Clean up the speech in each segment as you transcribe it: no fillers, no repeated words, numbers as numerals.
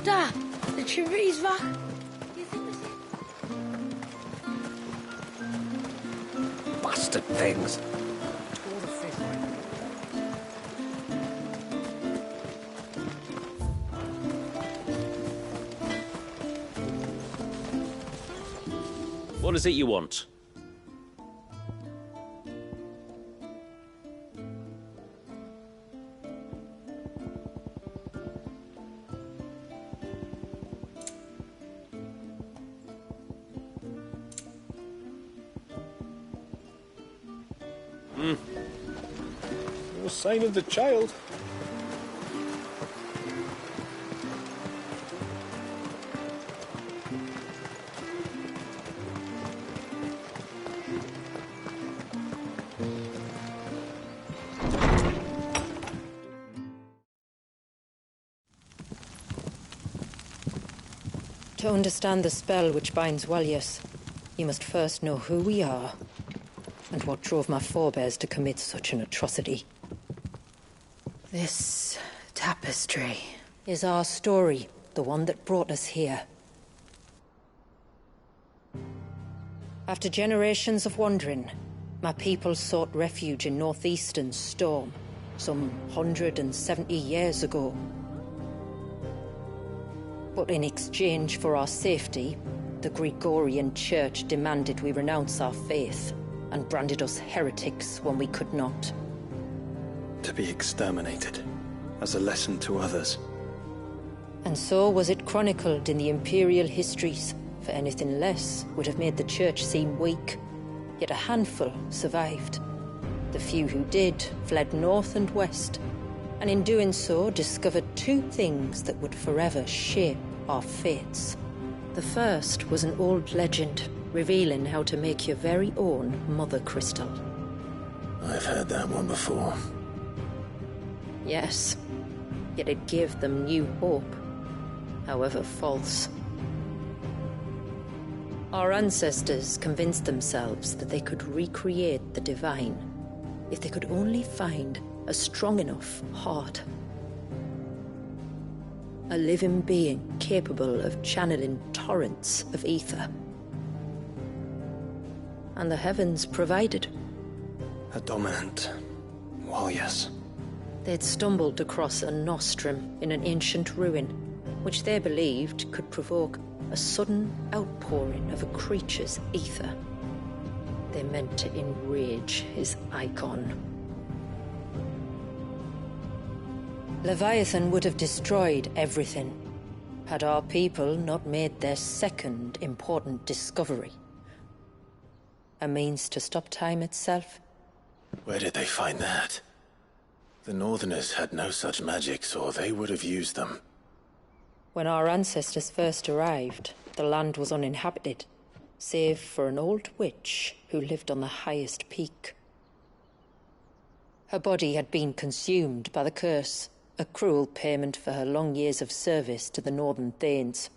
Doctor! The Ffxvi. Bastard things. What is it you want? No sign of the child. To understand the spell which binds Walyas, you must first know who we are, and what drove my forebears to commit such an atrocity. This tapestry is our story, the one that brought us here. After generations of wandering, my people sought refuge in northeastern Storm, some 170 years ago. But in exchange for our safety, the Gregorian Church demanded we renounce our faith and branded us heretics when we could not. To be exterminated, as a lesson to others. And so was it chronicled in the imperial histories, for anything less would have made the Church seem weak. Yet a handful survived. The few who did fled north and west, and in doing so discovered two things that would forever shape our fates. The first was an old legend, revealing how to make your very own Mother Crystal. I've heard that one before. Yes, yet it gave them new hope, however false. Our ancestors convinced themselves that they could recreate the divine if they could only find a strong enough heart. A living being capable of channeling torrents of ether. And the heavens provided. A dominant Walyas. They'd stumbled across a nostrum in an ancient ruin, which they believed could provoke a sudden outpouring of a creature's ether. They meant to enrage his icon. Leviathan would have destroyed everything, had our people not made their second important discovery. A means to stop time itself. Where did they find that? The Northerners had no such magics, or they would have used them. When our ancestors first arrived, the land was uninhabited, save for an old witch who lived on the highest peak. Her body had been consumed by the curse, a cruel payment for her long years of service to the Northern Thanes.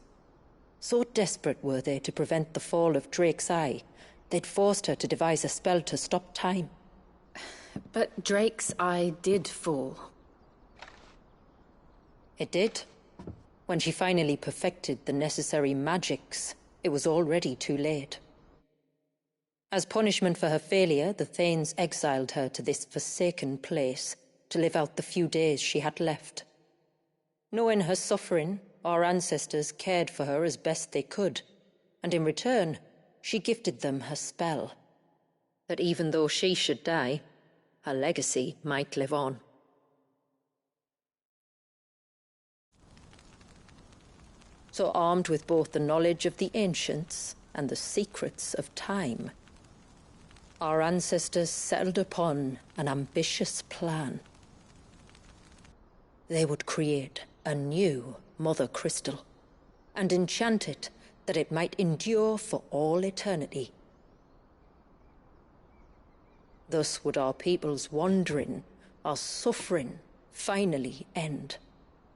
So desperate were they to prevent the fall of Drake's Eye, they'd forced her to devise a spell to stop time. But Drake's Eye did fall. It did. When she finally perfected the necessary magics, it was already too late. As punishment for her failure, the Thanes exiled her to this forsaken place to live out the few days she had left. Knowing her suffering, our ancestors cared for her as best they could, and in return, she gifted them her spell. That even though she should die, her legacy might live on. So armed with both the knowledge of the ancients and the secrets of time, our ancestors settled upon an ambitious plan. They would create a new Mother Crystal and enchant it that it might endure for all eternity. Thus would our people's wandering, our suffering, finally end,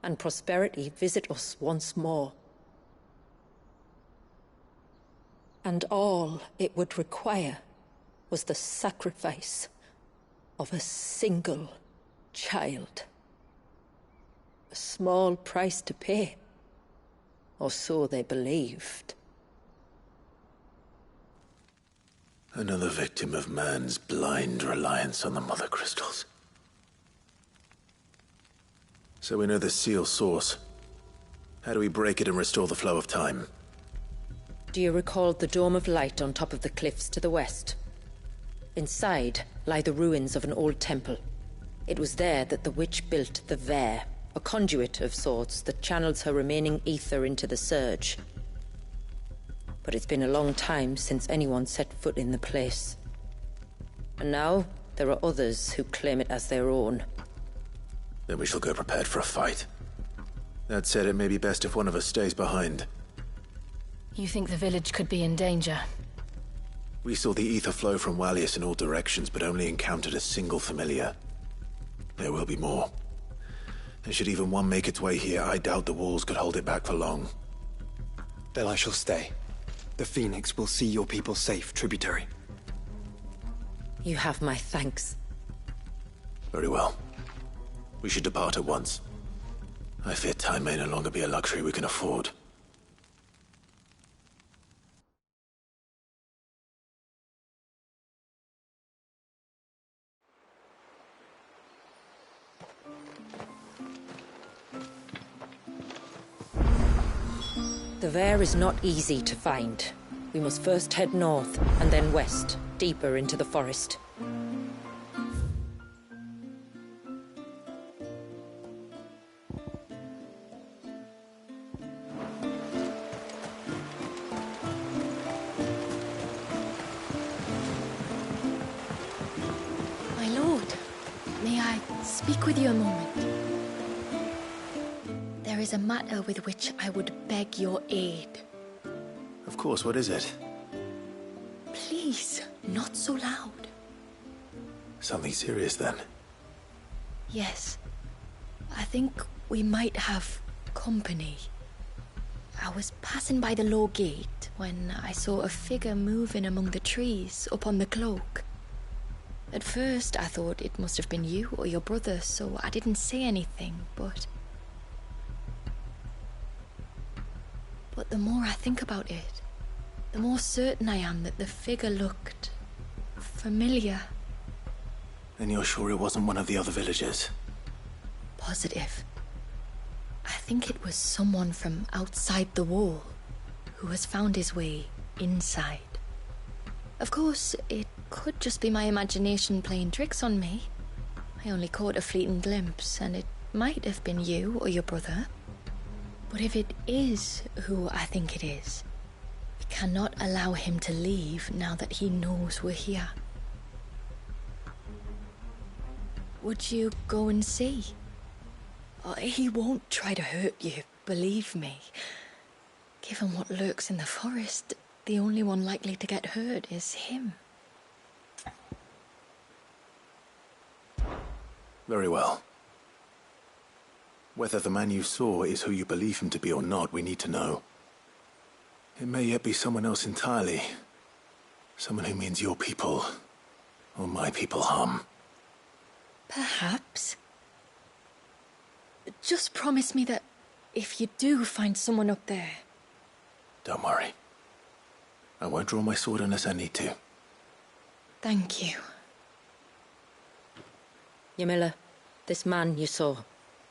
and prosperity visit us once more. And all it would require was the sacrifice of a single child. A small price to pay, Or so they believed. Another victim of man's blind reliance on the Mother Crystals. So we know the seal source. How do we break it and restore the flow of time? Do you recall the dome of light on top of the cliffs to the west? Inside lie the ruins of an old temple. It was there that the witch built the Ffxvi, a conduit of sorts that channels her remaining ether into the surge. But it's been a long time since anyone set foot in the place. And now there are others who claim it as their own. Then we shall go prepared for a fight. That said, it may be best if one of us stays behind. You think the village could be in danger? We saw the ether flow from Wallius in all directions, but only encountered a single familiar. There will be more. And should even one make its way here, I doubt the walls could hold it back for long. Then I shall stay. The Phoenix will see your people safe, tributary. You have my thanks. Very well. We should depart at once. I fear time may no longer be a luxury we can afford. The Ffxvi is not easy to find. We must first head north, and then west, deeper into the forest. My lord, may I speak with you a moment? There is a matter with which I would beg your aid. Of course, what is it? Please, not so loud. Something serious, then? Yes. I think we might have company. I was passing by the low gate when I saw a figure moving among the trees up on the cloak. At first, I thought it must have been you or your brother, so I didn't say anything, but the more I think about it, the more certain I am that the figure looked familiar. And you're sure it wasn't one of the other villagers? Positive. I think it was someone from outside the wall who has found his way inside. Of course, it could just be my imagination playing tricks on me. I only caught a fleeting glimpse, and it might have been you or your brother. But if it is who I think it is, we cannot allow him to leave now that he knows we're here. Would you go and see? Oh, he won't try to hurt you, believe me. Given what lurks in the forest, the only one likely to get hurt is him. Very well. Whether the man you saw is who you believe him to be or not, we need to know. It may yet be someone else entirely. Someone who means your people, or my people, harm. Perhaps. Just promise me that if you do find someone up there... Don't worry. I won't draw my sword unless I need to. Thank you. Ymilla, this man you saw,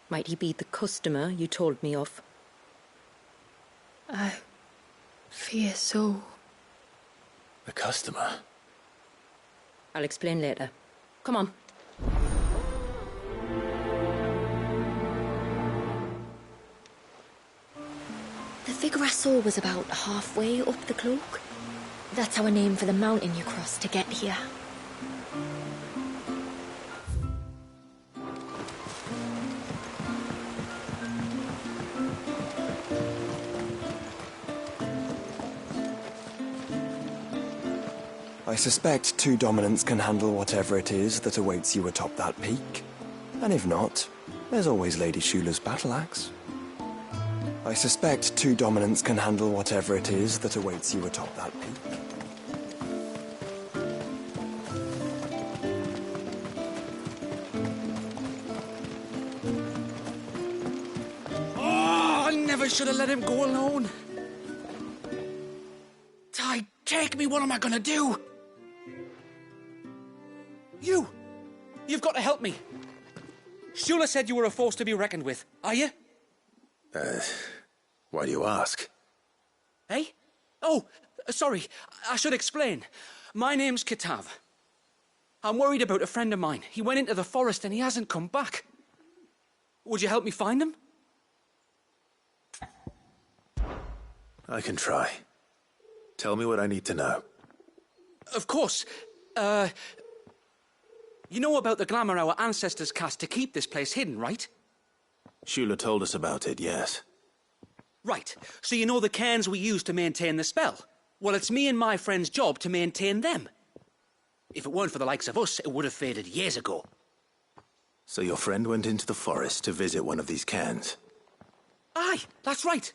might he be the customer you told me of? I fear so. The customer? I'll explain later. Come on. The figure I saw was about halfway up the cloak. That's our name for the mountain you cross to get here. I suspect two dominants can handle whatever it is that awaits you atop that peak. And if not, there's always Lady Shula's battle axe. I suspect two dominants can handle whatever it is that awaits you atop that peak. never should have let him go alone. Ty, take me. What am I gonna do? You've got to help me. Shula said you were a force to be reckoned with. Are you? Why do you ask? Eh? Oh, sorry. I should explain. My name's Kitav. I'm worried about a friend of mine. He went into the forest and he hasn't come back. Would you help me find him? I can try. Tell me what I need to know. Of course. You know about the glamour our ancestors cast to keep this place hidden, right? Shula told us about it, yes. Right. So you know the cairns we use to maintain the spell? Well, it's me and my friend's job to maintain them. If it weren't for the likes of us, it would have faded years ago. So your friend went into the forest to visit one of these cairns? Aye, that's right.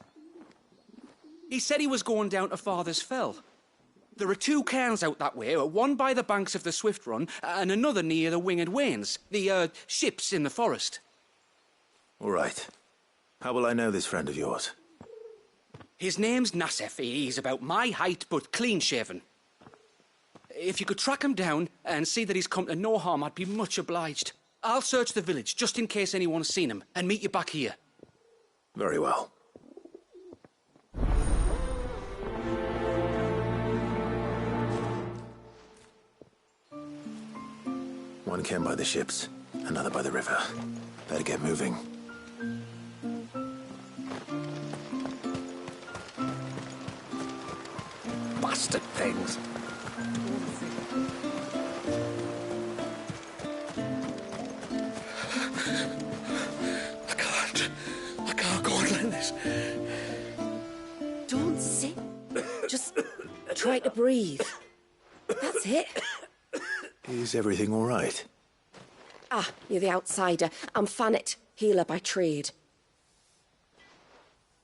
He said he was going down to Father's Fell. There are 2 cairns out that way, one by the banks of the Swift Run, and another near the Winged Wains, the, ships in the forest. All right. How will I know this friend of yours? His name's Nassef. He's about my height, but clean-shaven. If you could track him down and see that he's come to no harm, I'd be much obliged. I'll search the village, just in case anyone's seen him, and meet you back here. Very well. One cairn by the ships, another by the river. Better get moving. Bastard things! I can't go on like this. Don't sit. Just try to breathe. That's it. Is everything all right? Ah, you're the outsider. I'm Fanit, healer by trade.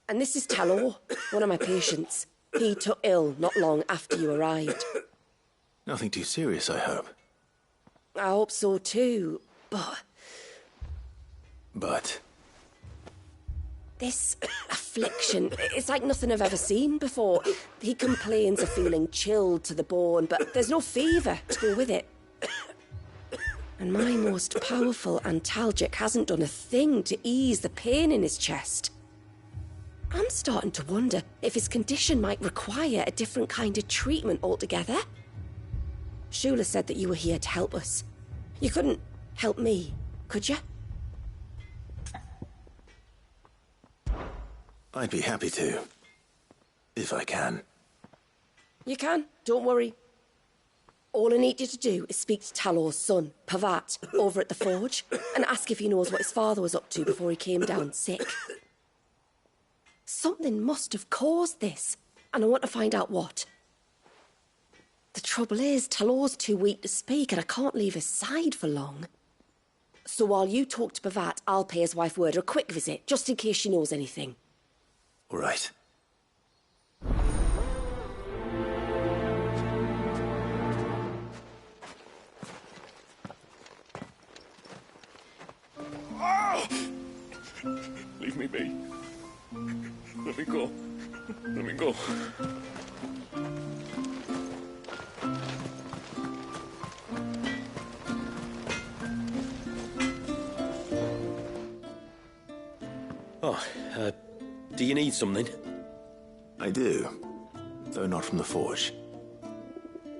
And this is Talor, one of my patients. He took ill not long after you arrived. Nothing too serious, I hope. I hope so too, but... But? This affliction, it's like nothing I've ever seen before. He complains of feeling chilled to the bone, but there's no fever to go with it. And my most powerful antalgic hasn't done a thing to ease the pain in his chest. I'm starting to wonder if his condition might require a different kind of treatment altogether. Shula said that you were here to help us. You couldn't help me, could you? I'd be happy to. If I can. You can, don't worry. All I need you to do is speak to Talor's son, Pavat, over at the forge, and ask if he knows what his father was up to before he came down sick. Something must have caused this, and I want to find out what. The trouble is, Talor's too weak to speak, and I can't leave his side for long. So while you talk to Pavat, I'll pay his wife word a quick visit, just in case she knows anything. All right. Leave me be. Let me go. Let me go. Oh, do you need something? I do, though not from the forge.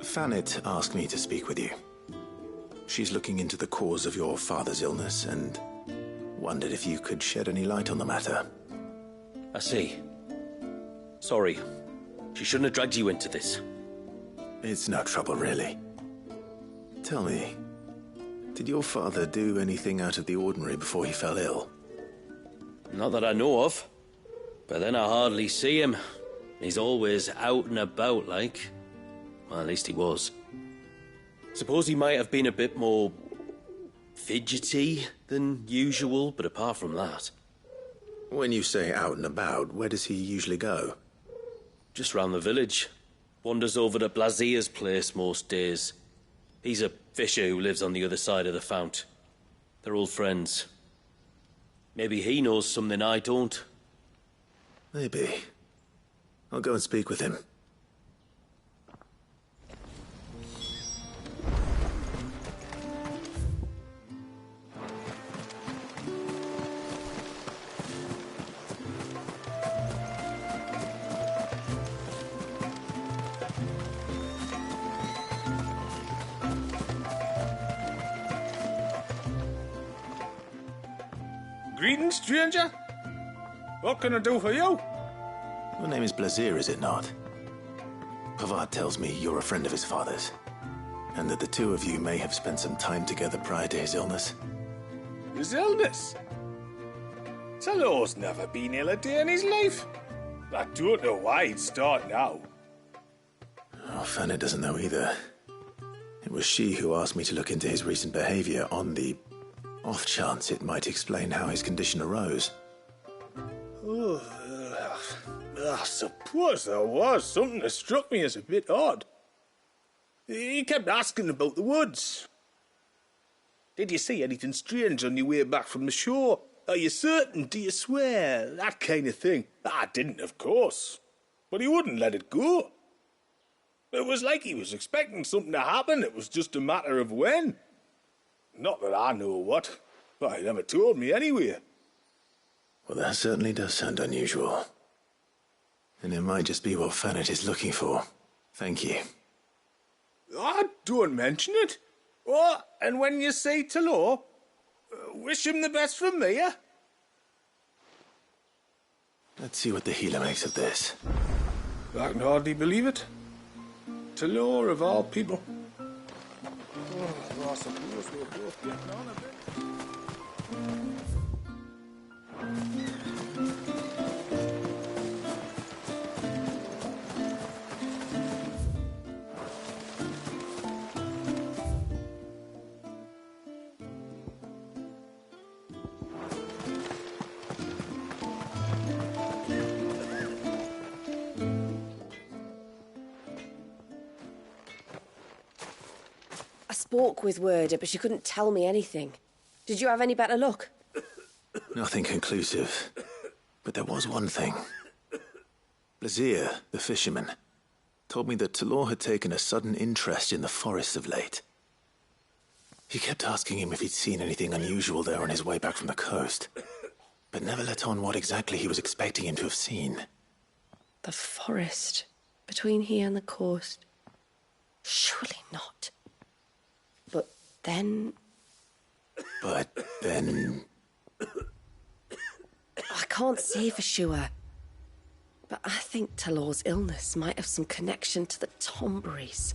Fanit asked me to speak with you. She's looking into the cause of your father's illness and wondered if you could shed any light on the matter. I see. Sorry. She shouldn't have dragged you into this. It's no trouble, really. Tell me, did your father do anything out of the ordinary before he fell ill? Not that I know of. But then I hardly see him. He's always out and about, like. Well, at least he was. Suppose he might have been a bit more fidgety than usual, but apart from that... When you say out and about, where does he usually go? Just round the village. Wanders over to Blazier's place most days. He's a fisher who lives on the other side of the fount. They're old friends. Maybe he knows something I don't. Maybe. I'll go and speak with him. Greetings, stranger. What can I do for you? Your name is Blazir, is it not? Pavad tells me you're a friend of his father's, and that the two of you may have spent some time together prior to his illness. His illness? Talor's never been ill a day in his life. I don't know why he'd start now. Oh, Fanny doesn't know either. It was she who asked me to look into his recent behavior on the off chance it might explain how his condition arose. Oh, I suppose there was something that struck me as a bit odd. He kept asking about the woods. Did you see anything strange on your way back from the shore? Are you certain? Do you swear? That kind of thing. I didn't, of course. But he wouldn't let it go. It was like he was expecting something to happen. It was just a matter of when. Not that I know what, but he never told me anyway. Well, that certainly does sound unusual. And it might just be what Fanet is looking for. Thank you. Ah, don't mention it. Oh, and when you say Talor, wish him the best from me, eh? Let's see what the healer makes of this. I can hardly believe it. Talor of all people. Oh, I suppose we're both getting on a bit. I spoke with Werder, but she couldn't tell me anything. Did you have any better luck? Nothing conclusive. But there was one thing. Blazir, the fisherman, told me that Talor had taken a sudden interest in the forest of late. He kept asking him if he'd seen anything unusual there on his way back from the coast, but never let on what exactly he was expecting him to have seen. The forest between here and the coast. Surely not. But then... I can't say for sure. But I think Talor's illness might have some connection to the Tomberries.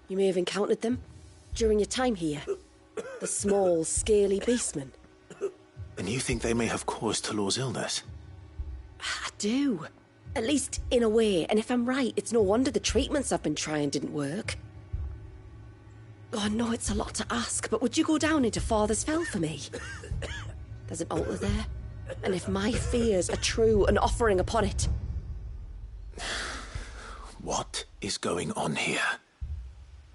You may have encountered them during your time here. The small, scaly beastmen. And you think they may have caused Talor's illness? I do. At least in a way. And if I'm right, it's no wonder the treatments I've been trying didn't work. Oh, I know it's a lot to ask, but would you go down into Father's Fell for me? There's an altar there, and if my fears are true, an offering upon it. What is going on here?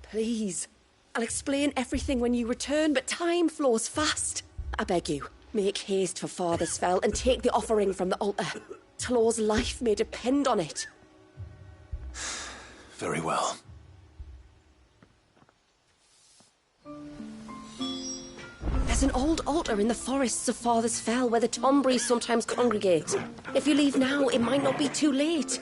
Please. I'll explain everything when you return, but time flows fast. I beg you, make haste for Father's Fell and take the offering from the altar. Talor's life may depend on it. Very well. There's an old altar in the forests of Father's Fell where the Tomberries sometimes congregate. If you leave now, it might not be too late.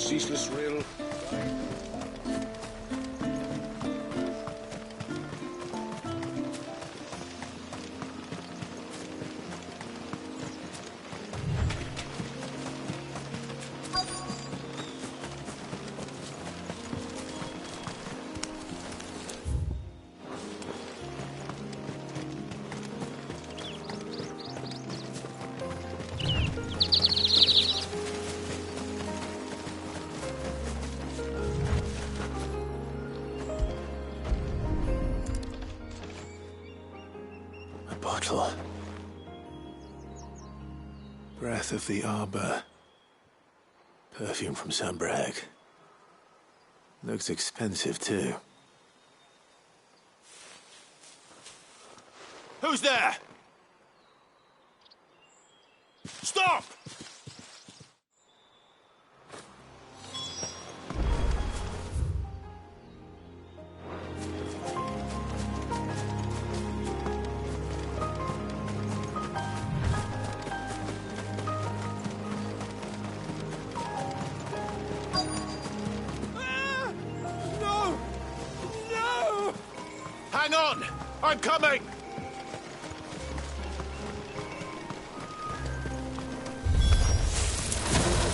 ceaseless rill. Bottle. Breath of the arbor. Perfume from Sambrag. Looks expensive too. Who's there? Stop! Hang on! I'm coming!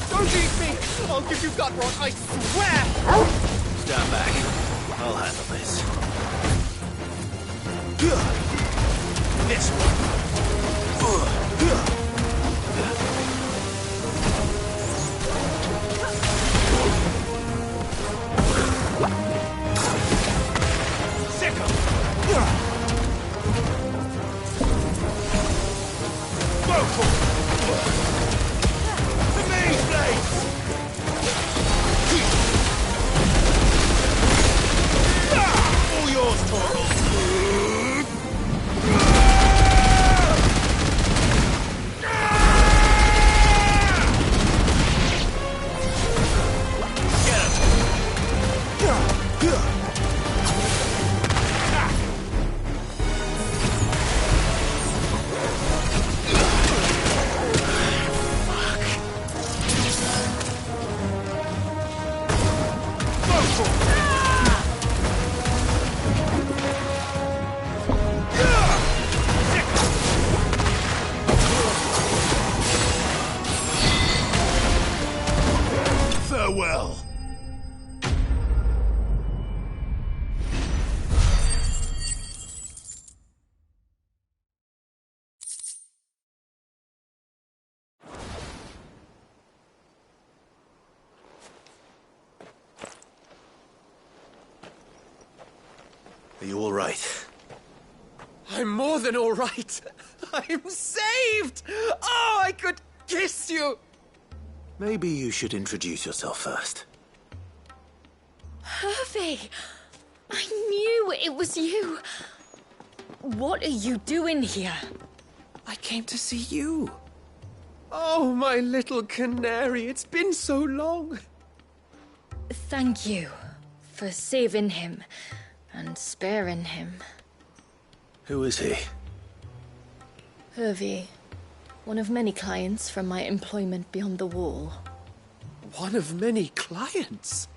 Don't eat me! I'll give you gut rot, I swear! Stand back. I'll handle this. This one! All yours, Torgal. Farewell. Are you all right? I'm more than all right. I'm saved! Oh, I could kiss you! Maybe you should introduce yourself first. Ffxvi! I knew it was you. What are you doing here? I came to see you. Oh, my little canary, it's been so long. Thank you for saving him and sparing him. Who is he? Ffxvi, one of many clients from my employment beyond the wall. One of many clients?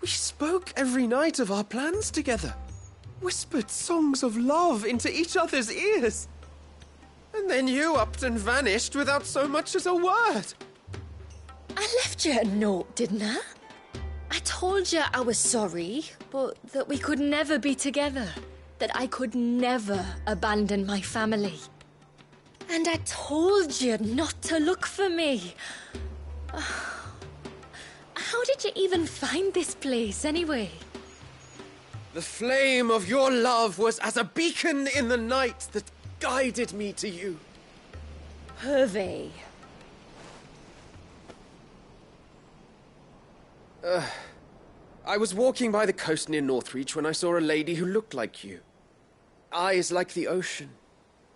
We spoke every night of our plans together. Whispered songs of love into each other's ears. And then you upped and vanished without so much as a word. I left you a note, didn't I? I told you I was sorry, but that we could never be together. That I could never abandon my family. And I told you not to look for me. How did you even find this place, anyway? The flame of your love was as a beacon in the night that guided me to you. Ffxvi. I was walking by the coast near Northreach when I saw a lady who looked like you. Eyes like the ocean.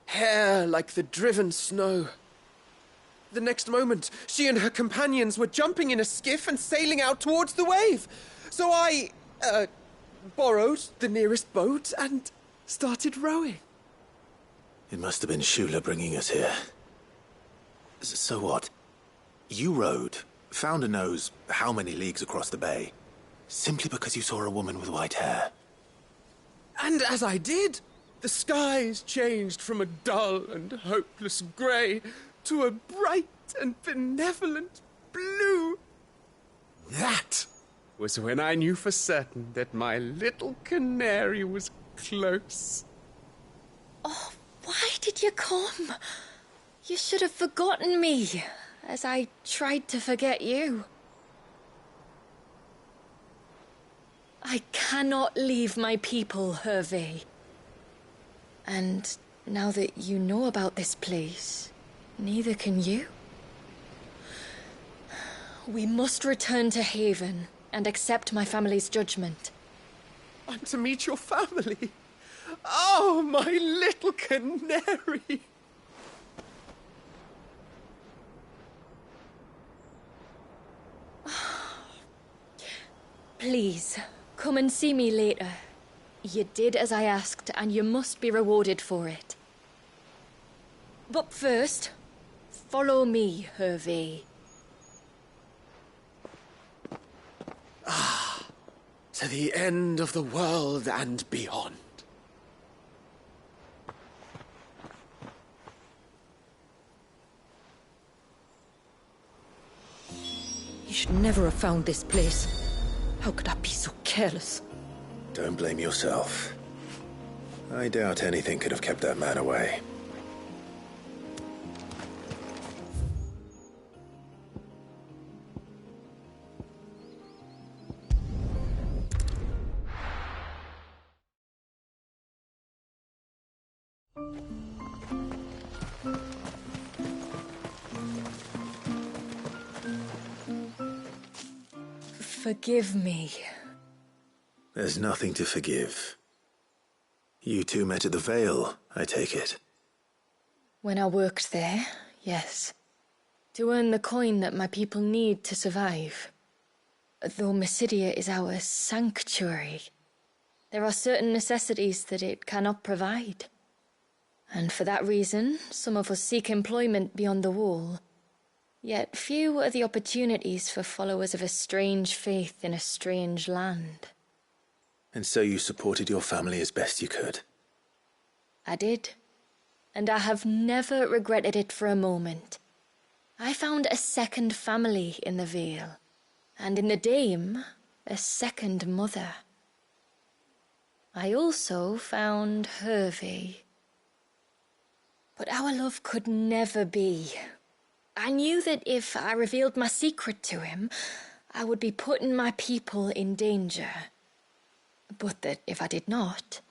Hair like the driven snow. The next moment, she and her companions were jumping in a skiff and sailing out towards the wave. So I, borrowed the nearest boat and started rowing. It must have been Shula bringing us here. So what? You rowed, Founder knows how many leagues across the bay, simply because you saw a woman with white hair. And as I did, the skies changed from a dull and hopeless grey to a bright and benevolent blue. That was when I knew for certain that my little canary was close. Oh, why did you come? You should have forgotten me, as I tried to forget you. I cannot leave my people, Ffxvi. And now that you know about this place, neither can you. We must return to Haven and accept my family's judgment. I'm to meet your family. Oh, my little canary. Please, come and see me later. You did as I asked, and you must be rewarded for it. But first, follow me, Ffxvi. To the end of the world and beyond. He should never have found this place. How could I be so careless? Don't blame yourself. I doubt anything could have kept that man away. Forgive me. There's nothing to forgive. You two met at the Vale, I take it. When I worked there, yes. To earn the coin that my people need to survive. Though Mysidia is our sanctuary, there are certain necessities that it cannot provide. And for that reason, some of us seek employment beyond the wall. Yet few are the opportunities for followers of a strange faith in a strange land. And so you supported your family as best you could? I did. And I have never regretted it for a moment. I found a second family in the Vale. And in the Dame, a second mother. I also found Ffxvi. But our love could never be. I knew that if I revealed my secret to him, I would be putting my people in danger. But that if I did not,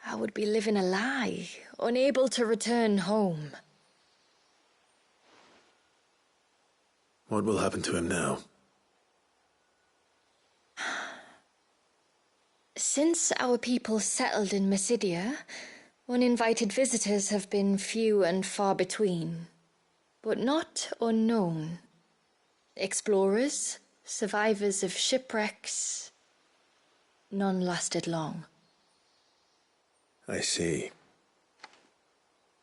I would be living a lie, unable to return home. What will happen to him now? Since our people settled in Mysidia, uninvited visitors have been few and far between. But not unknown. Explorers, survivors of shipwrecks. None lasted long. I see.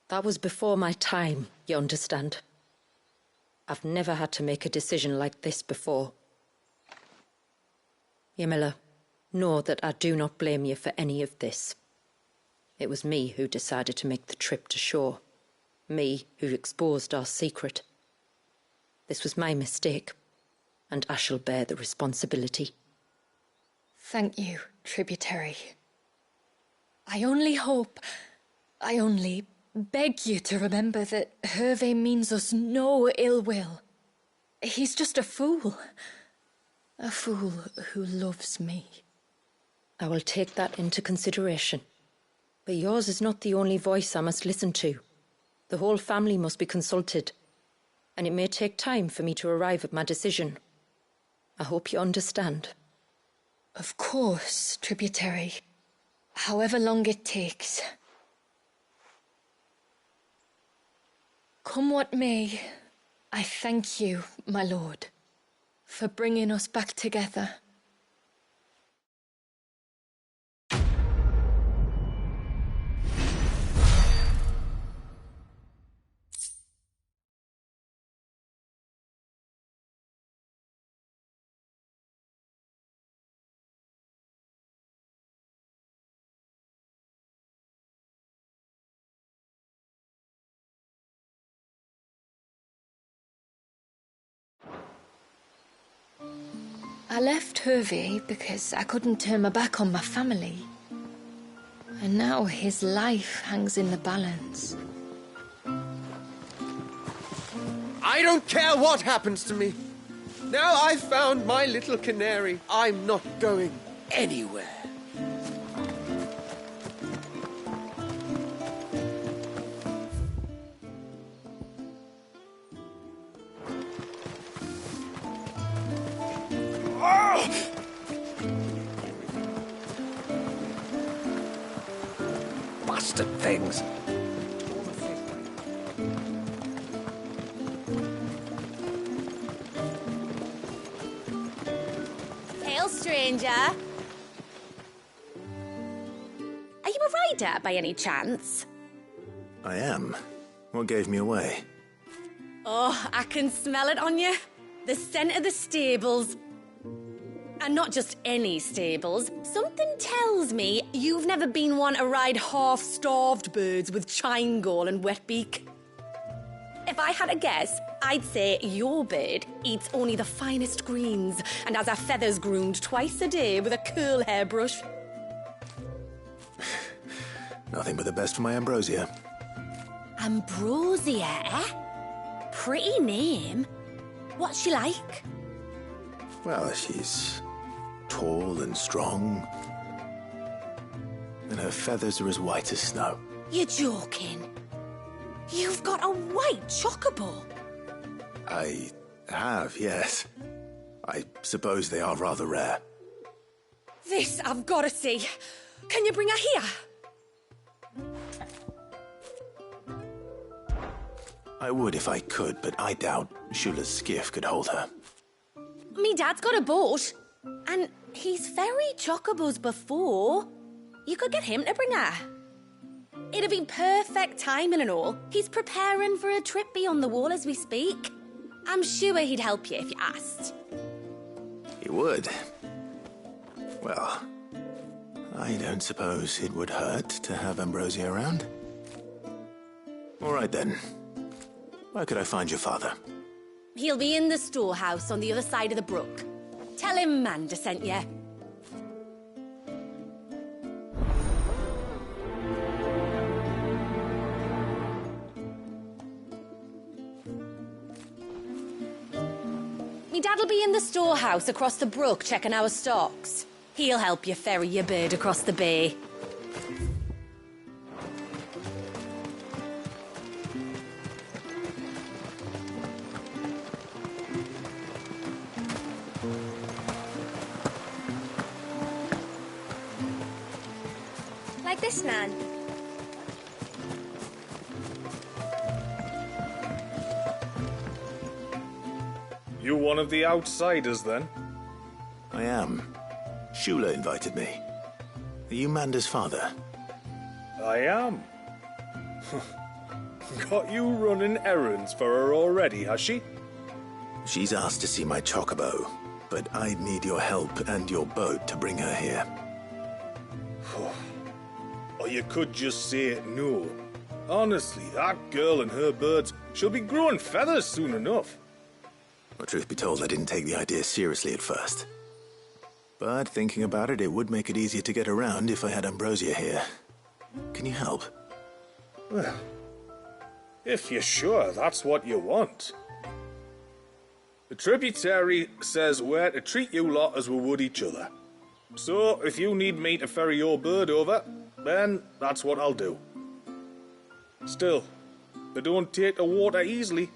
That was before my time, you understand. I've never had to make a decision like this before. Ymila, know that I do not blame you for any of this. It was me who decided to make the trip to shore. Me who exposed our secret. This was my mistake, and I shall bear the responsibility. Thank you, tributary. I only beg you to remember that Ffxvi means us no ill will. He's just a fool. A fool who loves me. I will take that into consideration. But yours is not the only voice I must listen to. The whole family must be consulted, and it may take time for me to arrive at my decision. I hope you understand. Of course, tributary. However long it takes. Come what may, I thank you, my lord, for bringing us back together. I left Ffxvi because I couldn't turn my back on my family. And now his life hangs in the balance. I don't care what happens to me. Now I've found my little canary, I'm not going anywhere. Bastard things. Hail, stranger. Are you a rider by any chance? I am. What gave me away? Oh, I can smell it on you. The scent of the stables. And not just any stables. Something tells me you've never been one to ride half-starved birds with chine-gall and wet beak. If I had a guess, I'd say your bird eats only the finest greens and has her feathers groomed twice a day with a curl hairbrush. Nothing but the best for my ambrosia. Ambrosia, eh? Pretty name. What's she like? Well, she's tall and strong. And her feathers are as white as snow. You're joking. You've got a white chocobo. I have, yes. I suppose they are rather rare. This I've got to see. Can you bring her here? I would if I could, but I doubt Shula's skiff could hold her. Me dad's got a boat. And he's ferried chocobos before. You could get him to bring her. It'd be perfect timing and all. He's preparing for a trip beyond the wall as we speak. I'm sure he'd help you if you asked. He would. Well, I don't suppose it would hurt to have Ambrosia around. All right then. Where could I find your father? He'll be in the storehouse on the other side of the brook. Tell him Manda sent you. Me dad'll be in the storehouse across the brook checking our stocks. He'll help you ferry your bird across the bay. Like this man. You one of the outsiders, then? I am. Shula invited me. Are you Manda's father? I am. Got you running errands for her already, has she? She's asked to see my chocobo, but I'd need your help and your boat to bring her here. Or you could just say no. Honestly, that girl and her birds, she'll be growing feathers soon enough. Well, truth be told, I didn't take the idea seriously at first. But thinking about it, it would make it easier to get around if I had Ambrosia here. Can you help? Well, if you're sure that's what you want. The tributary says we're to treat you lot as we would each other. So, if you need me to ferry your bird over, then that's what I'll do. Still, they don't take the water easily.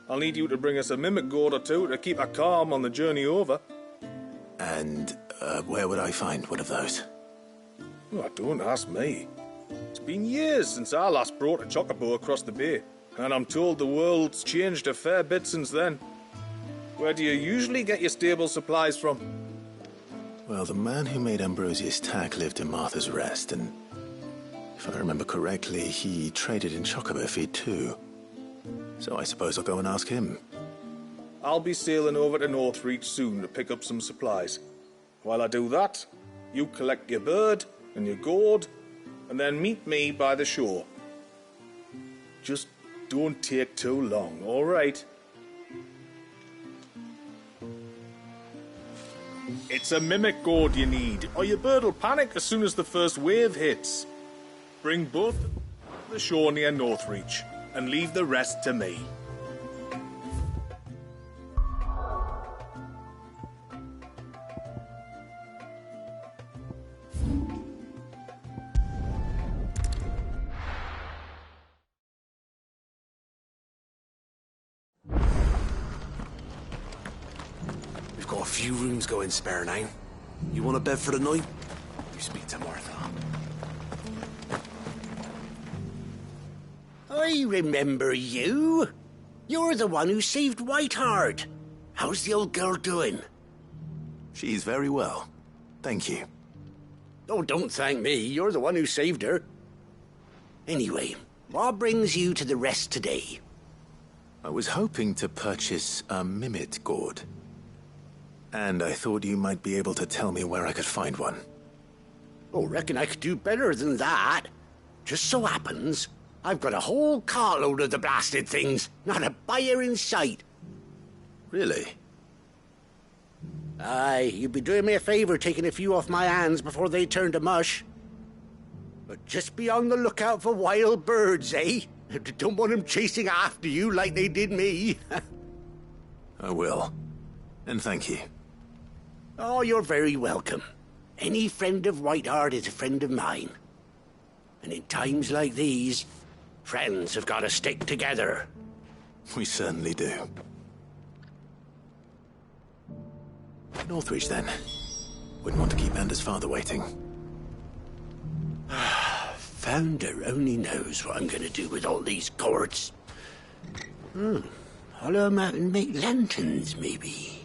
I'll need you to bring us a mimic gourd or two to keep her calm on the journey over. And where would I find one of those? Oh, don't ask me. It's been years since I last brought a chocobo across the bay, and I'm told the world's changed a fair bit since then. Where do you usually get your stable supplies from? Well, the man who made Ambrosia's tack lived in Martha's Rest, and if I remember correctly, he traded in chocobo feed too. So I suppose I'll go and ask him. I'll be sailing over to Northreach soon to pick up some supplies. While I do that, you collect your bird and your gourd, and then meet me by the shore. Just don't take too long, all right? It's a mimic gourd you need, or your bird will panic as soon as the first wave hits. Bring both to the shore near Northreach, and leave the rest to me. We've got a few rooms going spare now. You want a bed for the night? You speak to Martha. I remember you. You're the one who saved Whiteheart. How's the old girl doing? She's very well. Thank you. Oh, don't thank me. You're the one who saved her. Anyway, what brings you to the rest today? I was hoping to purchase a mimit gourd. And I thought you might be able to tell me where I could find one. Oh, reckon I could do better than that. Just so happens, I've got a whole carload of the blasted things. Not a buyer in sight. Really? Aye, you'd be doing me a favour taking a few off my hands before they turn to mush. But just be on the lookout for wild birds, eh? Don't want them chasing after you like they did me. I will. And thank you. Oh, you're very welcome. Any friend of Whiteheart is a friend of mine. And in times like these, friends have got to stick together. We certainly do. Northreach, then. Wouldn't want to keep Anders' father waiting. Founder only knows what I'm going to do with all these gourds. Hollow them out and make lanterns, maybe.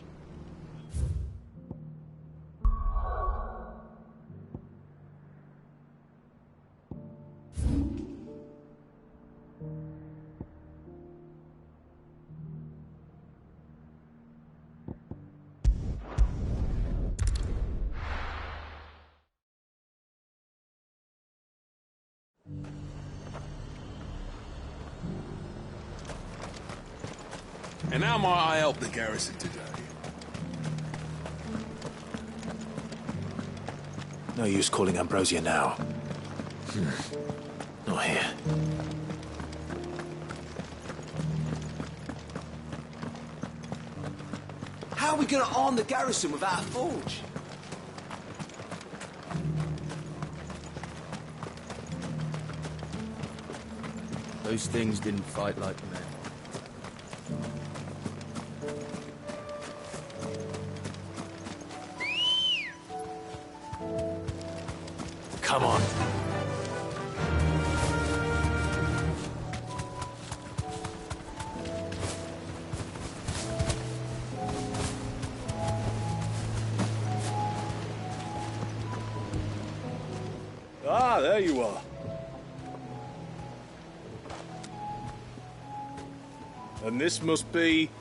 And how might I help the garrison today? No use calling Ambrosia now. Not here. How are we gonna arm the garrison without a forge? Those things didn't fight like men. Come on. Ah, there you are. And this must be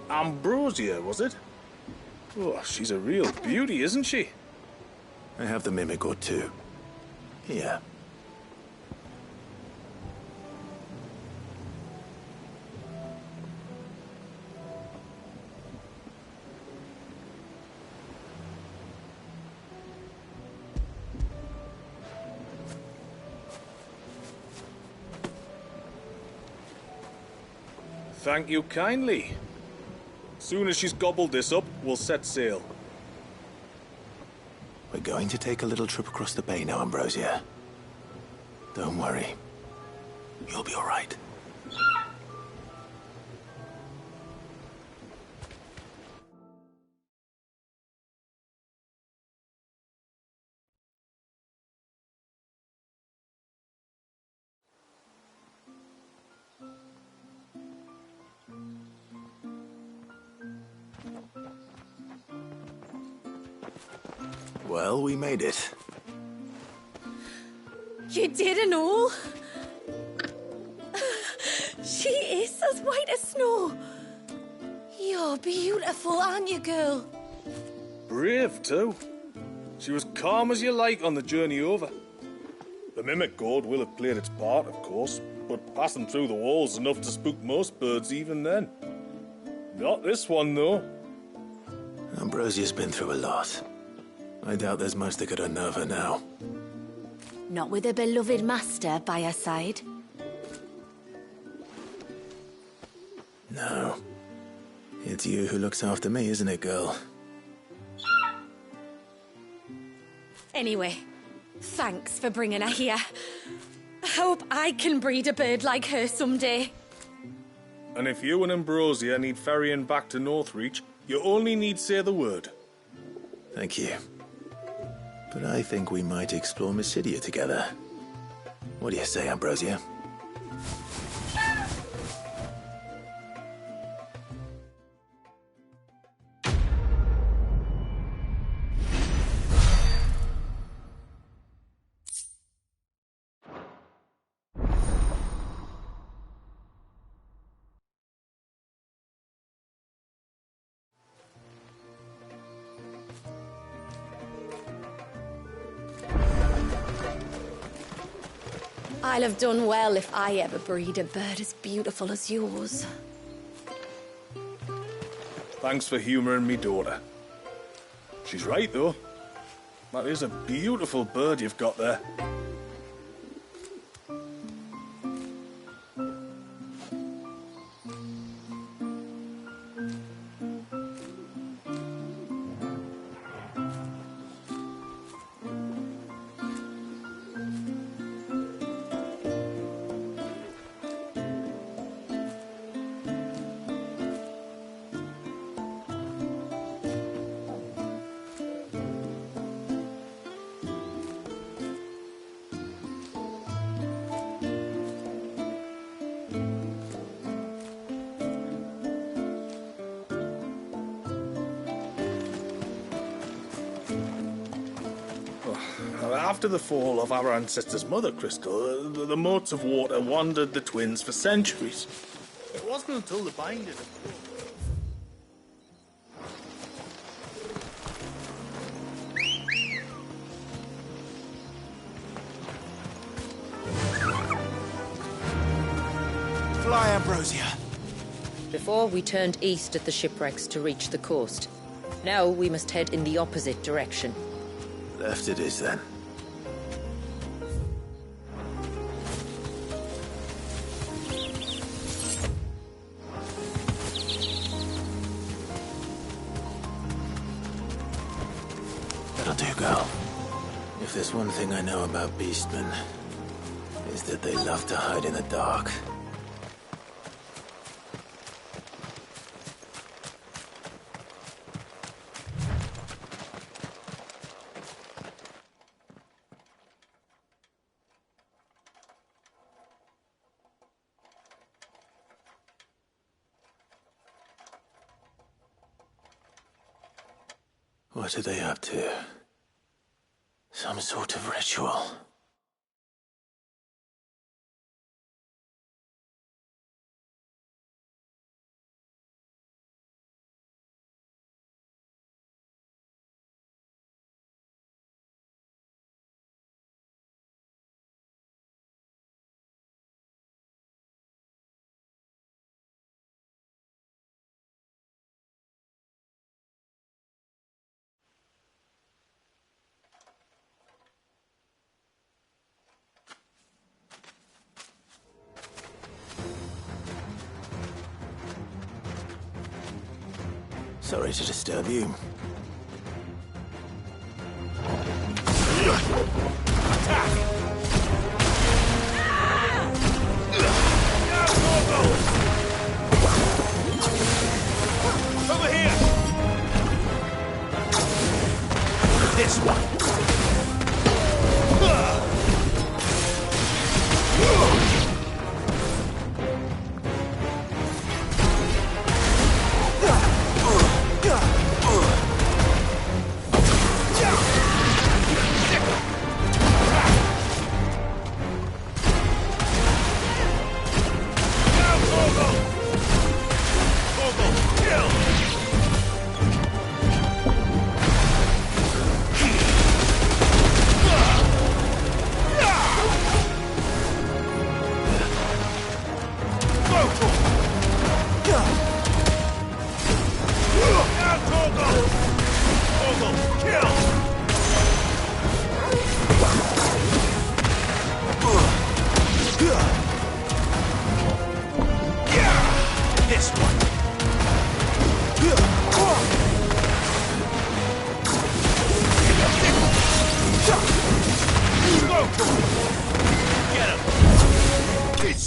Ambrosia, was it? Oh, she's a real beauty, isn't she? I have the mimic gourd too. Here. Thank you kindly. Soon as she's gobbled this up, we'll set sail. We're going to take a little trip across the bay now, Ambrosia. Don't worry. You'll be all right. Well, we made it. You didn't all? She is as white as snow. You're beautiful, aren't you, girl? Brave, too. She was calm as you like on the journey over. The mimic gourd will have played its part, of course, but passing through the walls enough to spook most birds even then. Not this one, though. Ambrosia's been through a lot. I doubt there's much that could unnerve her now. Not with a beloved master by her side. No. It's you who looks after me, isn't it, girl? Anyway, thanks for bringing her here. I hope I can breed a bird like her someday. And if you and Ambrosia need ferrying back to Northreach, you only need say the word. Thank you. But I think we might explore Mysidia together. What do you say, Ambrosia? I'll have done well if I ever breed a bird as beautiful as yours. Thanks for humouring me, daughter. She's right, though. That is a beautiful bird you've got there. After the fall of our ancestors' mother crystal, the moats of water wandered the twins for centuries. It wasn't until the binding of... Fly, Ambrosia. Before, we turned east at the shipwrecks to reach the coast. Now we must head in the opposite direction. Left it is, then. That'll do, girl. If there's one thing I know about beastmen, is that they love to hide in the dark. What are they up to? Some sort of ritual. Sorry to disturb you. Over here! This one!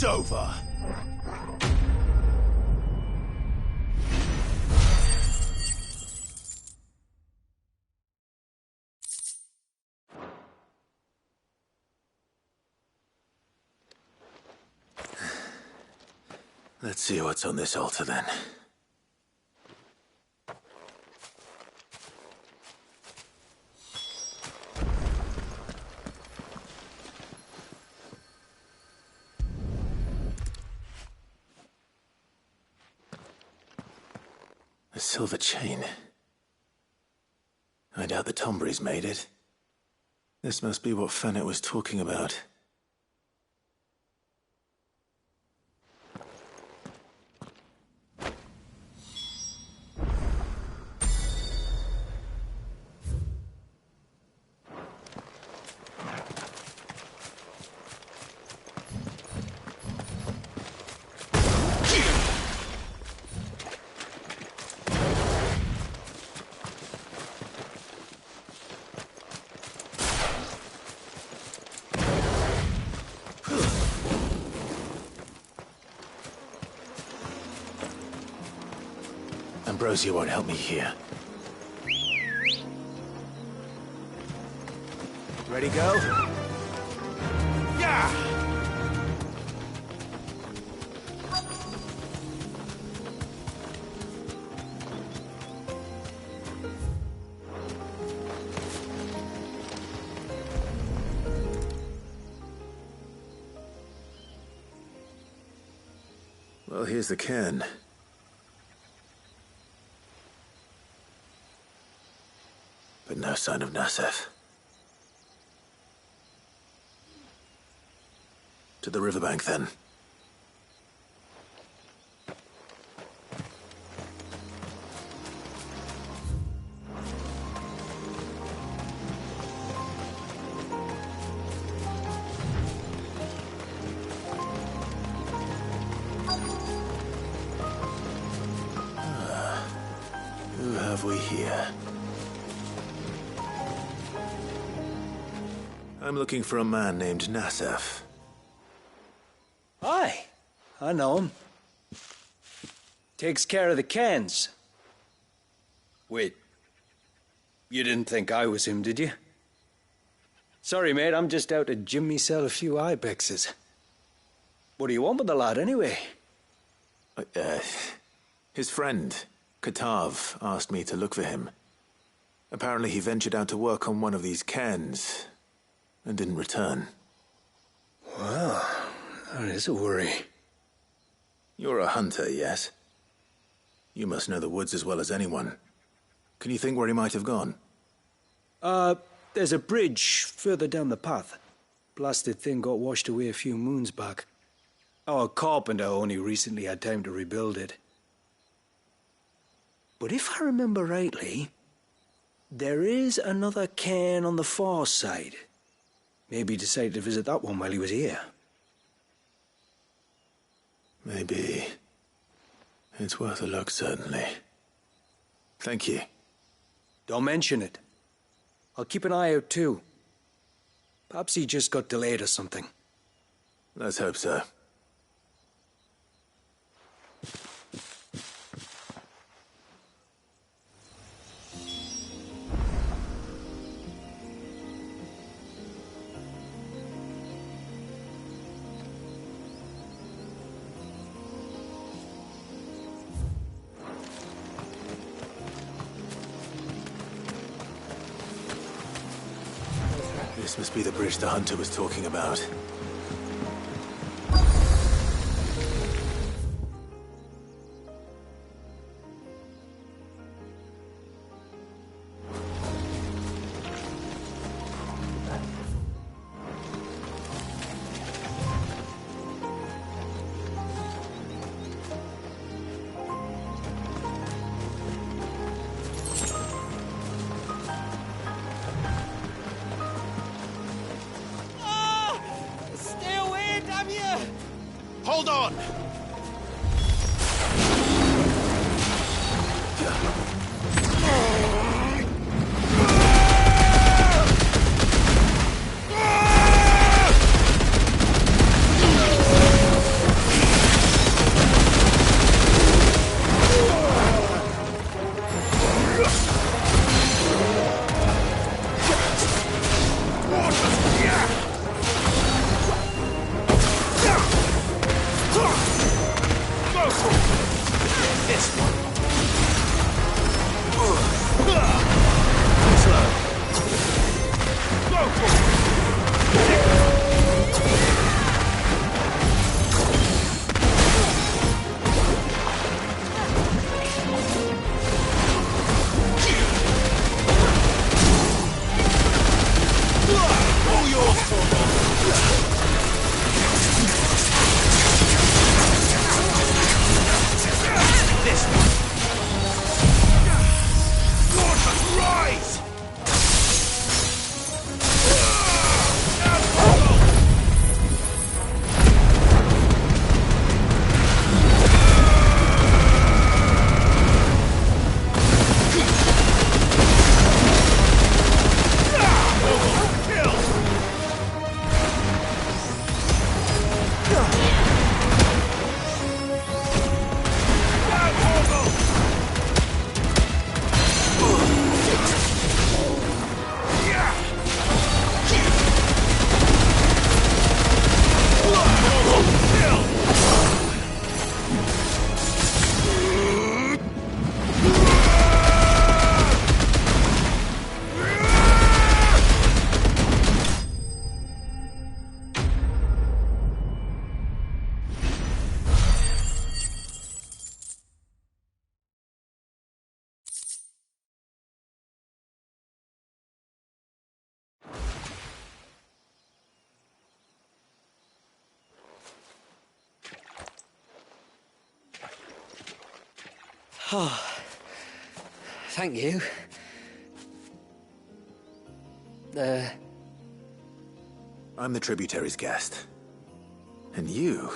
It's over. Let's see what's on this altar then. A silver chain. I doubt the Tombries made it. This must be what Fennec was talking about. Ambrosia won't help me here. Ready, go? Yeah! Well, here's the cairn. But no sign of Nasef. To the riverbank, then. Who have we here? I'm looking for a man named Nasef. Aye, I know him. Takes care of the cans. Wait, you didn't think I was him, did you? Sorry, mate, I'm just out to gym myself a few ibexes. What do you want with the lad, anyway? His friend, Katav, asked me to look for him. Apparently he ventured out to work on one of these cairns and didn't return. Well, that is a worry. You're a hunter, yes? You must know the woods as well as anyone. Can you think where he might have gone? There's a bridge further down the path. Blasted thing got washed away a few moons back. Our carpenter only recently had time to rebuild it. But if I remember rightly, there is another cairn on the far side. Maybe he decided to visit that one while he was here. Maybe. It's worth a look, certainly. Thank you. Don't mention it. I'll keep an eye out too. Perhaps he just got delayed or something. Let's hope so. This must be the bridge the hunter was talking about. Hold on! Oh, thank you. I'm the tributary's guest. And you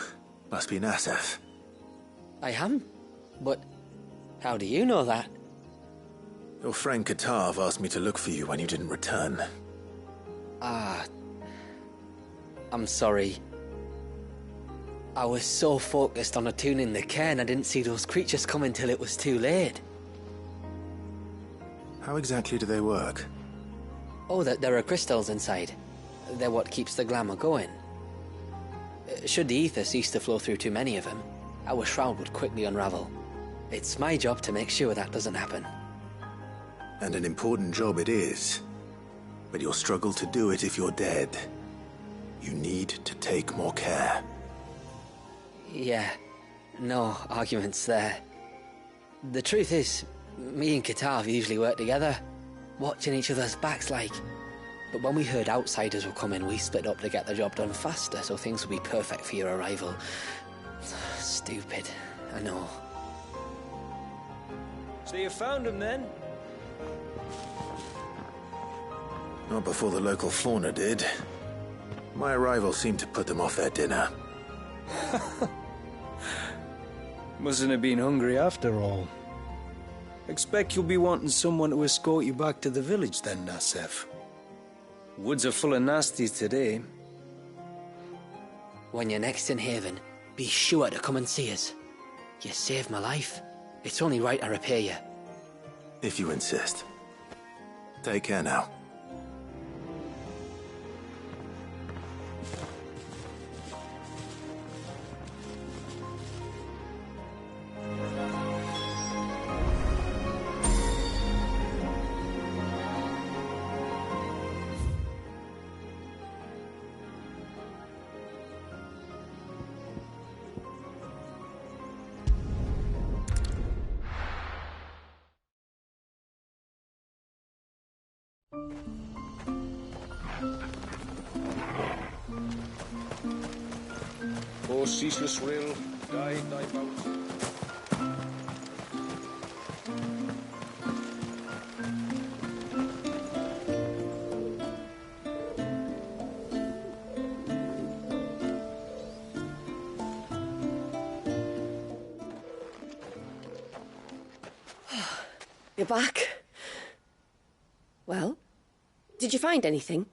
must be Nassef. I am? But how do you know that? Your friend Katav asked me to look for you when you didn't return. Ah, I'm sorry. I was so focused on attuning the cairn I didn't see those creatures come until it was too late. How exactly do they work? Oh, there are crystals inside. They're what keeps the glamour going. Should the ether cease to flow through too many of them, our shroud would quickly unravel. It's my job to make sure that doesn't happen. And an important job it is. But you'll struggle to do it if you're dead. You need to take more care. Yeah, no arguments there. The truth is, me and Katav usually work together, watching each other's backs like. But when we heard outsiders were coming, we split up to get the job done faster, so things would be perfect for your arrival. Stupid, I know. So you found him then? Not before the local fauna did. My arrival seemed to put them off their dinner. Mustn't have been hungry after all. Expect you'll be wanting someone to escort you back to the village then, Nassef. Woods are full of nasties today. When you're next in Haven, be sure to come and see us. You saved my life. It's only right I repay you. If you insist. Take care now. O ceaseless rill, guide thy bounty. You're back. Well, did you find anything?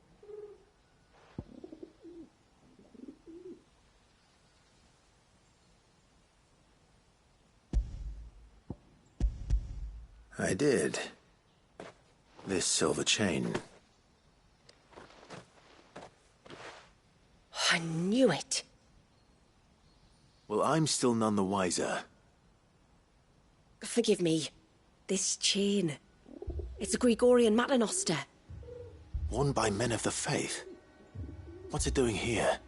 I did. This silver chain. I knew it. Well, I'm still none the wiser. Forgive me. This chain. It's a Gregorian Maternoster. worn by men of the faith. What's it doing here?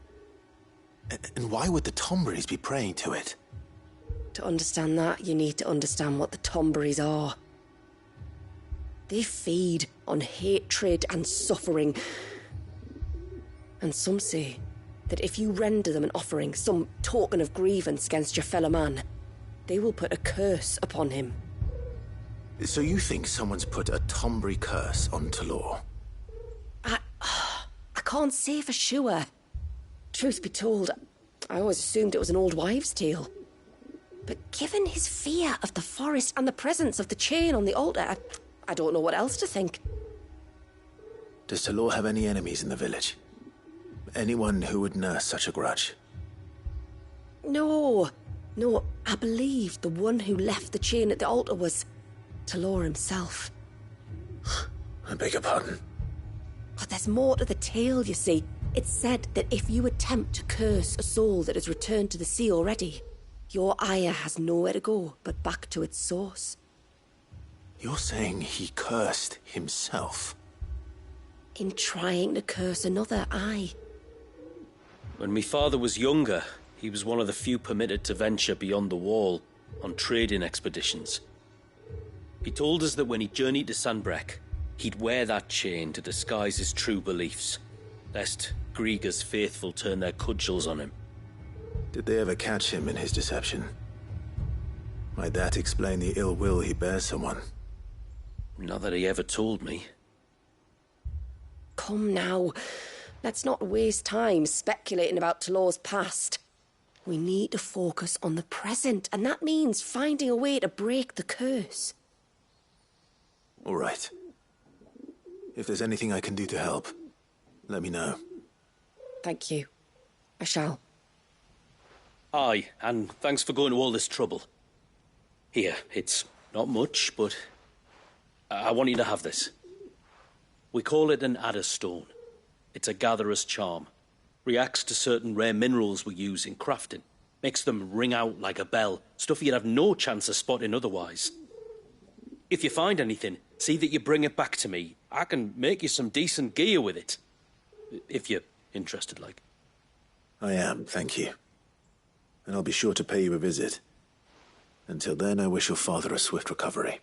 And why would the Tomberries be praying to it? To understand that, you need to understand what the Tomberries are. They feed on hatred and suffering. And some say that if you render them an offering, some token of grievance against your fellow man, they will put a curse upon him. So you think someone's put a Tomberry curse on Talor? I can't say for sure. Truth be told, I always assumed it was an old wives' tale. But given his fear of the forest and the presence of the chain on the altar, I don't know what else to think. Does Talor have any enemies in the village? Anyone who would nurse such a grudge? No, I believe the one who left the chain at the altar was Talor himself. I beg your pardon? But there's more to the tale, you see. It's said that if you attempt to curse a soul that has returned to the sea already, your ire has nowhere to go but back to its source. You're saying he cursed himself? In trying to curse another, aye. When my father was younger, he was one of the few permitted to venture beyond the wall on trading expeditions. He told us that when he journeyed to Sanbreque, he'd wear that chain to disguise his true beliefs, lest Griega's faithful turn their cudgels on him. Did they ever catch him in his deception? Might that explain the ill will he bears someone? Not that he ever told me. Come now. Let's not waste time speculating about Talor's past. We need to focus on the present, and that means finding a way to break the curse. All right. If there's anything I can do to help, let me know. Thank you. I shall. Aye, and thanks for going to all this trouble. Here, it's not much, but I want you to have this. We call it an adder stone. It's a gatherer's charm. Reacts to certain rare minerals we use in crafting. Makes them ring out like a bell, stuff you'd have no chance of spotting otherwise. If you find anything, see that you bring it back to me. I can make you some decent gear with it. If you're interested, like. I am, thank you. And I'll be sure to pay you a visit. Until then, I wish your father a swift recovery.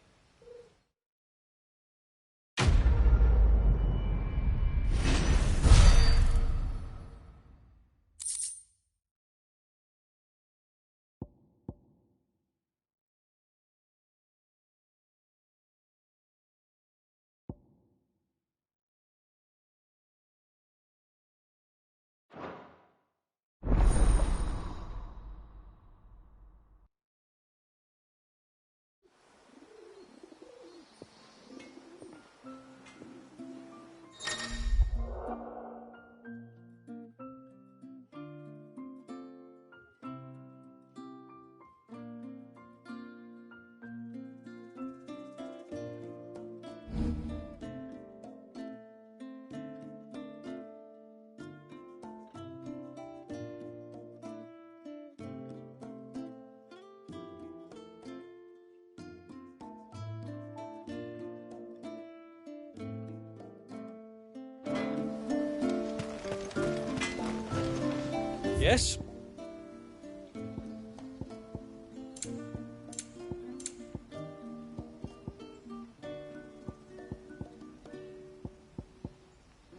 Yes?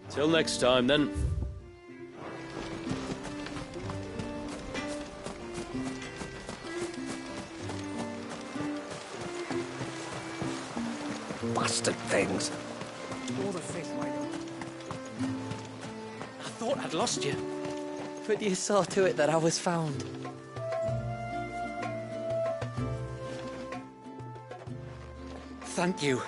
Till next time, then. Bastard things. More the fish, why not? I thought I'd lost you. But you saw to it that I was found. Thank you.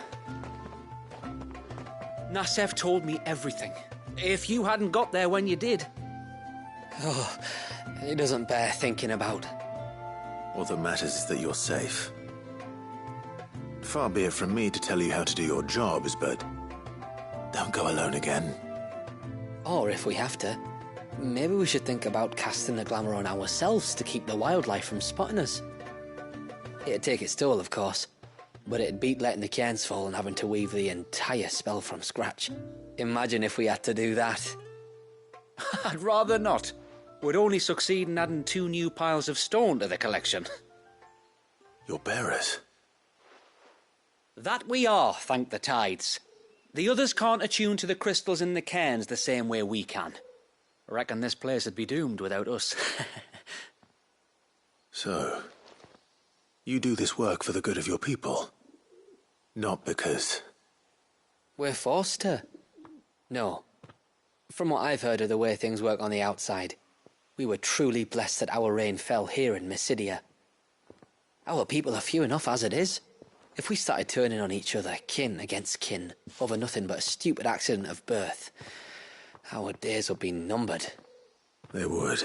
Nasev told me everything. If you hadn't got there when you did. Oh, it doesn't bear thinking about. All that matters is that you're safe. Far be it from me to tell you how to do your jobs, but don't go alone again. Or if we have to, maybe we should think about casting the glamour on ourselves to keep the wildlife from spotting us. It'd take its toll, of course, but it'd beat letting the cairns fall and having to weave the entire spell from scratch. Imagine if we had to do that. I'd rather not. We'd only succeed in adding 2 new piles of stone to the collection. Your bearers? That we are, thank the tides. The others can't attune to the crystals in the cairns the same way we can. I reckon this place would be doomed without us. So, you do this work for the good of your people? Not because... We're forced to. No. From what I've heard of the way things work on the outside, we were truly blessed that our rain fell here in Mysidia. Our people are few enough as it is. If we started turning on each other, kin against kin, over nothing but a stupid accident of birth, our days would be numbered. They would.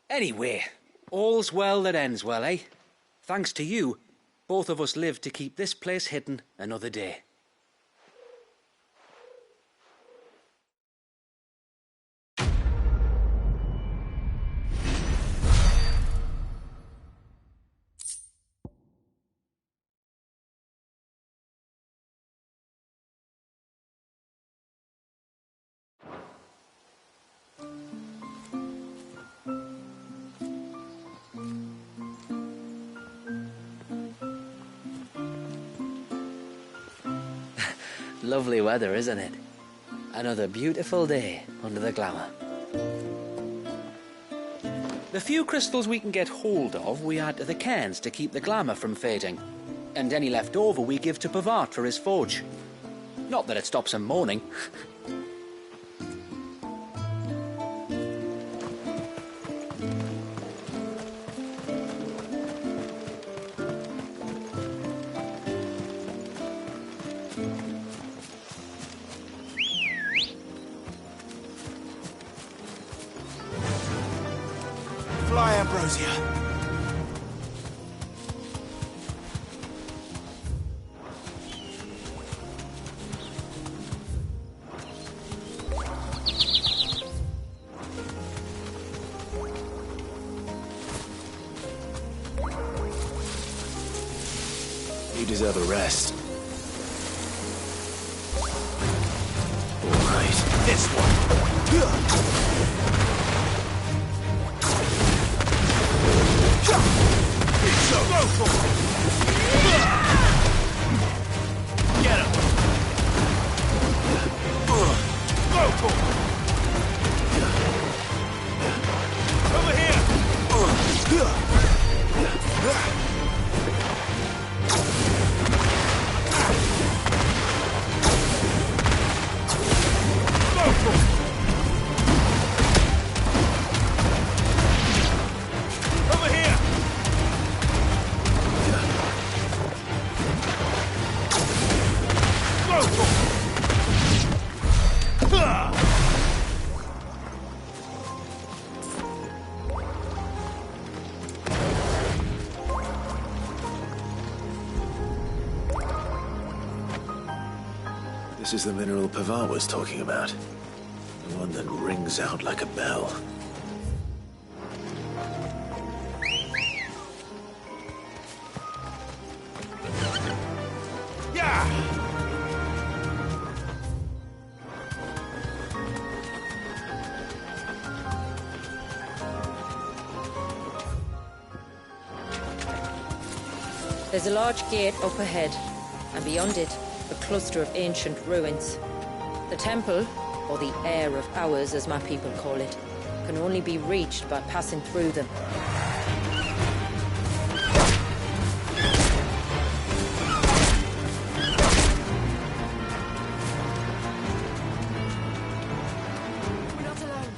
Anyway, all's well that ends well, eh? Thanks to you, both of us lived to keep this place hidden another day. Lovely weather, isn't it? Another beautiful day under the glamour. The few crystals we can get hold of, we add to the cairns to keep the glamour from fading. And any left over we give to Pavart for his forge. Not that it stops him moaning. Fly, Ambrosia. You deserve a rest. All right, this one. So go for it! Get him! Go for it! Over here! Go for it! Over here! Go for it! This is the mineral Pavart was talking about. The one that rings out like a bell. Yeah! There's a large gate up ahead, and beyond it, a cluster of ancient ruins. The temple, or the Heir of Hours as my people call it, can only be reached by passing through them. We're not alone.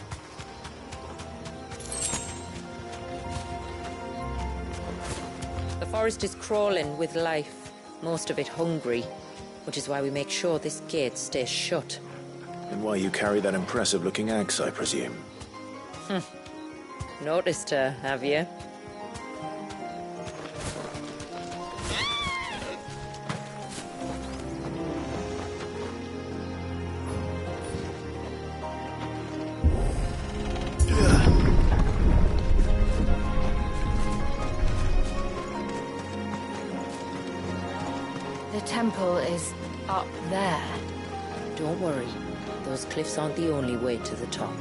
The forest is crawling with life, most of it hungry, which is why we make sure this gate stays shut. And why you carry that impressive-looking axe, I presume. Noticed her, have you? The temple is up there. Don't worry. Those cliffs aren't the only way to the top.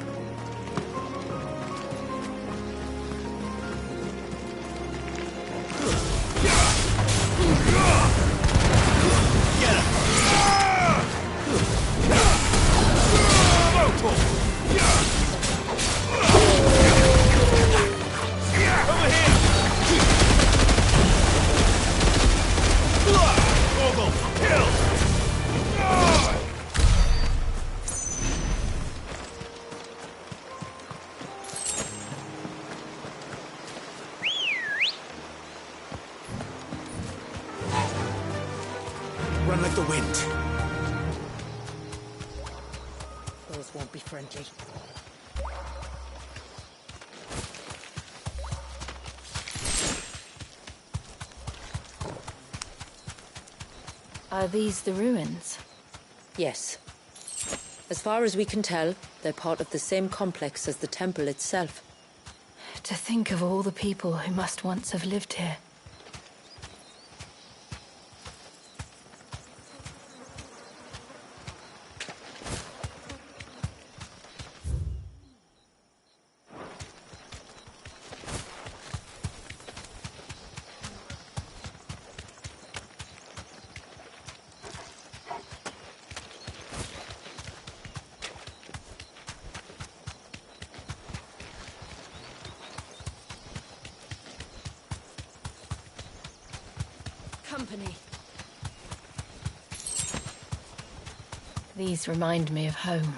Run like the wind. Those won't be friendly. Are these the ruins? Yes. As far as we can tell, they're part of the same complex as the temple itself. To think of all the people who must once have lived here. Company. These remind me of home.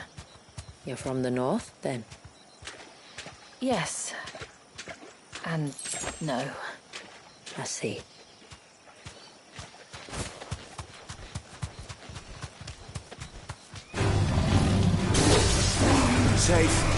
You're from the north, then? Yes. And no. I see. Safe.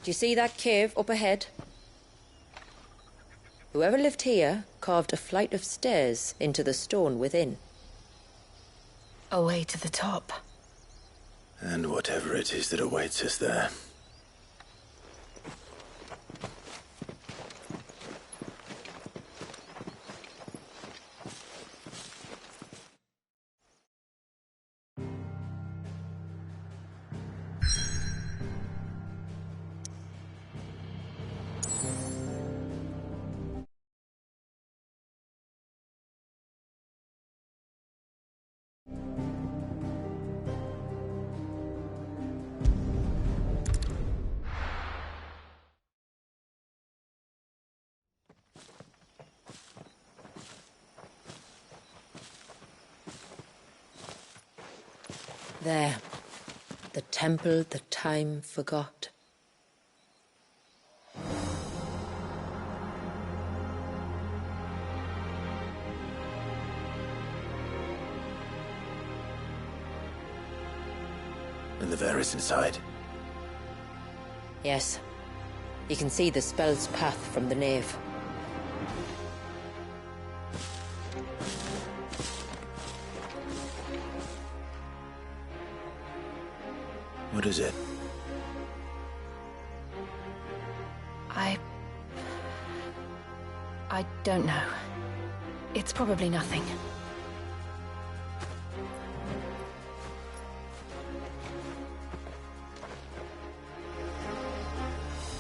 Do you see that cave up ahead? Whoever lived here carved a flight of stairs into the stone within. A way to the top. And whatever it is that awaits us there. There. The temple the time forgot. And the Varys inside. Yes. You can see the spell's path from the nave. What is it? I don't know. It's probably nothing.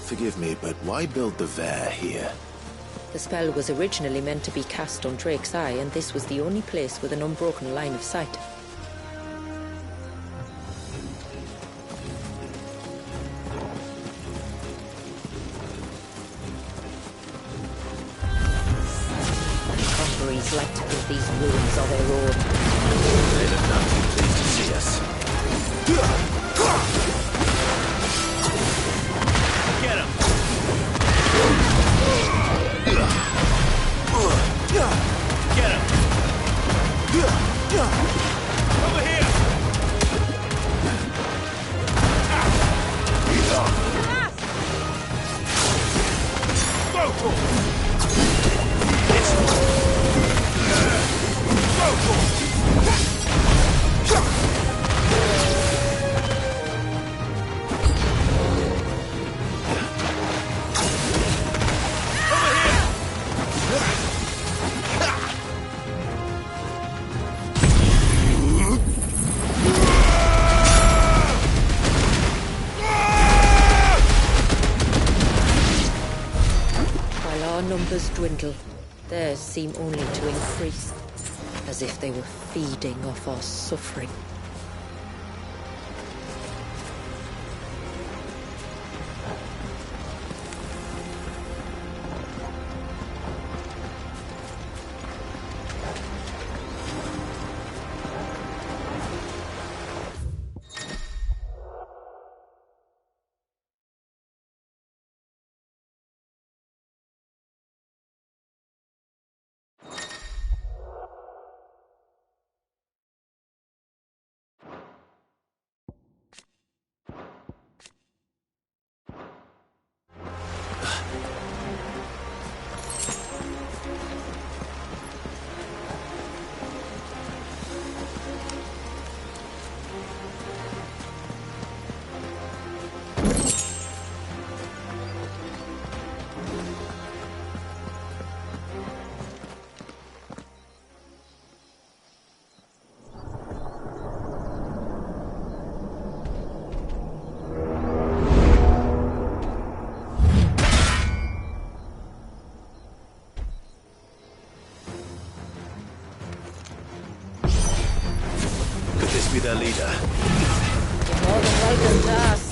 Forgive me, but why build the Vare here? The spell was originally meant to be cast on Drake's Eye, and this was the only place with an unbroken line of sight. Conquerors like to think these ruins are their own. They look none too pleased to see us. Get him! Get him! Over here! Go for it! Go for it! Numbers dwindle, theirs seem only to increase, as if they were feeding off our suffering. Be their leader. You're more than welcome to us.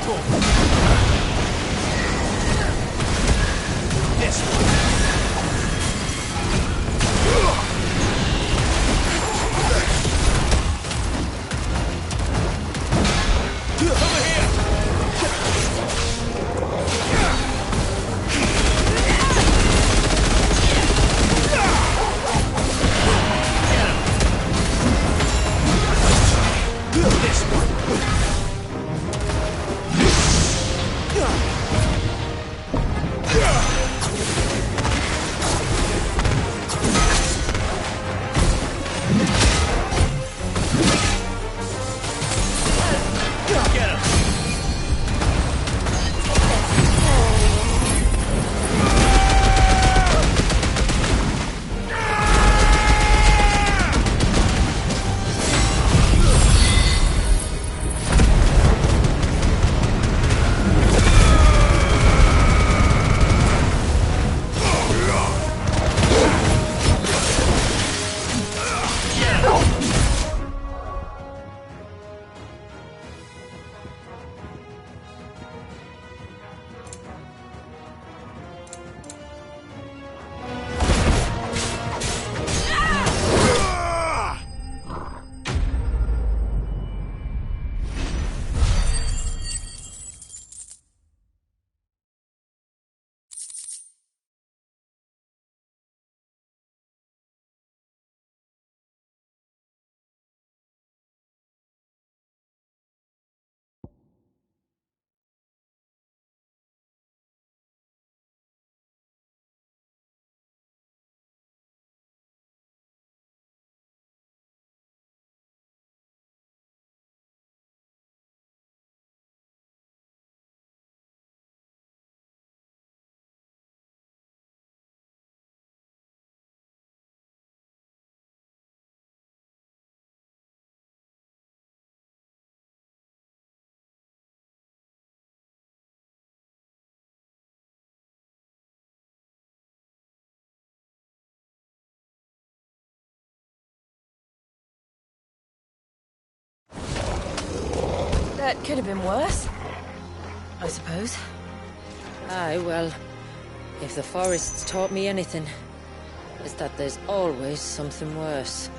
This one. Over here! This one. Get him. That could have been worse, I suppose. Aye, well, if the forest's taught me anything, it's that there's always something worse.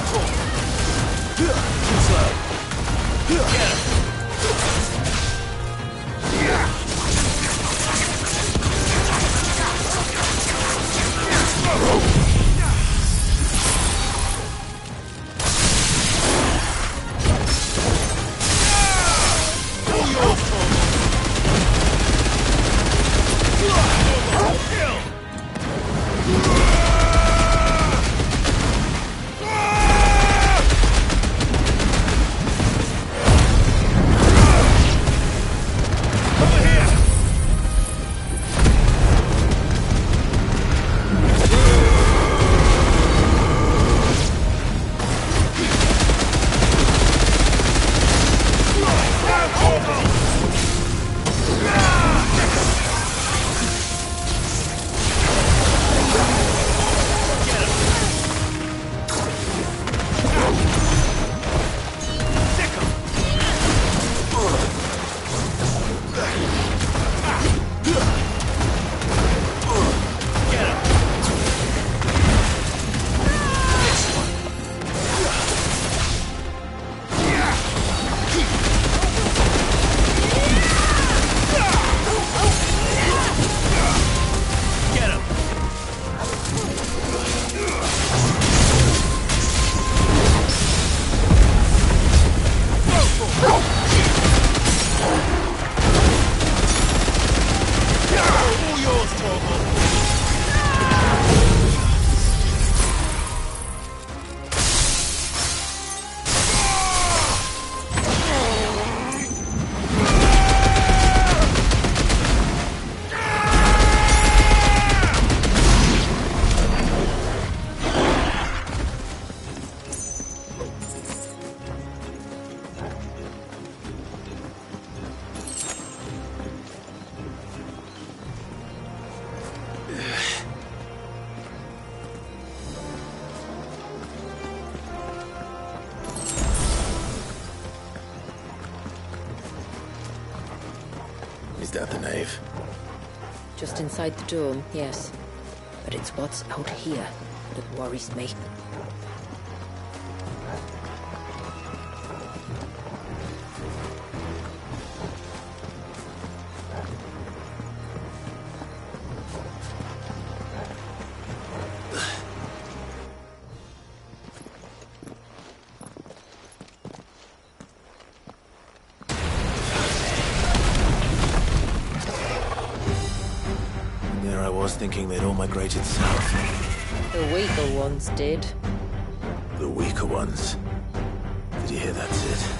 Too slow. Get him. Is that the nave? Just inside the dome, yes. But it's what's out here that worries me. There I was thinking they'd all migrated south. The weaker ones did. The weaker ones. Did you hear that, Sid?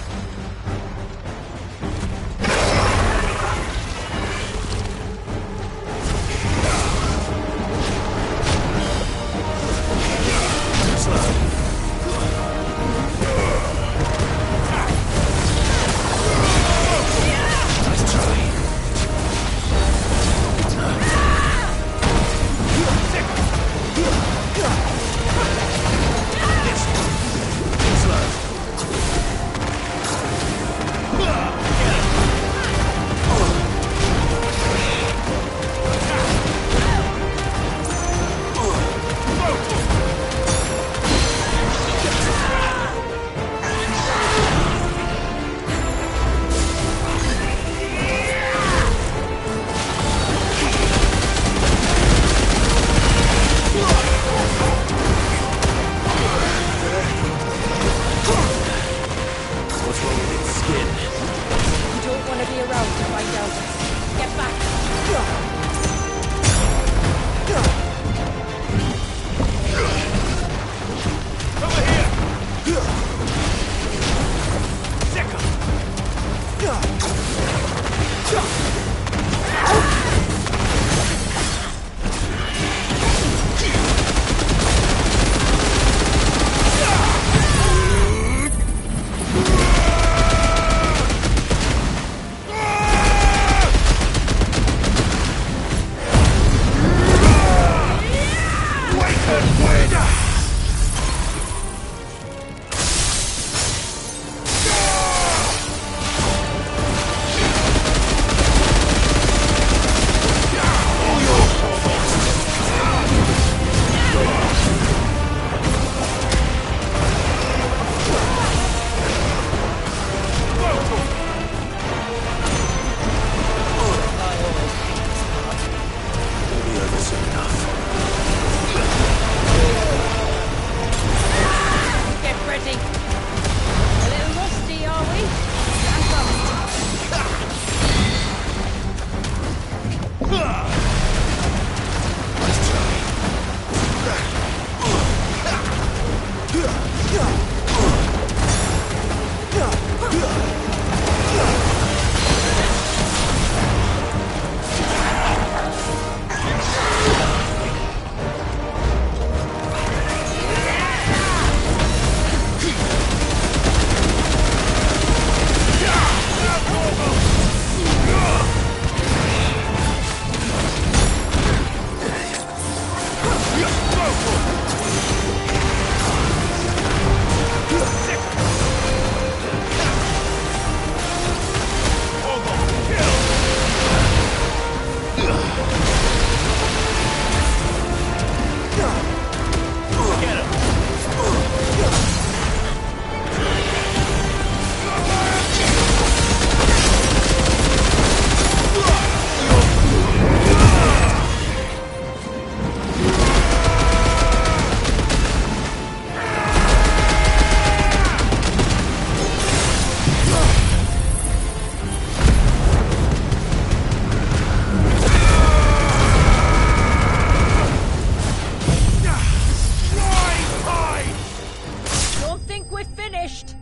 think we're finished?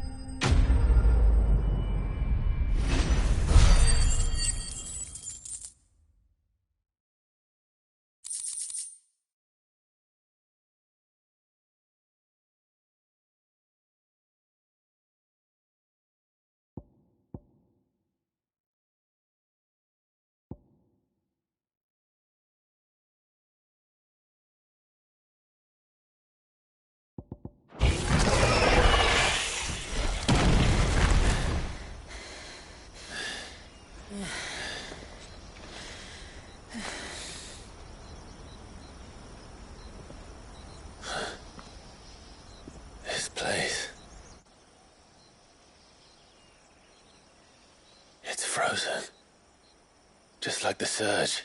This place. It's frozen. Just like the surge.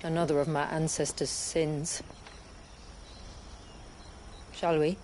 Another of my ancestors' sins. Shall we?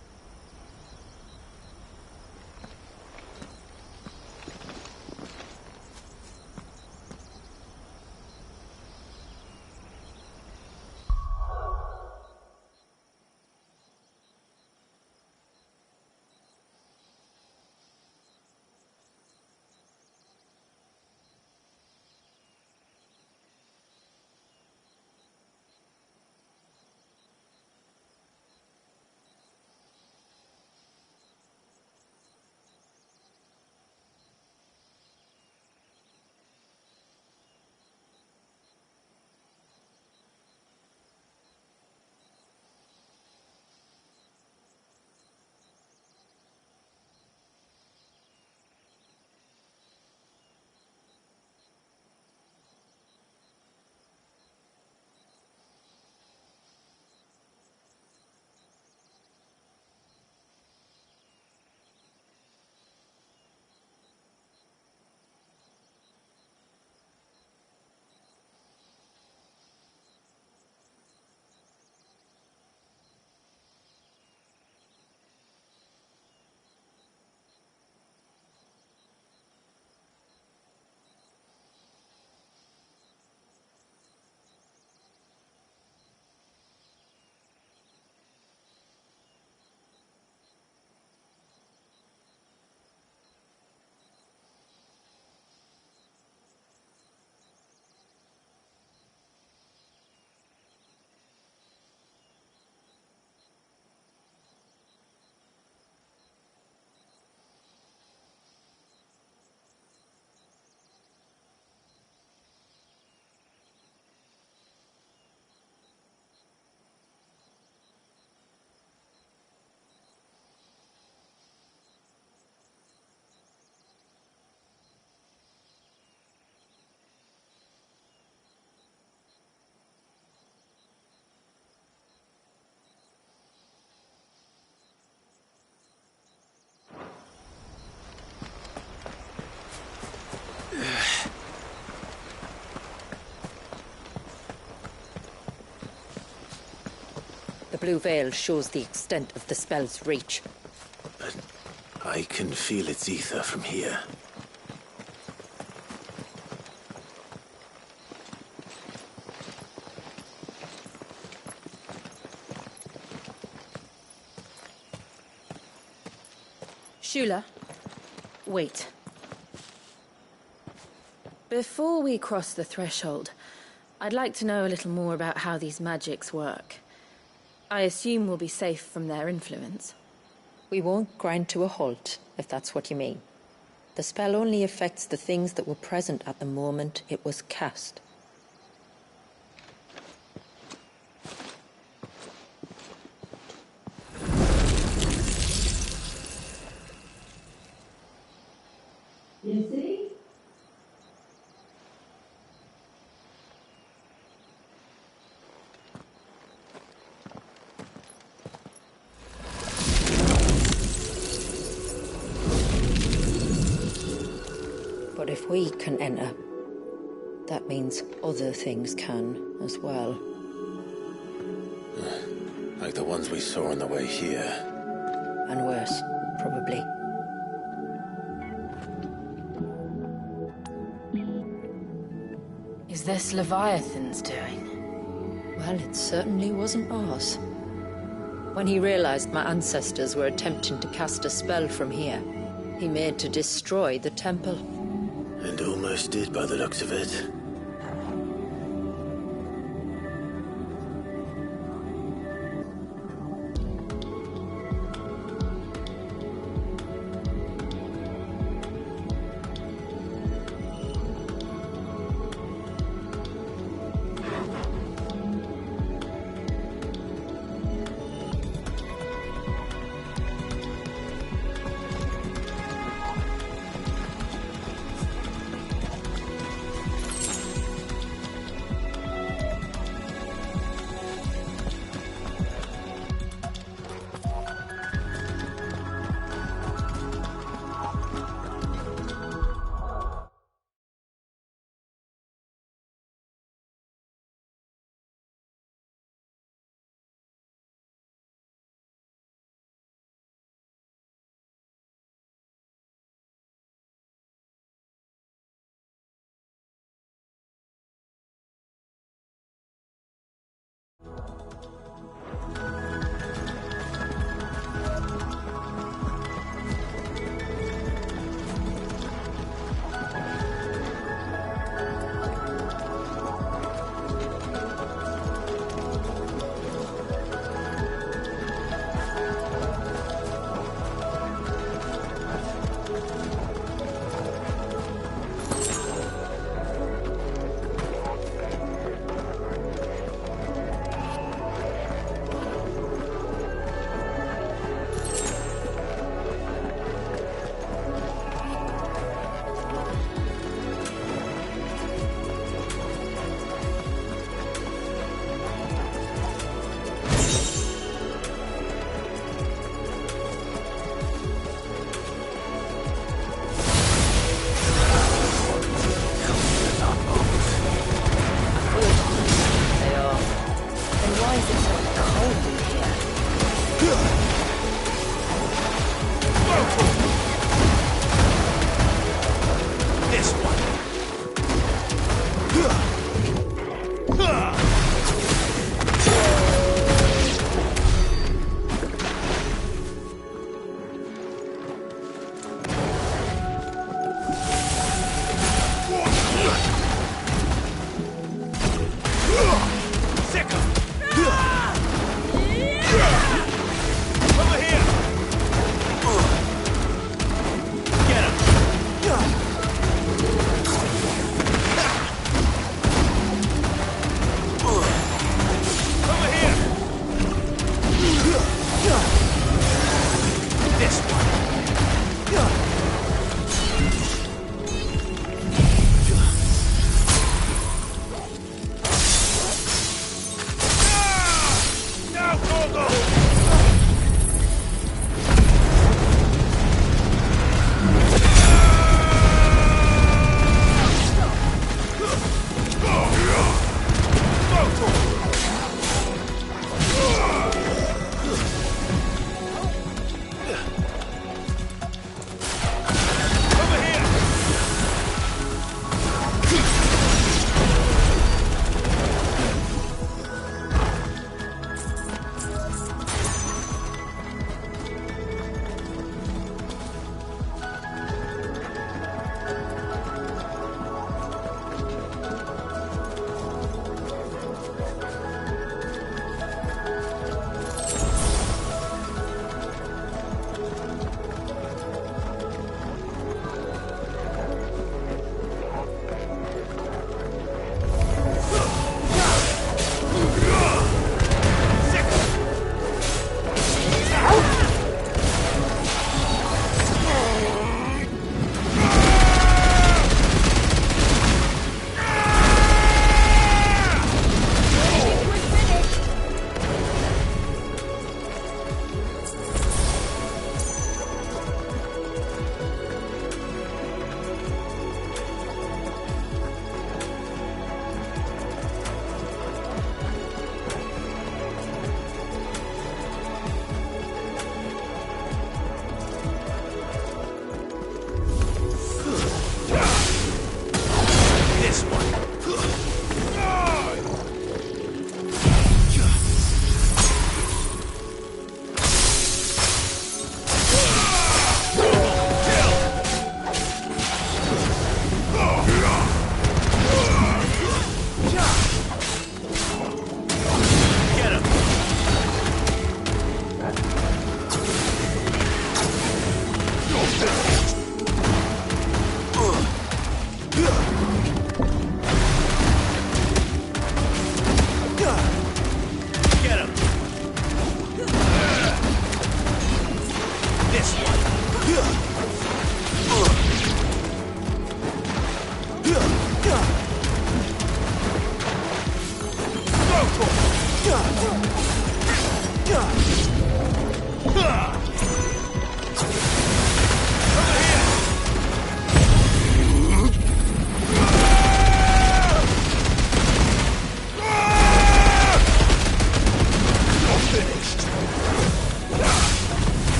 The blue veil shows the extent of the spell's reach. But I can feel its ether from here. Shula, wait. Before we cross the threshold, I'd like to know a little more about how these magics work. I assume we'll be safe from their influence. We won't grind to a halt, if that's what you mean. The spell only affects the things that were present at the moment it was cast. You see? But if we can enter, that means other things can as well. Like the ones we saw on the way here. And worse, probably. Is this Leviathan's doing? Well, it certainly wasn't ours. When he realized my ancestors were attempting to cast a spell from here, he made to destroy the temple. And almost did by the looks of it.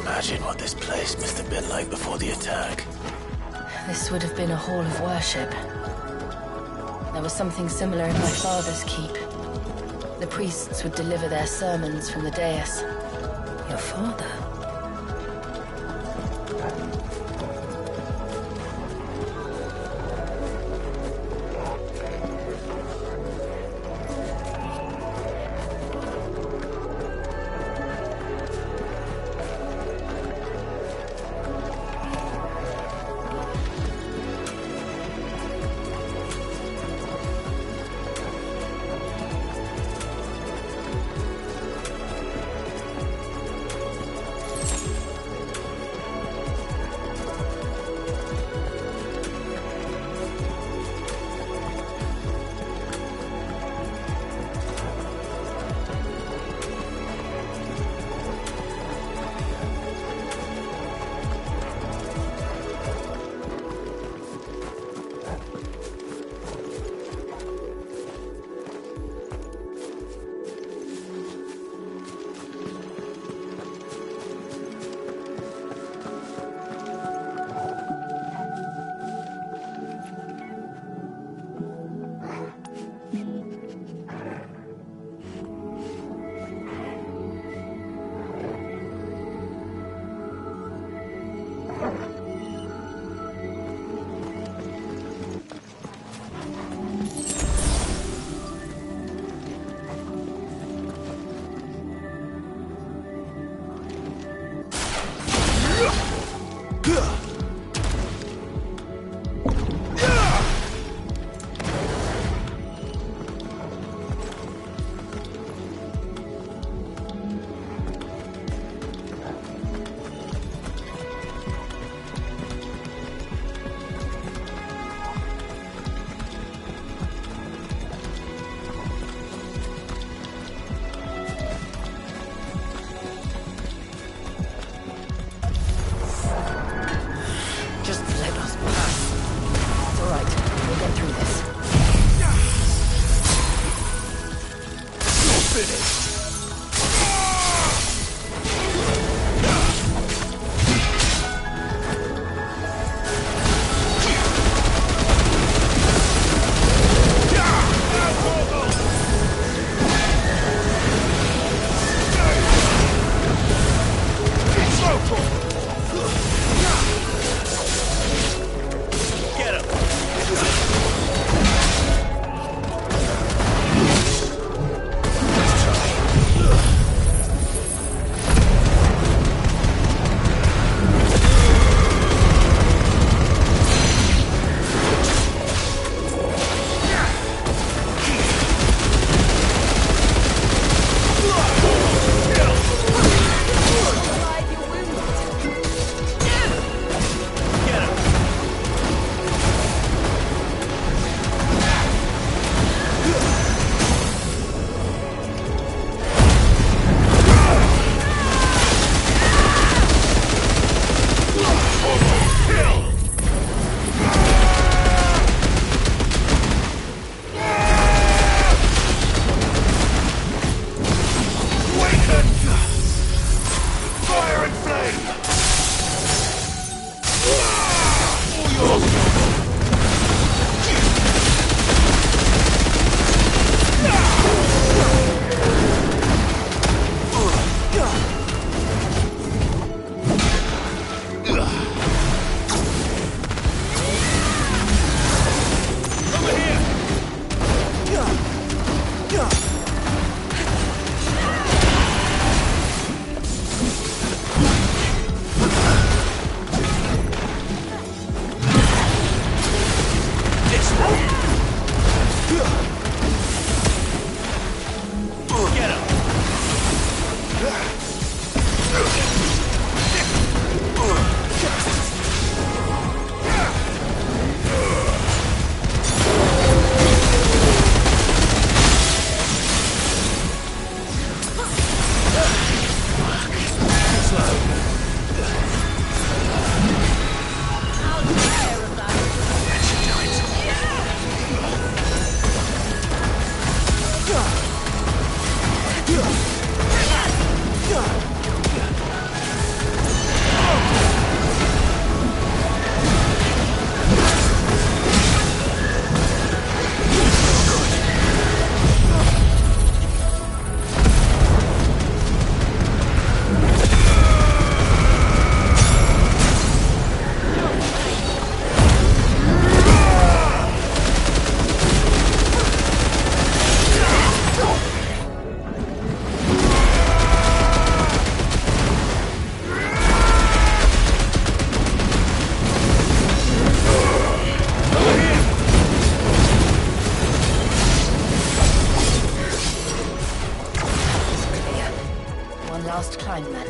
imagine what this place must have been like before the attack. This would have been a hall of worship. There was something similar in my father's keep. The priests would deliver their sermons from the dais. Your father? time, then.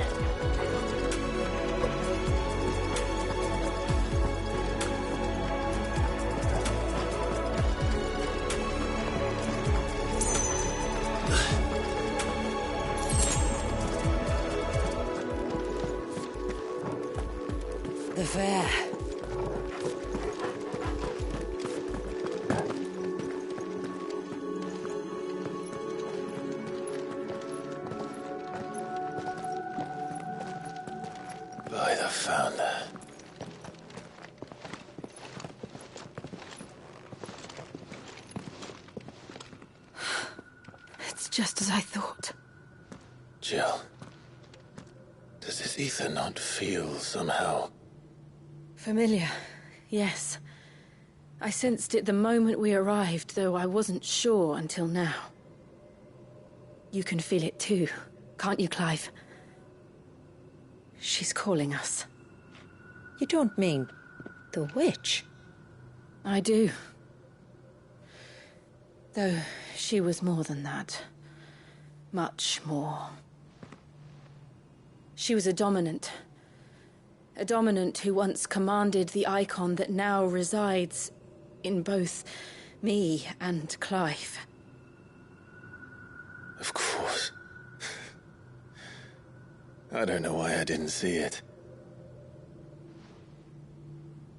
The fair. By the Founder. It's just as I thought. Jill, does this ether not feel somehow? Familiar, yes. I sensed it the moment we arrived, though I wasn't sure until now. You can feel it too, can't you, Clive? She's calling us. You don't mean the witch? I do. Though she was more than that. Much more. She was a dominant. A dominant who once commanded the icon that now resides in both me and Clive. Of course. I don't know why I didn't see it.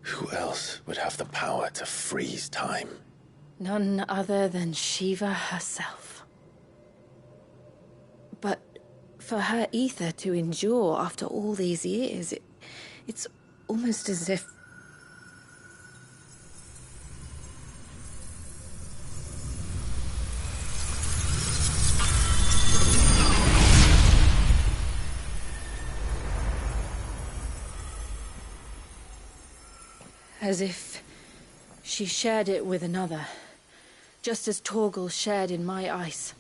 Who else would have the power to freeze time? None other than Shiva herself. But for her ether to endure after all these years, it's almost as if... As if she shared it with another, just as Torgal shared in my ice.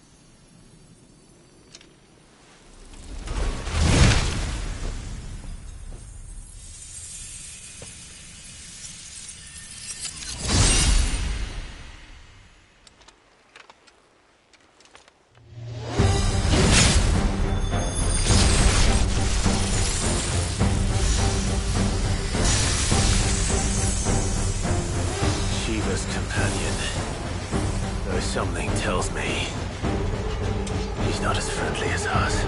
Shiva's companion. Though something tells me he's not as friendly as us.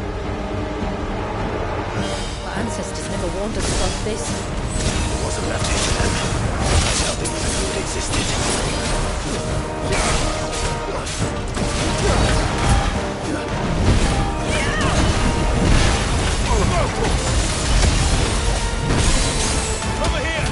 Our ancestors never warned us about this. It wasn't left here to them. I doubt they even knew it existed. Over here!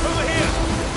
Over here!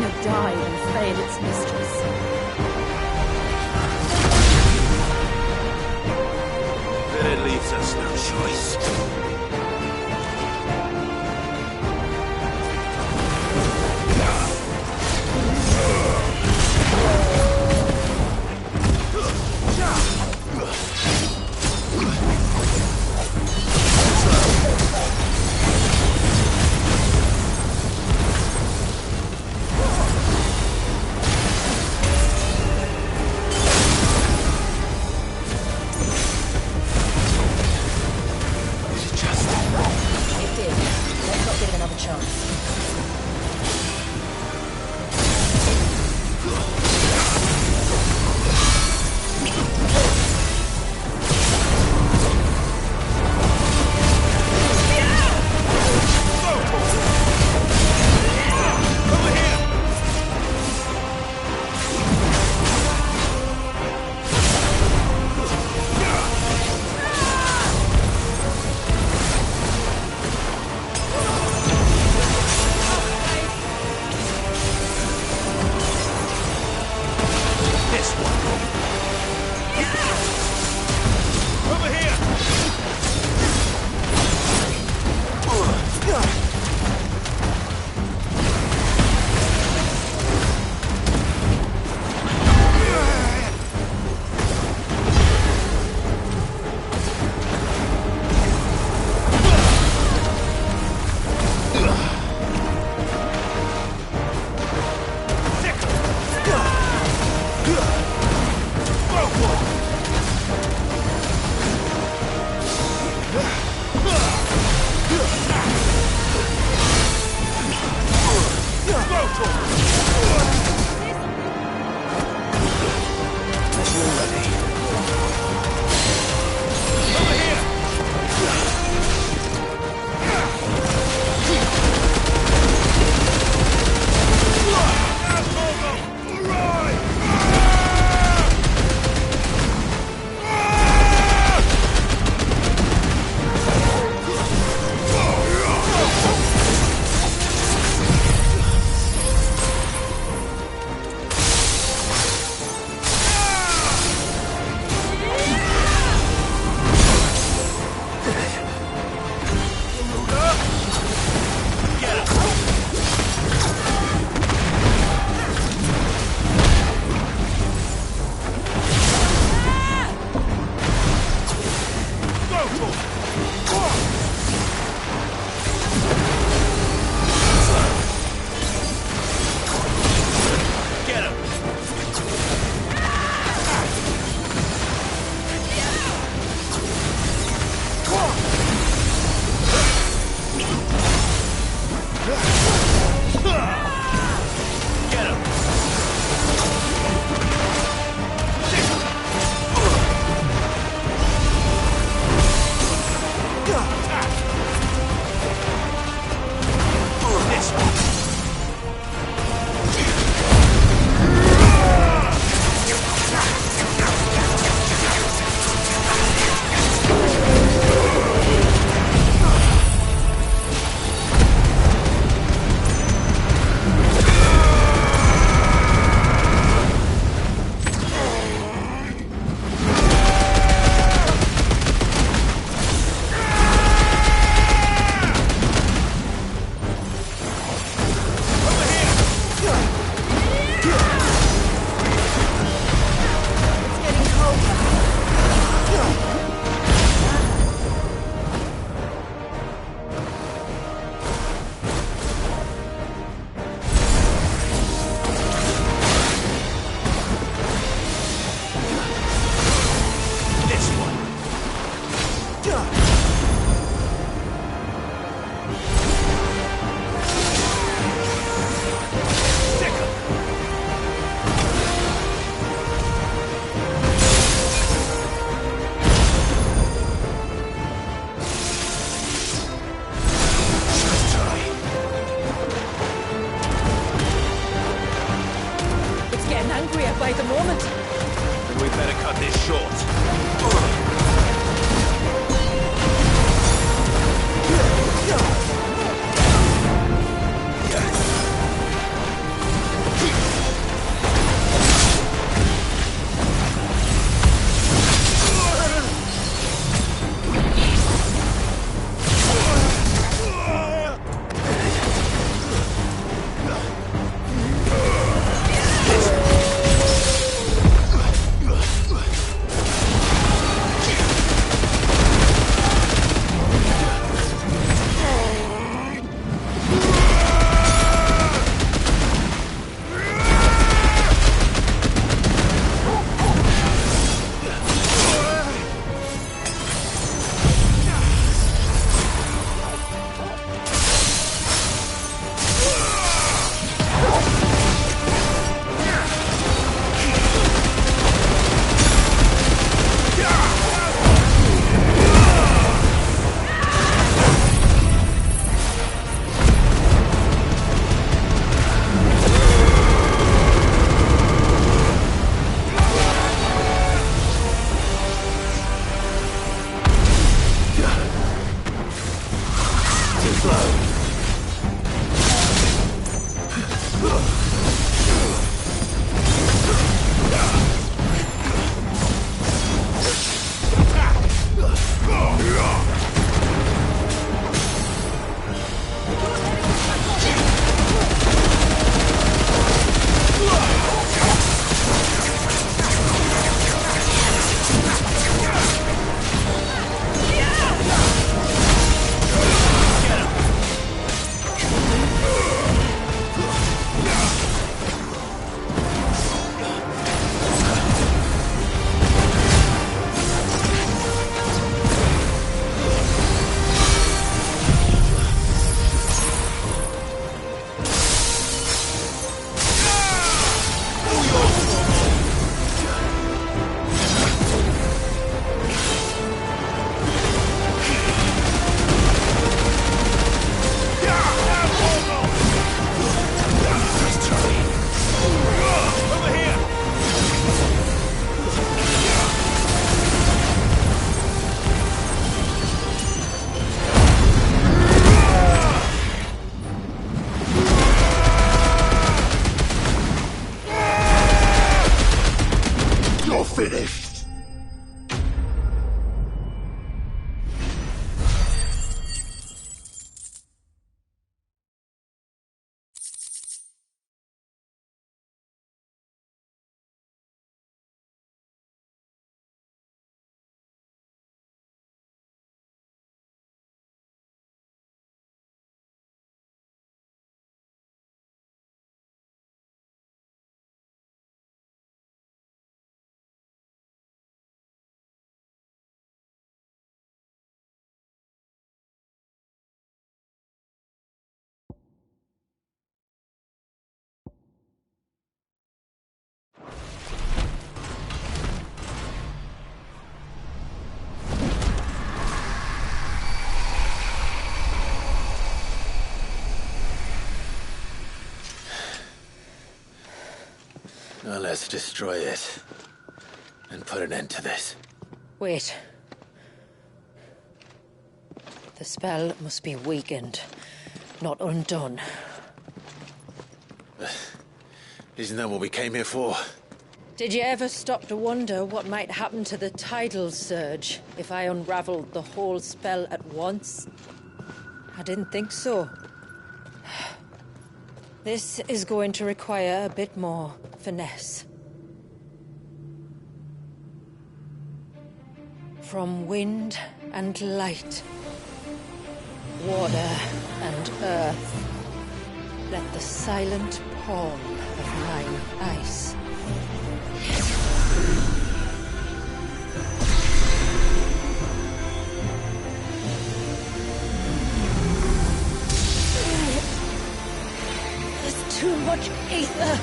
sooner die than fail its mistress. Then it leaves us no choice. Now let's destroy it. And put an end to this. Wait. The spell must be weakened, not undone. Isn't that what we came here for? Did you ever stop to wonder what might happen to the tidal surge if I unraveled the whole spell at once? I didn't think so. This is going to require a bit more finesse. From wind and light, water and earth, let the silent palm of mine ice. There's too much ether.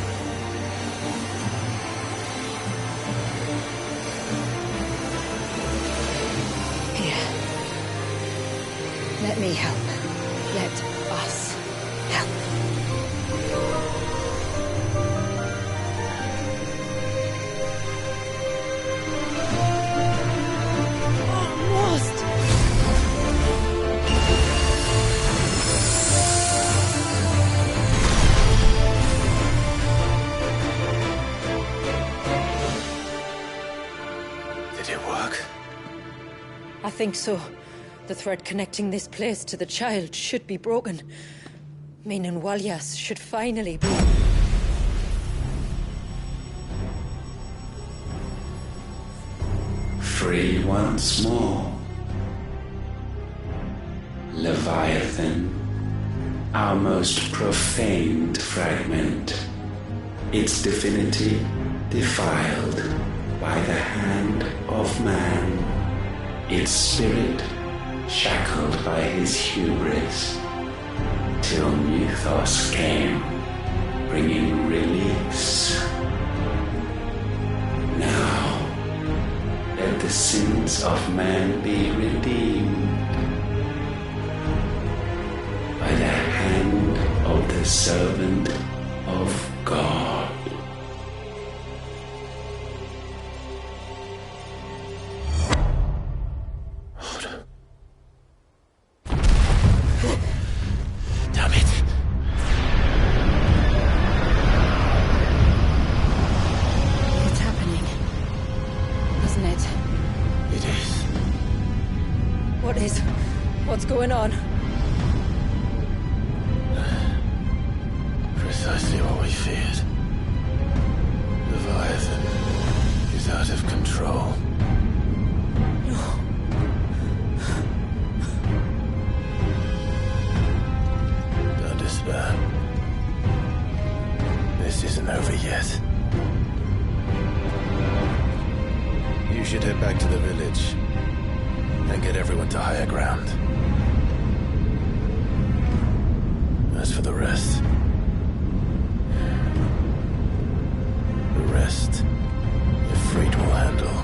Here. Let me help. Let us help. Almost. Did it work? I think so. The thread connecting this place to the child should be broken. Meaning Walyas should finally be... Free once more. Leviathan, our most profaned fragment, its divinity defiled by the hand of man, its spirit shackled by his hubris, till Mythos came, bringing release. Now, let the sins of man be redeemed by the hand of the servant of God. Damn it. It's happening. Isn't it? It is. What is? What's going on? Precisely what we feared. Leviathan is out of control. Don't despair. This isn't over yet. You should head back to the village and get everyone to higher ground. As for the rest, Ifrit will handle.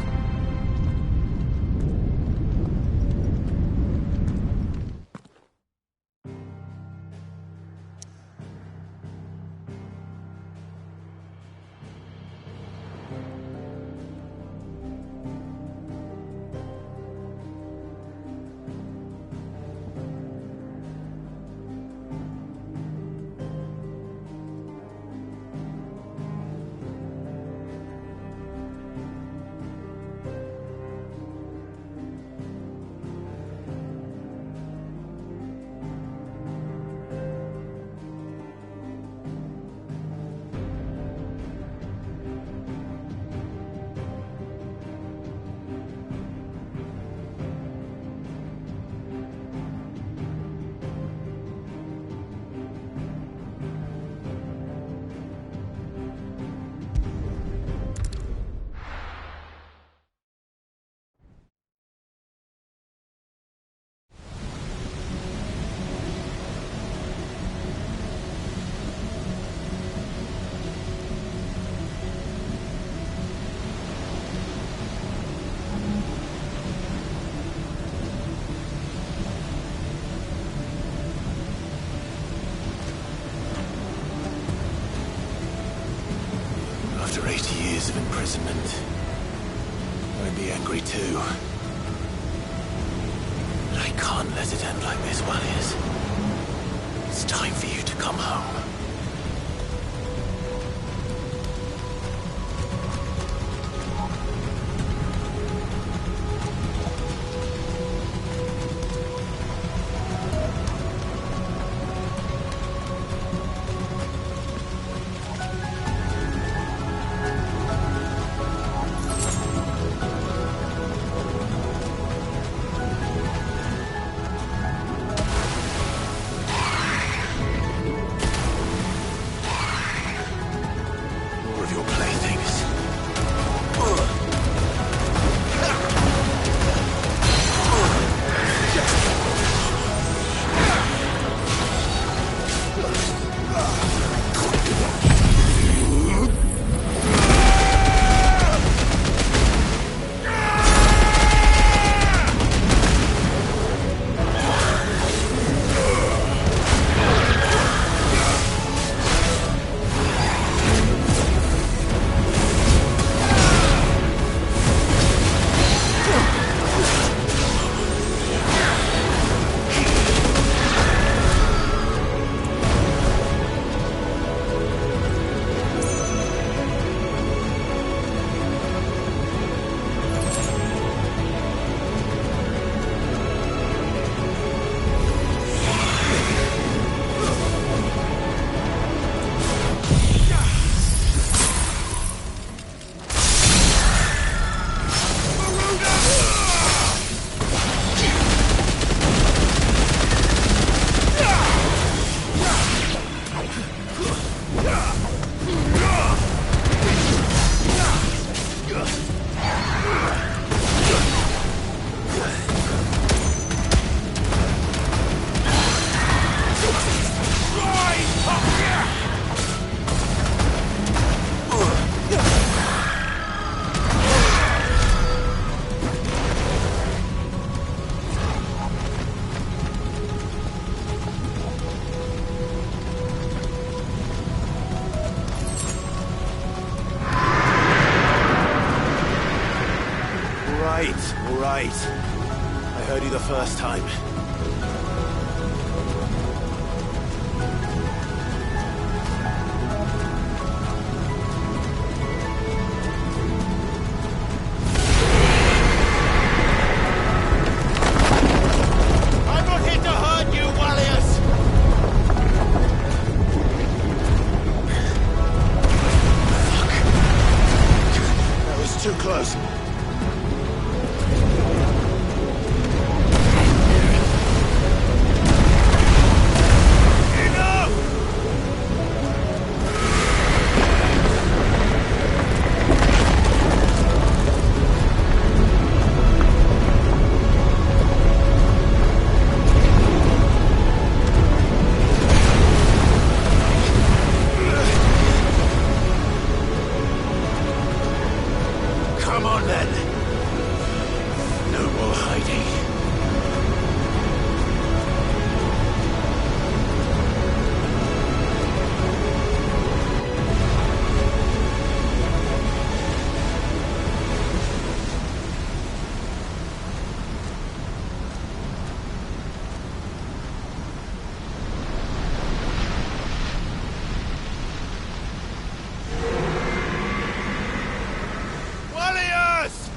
years of imprisonment. I'd be angry too. But I can't let it end like this, Wallius. It's time for you to come home. All right. I heard you the first time. I'm not here to hurt you, Wallius! Fuck. That was too close. Come on, then. No more hiding. Wallius!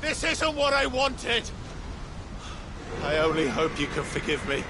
This isn't what I wanted! I only hope you can forgive me.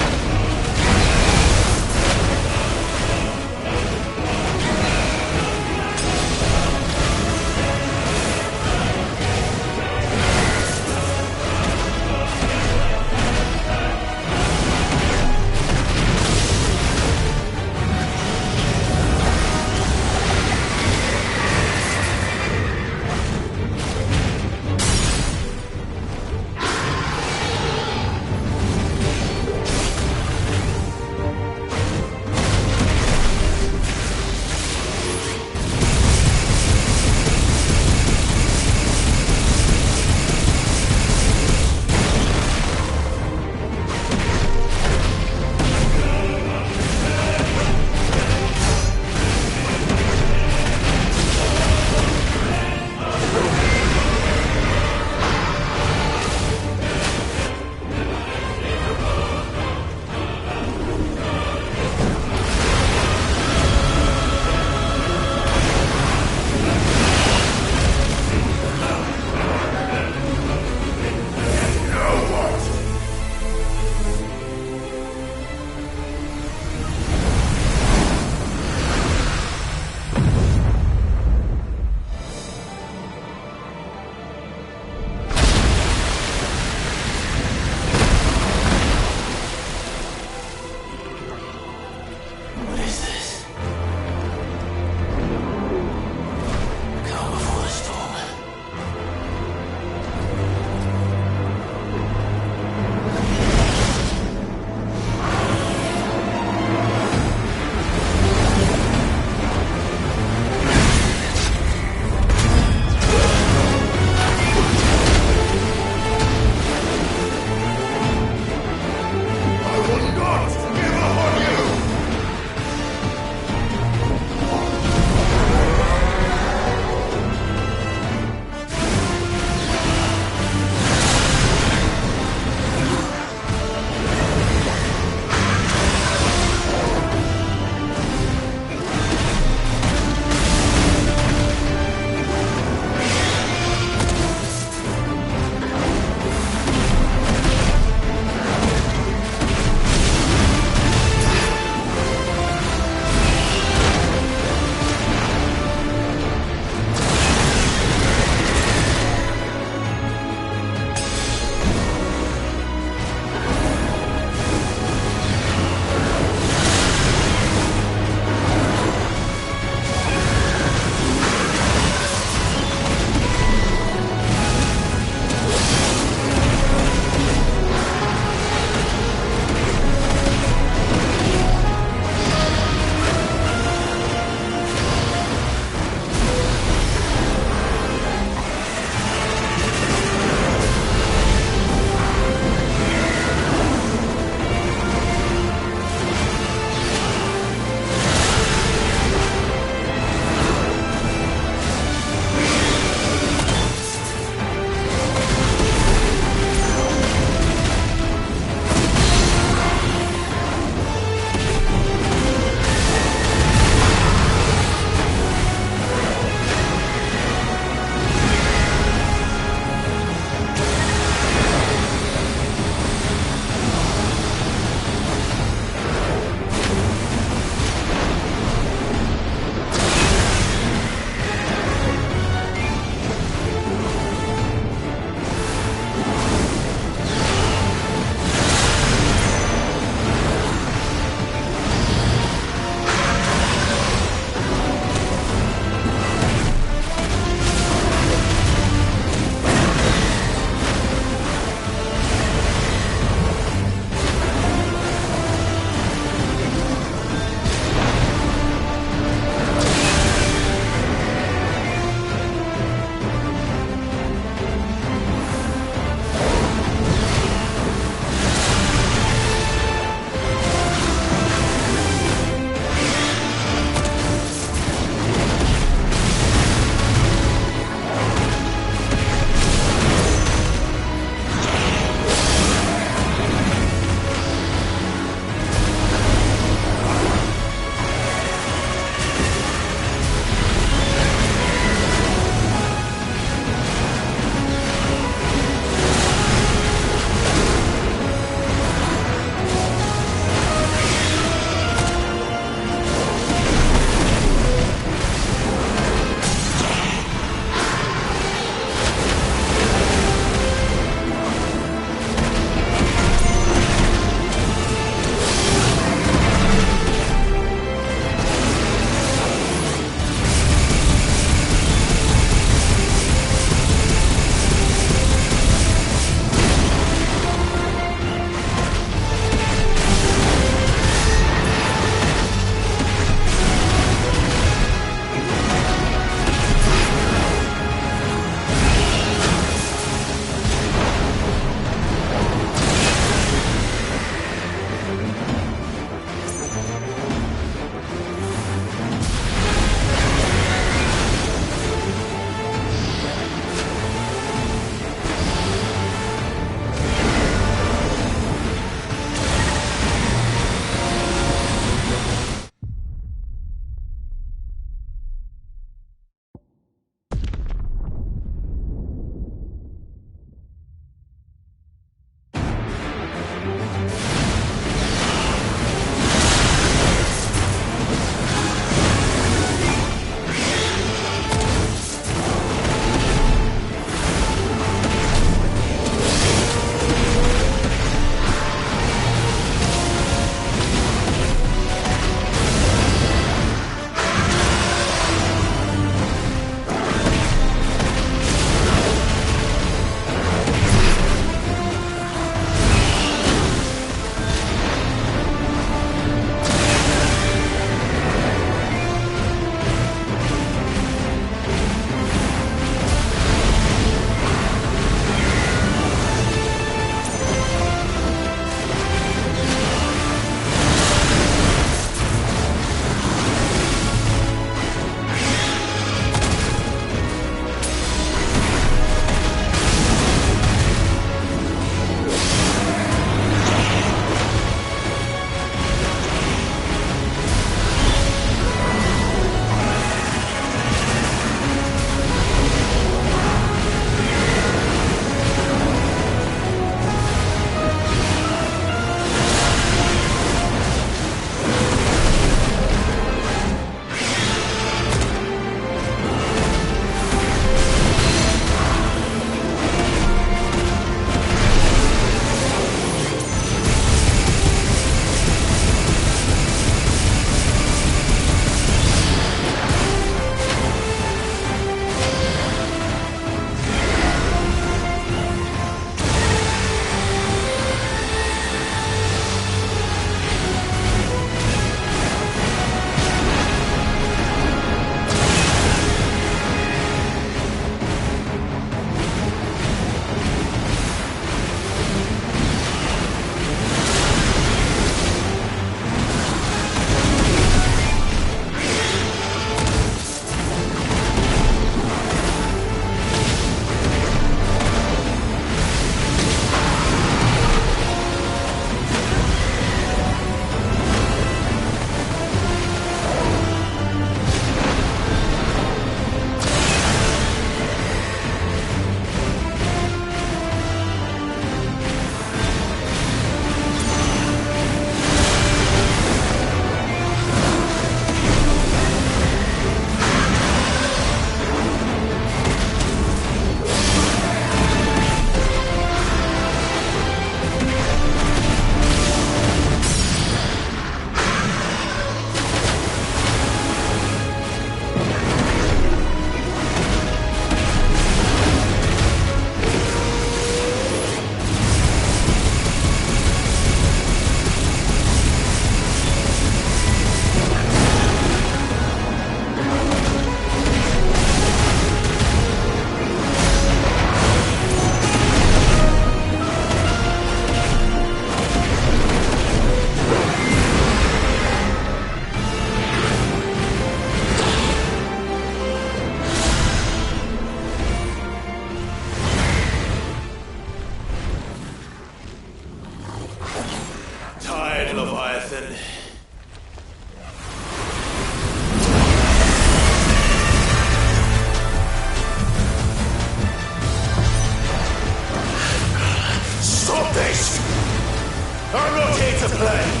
play!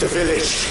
The village.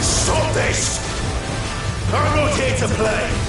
Stop this! I'm not here to play!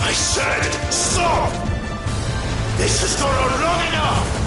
I said, stop! This has gone on long enough!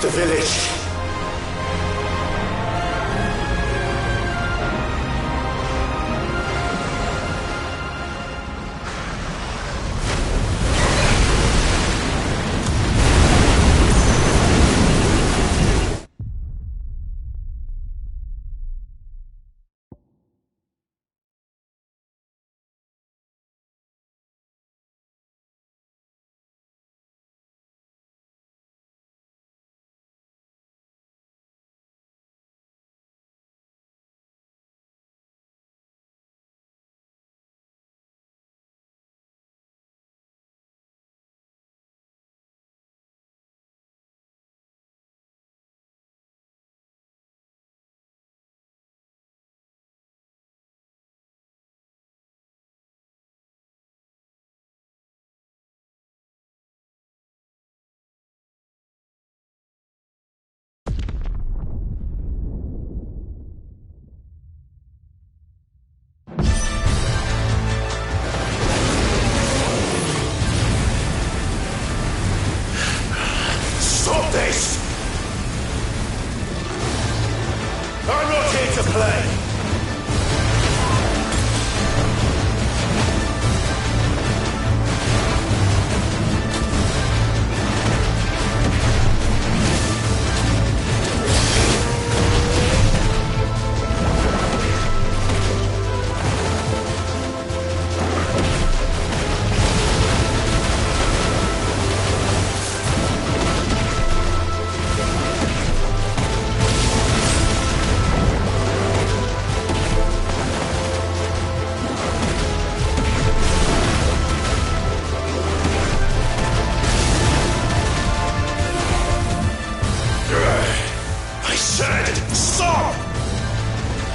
The village.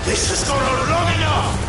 This has gone on long enough!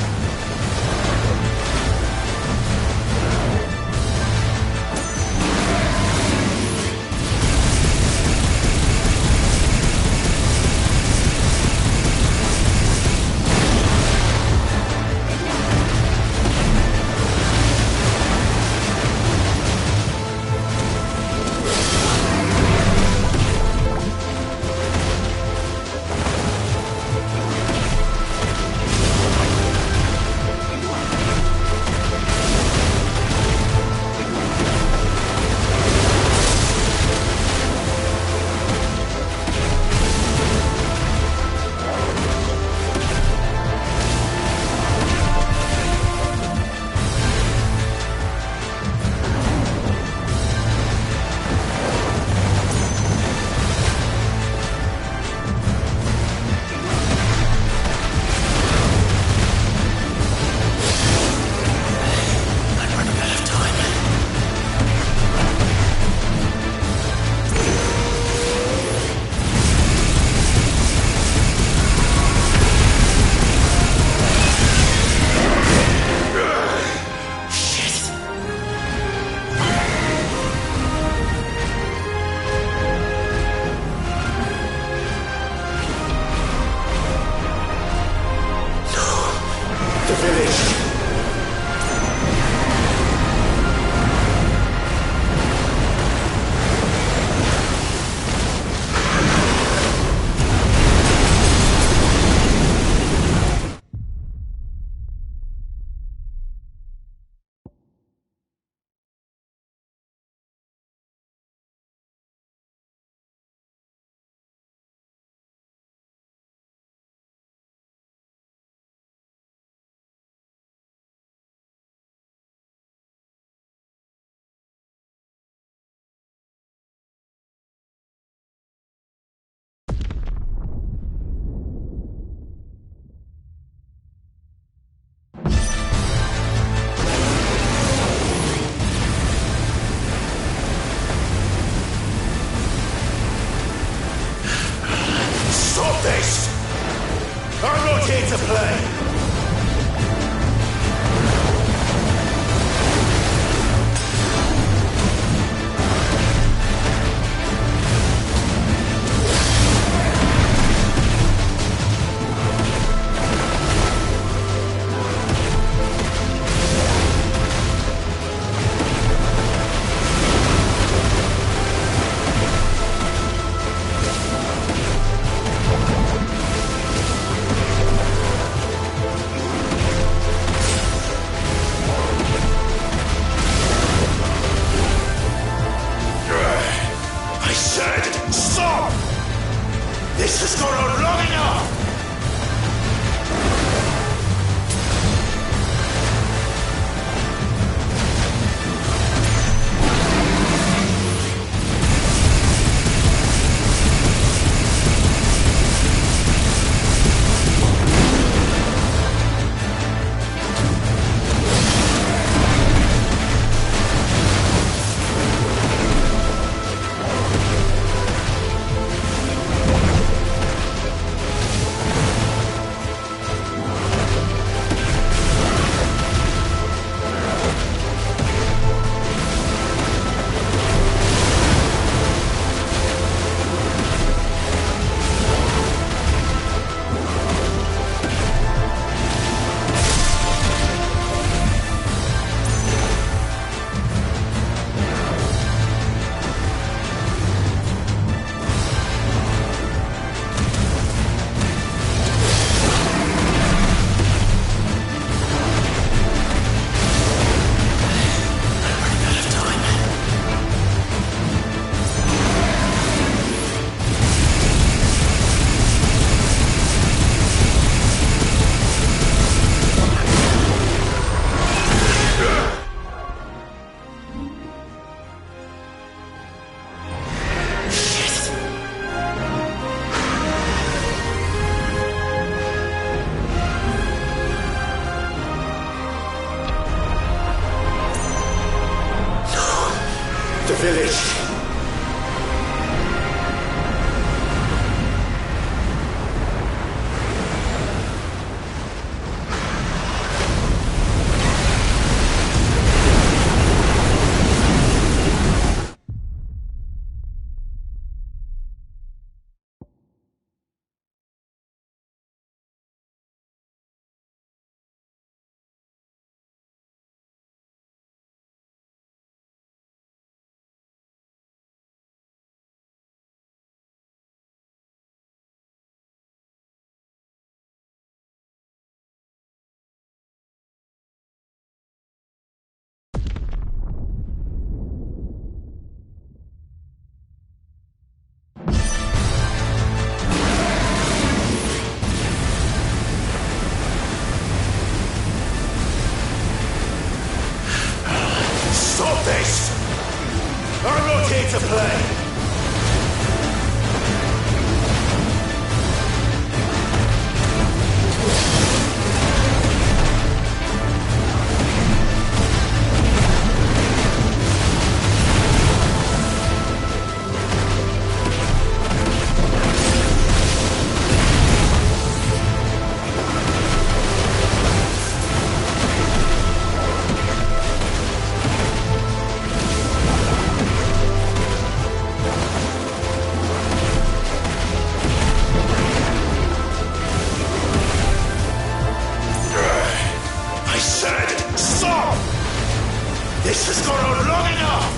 village. here to play. This has gone on long enough!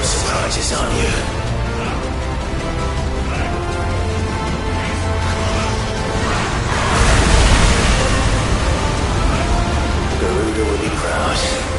no surprises on you. Garuda will be proud.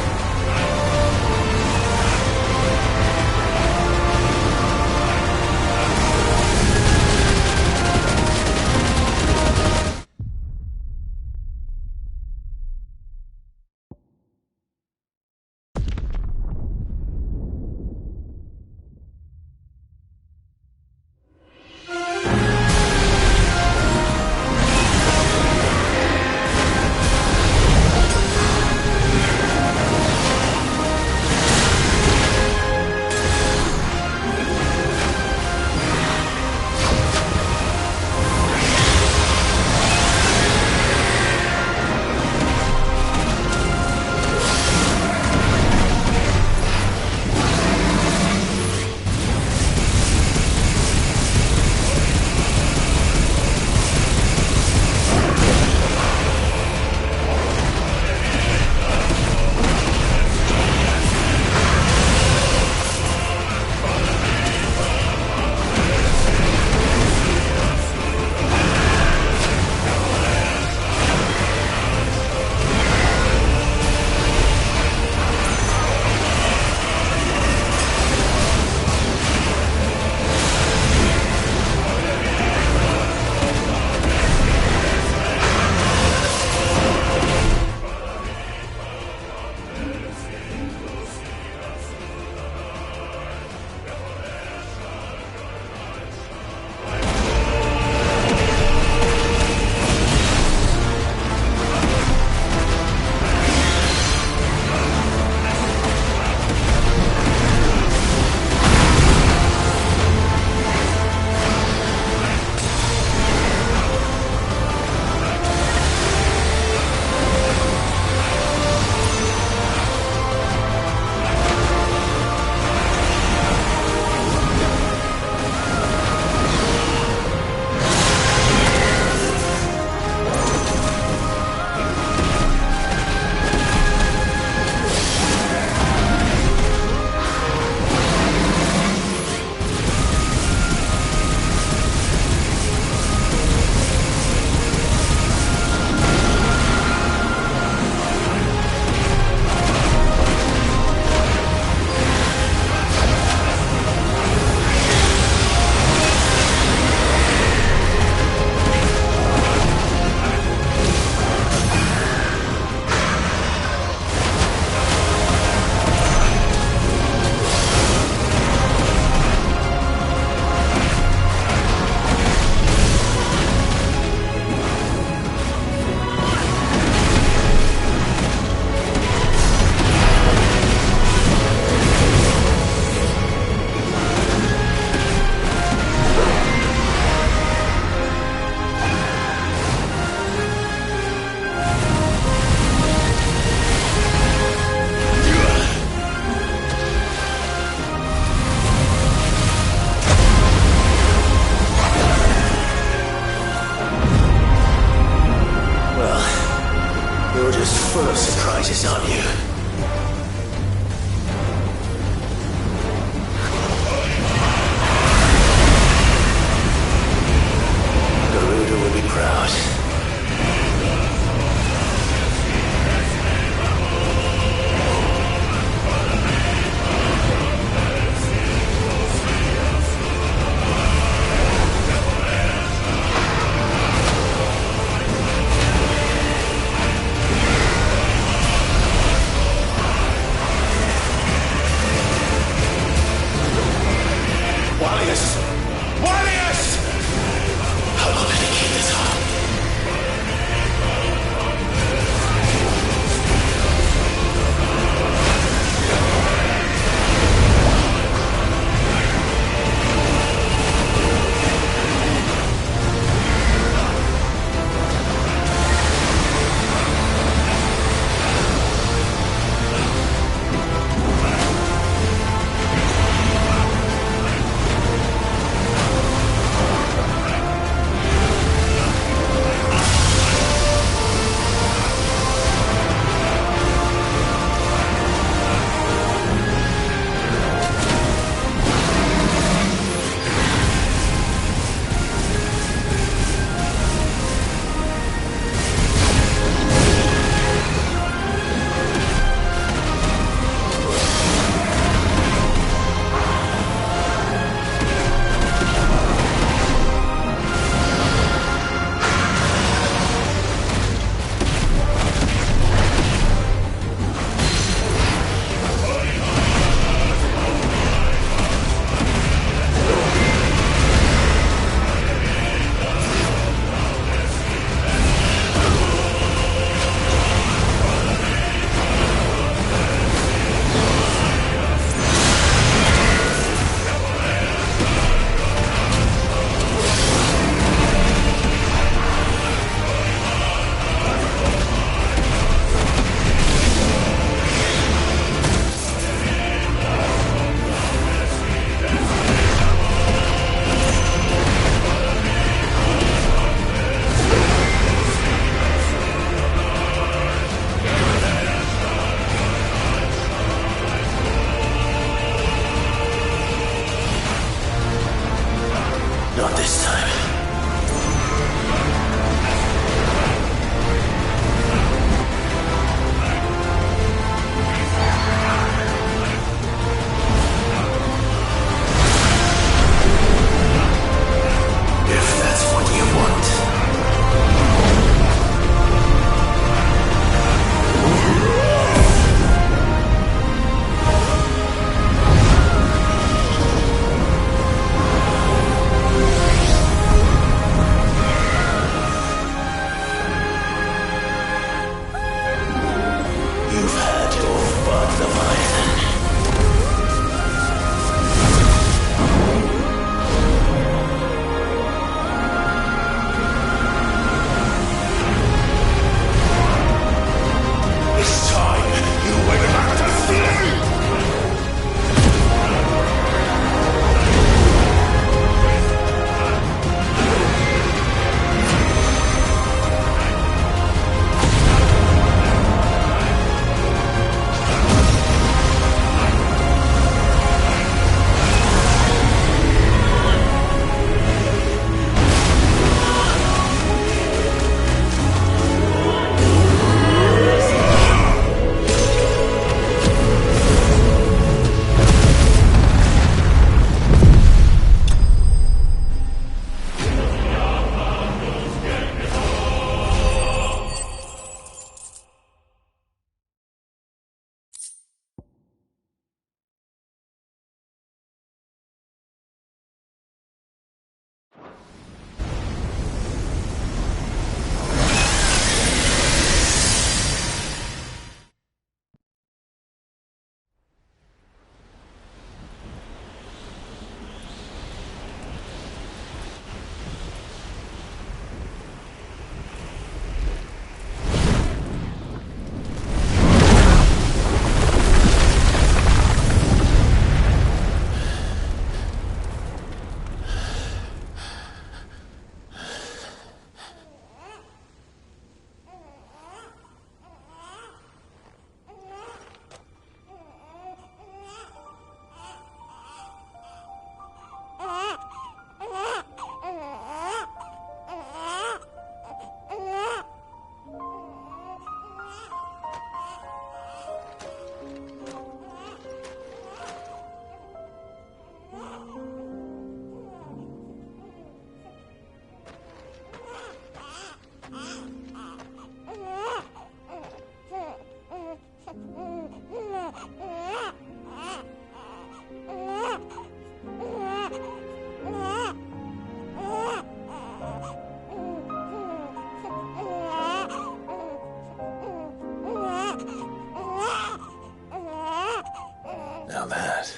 Now that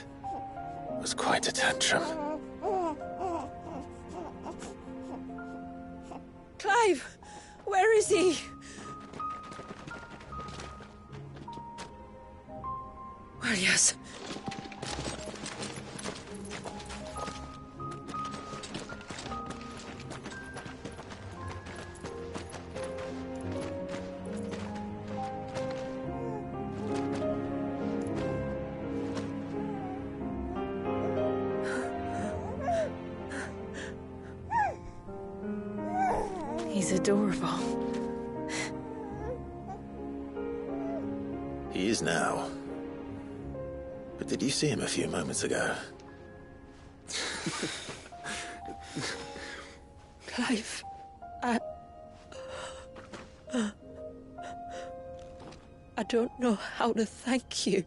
was quite a tantrum. Clive! Where is he? Well, yes. He's adorable. He is now. But did you see him a few moments ago? Clive, I don't know how to thank you.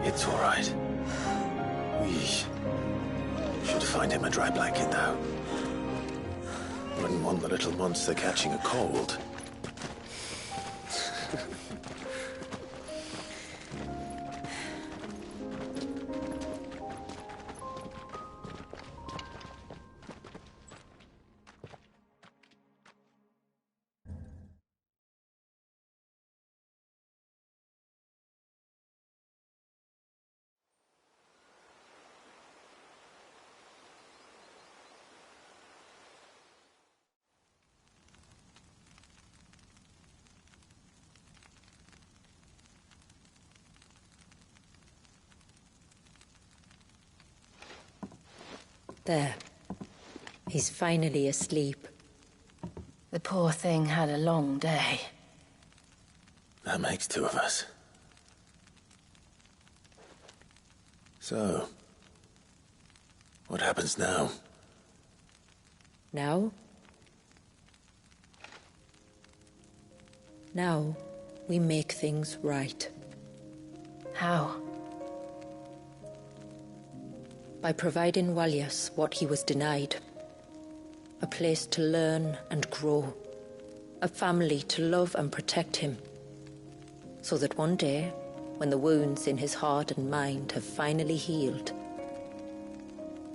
It's all right. We should find him a dry blanket now. Wouldn't want the little monster catching a cold. There. He's finally asleep. The poor thing had a long day. That makes two of us. So, what happens now? Now? Now, we make things right. How? By providing Walyas what he was denied. A place to learn and grow. A family to love and protect him. So that one day, when the wounds in his heart and mind have finally healed,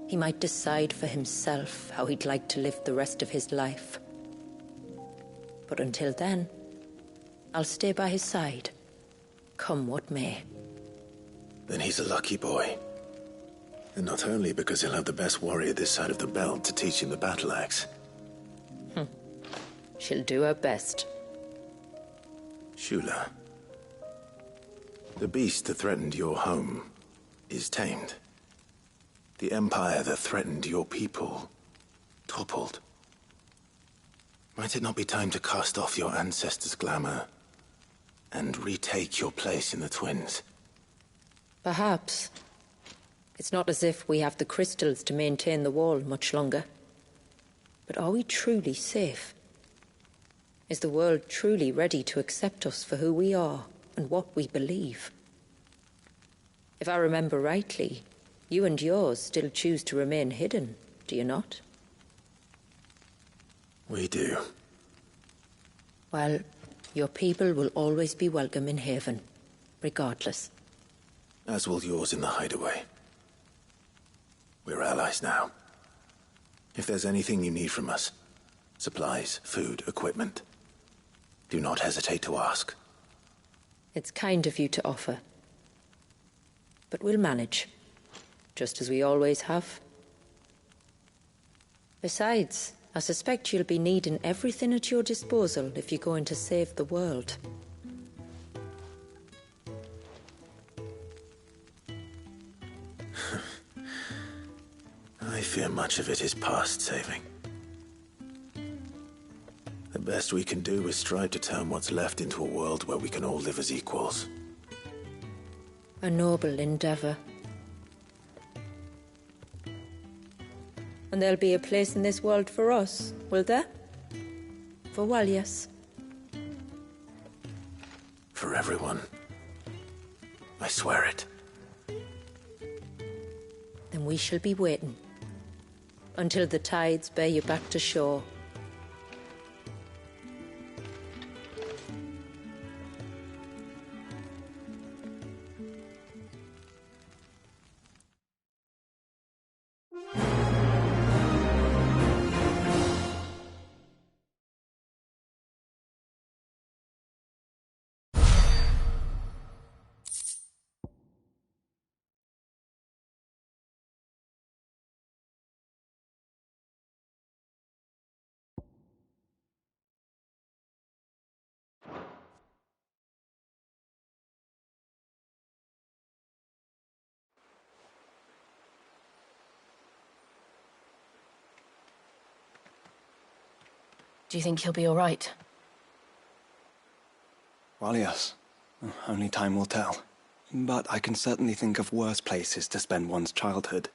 he might decide for himself how he'd like to live the rest of his life. But until then, I'll stay by his side, come what may. Then he's a lucky boy. And not only because he'll have the best warrior this side of the belt to teach him the battle axe. She'll do her best. Shula, the beast that threatened your home is tamed. The empire that threatened your people toppled. Might it not be time to cast off your ancestors' glamour and retake your place in the Twins? Perhaps. It's not as if we have the crystals to maintain the wall much longer. But are we truly safe? Is the world truly ready to accept us for who we are and what we believe? If I remember rightly, you and yours still choose to remain hidden, do you not? We do. Well, your people will always be welcome in Haven, regardless. As will yours in the hideaway. We're allies now. If there's anything you need from us, supplies, food, equipment, do not hesitate to ask. It's kind of you to offer. But we'll manage, just as we always have. Besides, I suspect you'll be needing everything at your disposal if you're going to save the world. I fear much of it is past saving. The best we can do is strive to turn what's left into a world where we can all live as equals. A noble endeavor. And there'll be a place in this world for us, will there? For Walyas. For everyone. I swear it. Then we shall be waiting. until the tides bear you back to shore. Do you think he'll be all right? Well, yes. Only time will tell. But I can certainly think of worse places to spend one's childhood.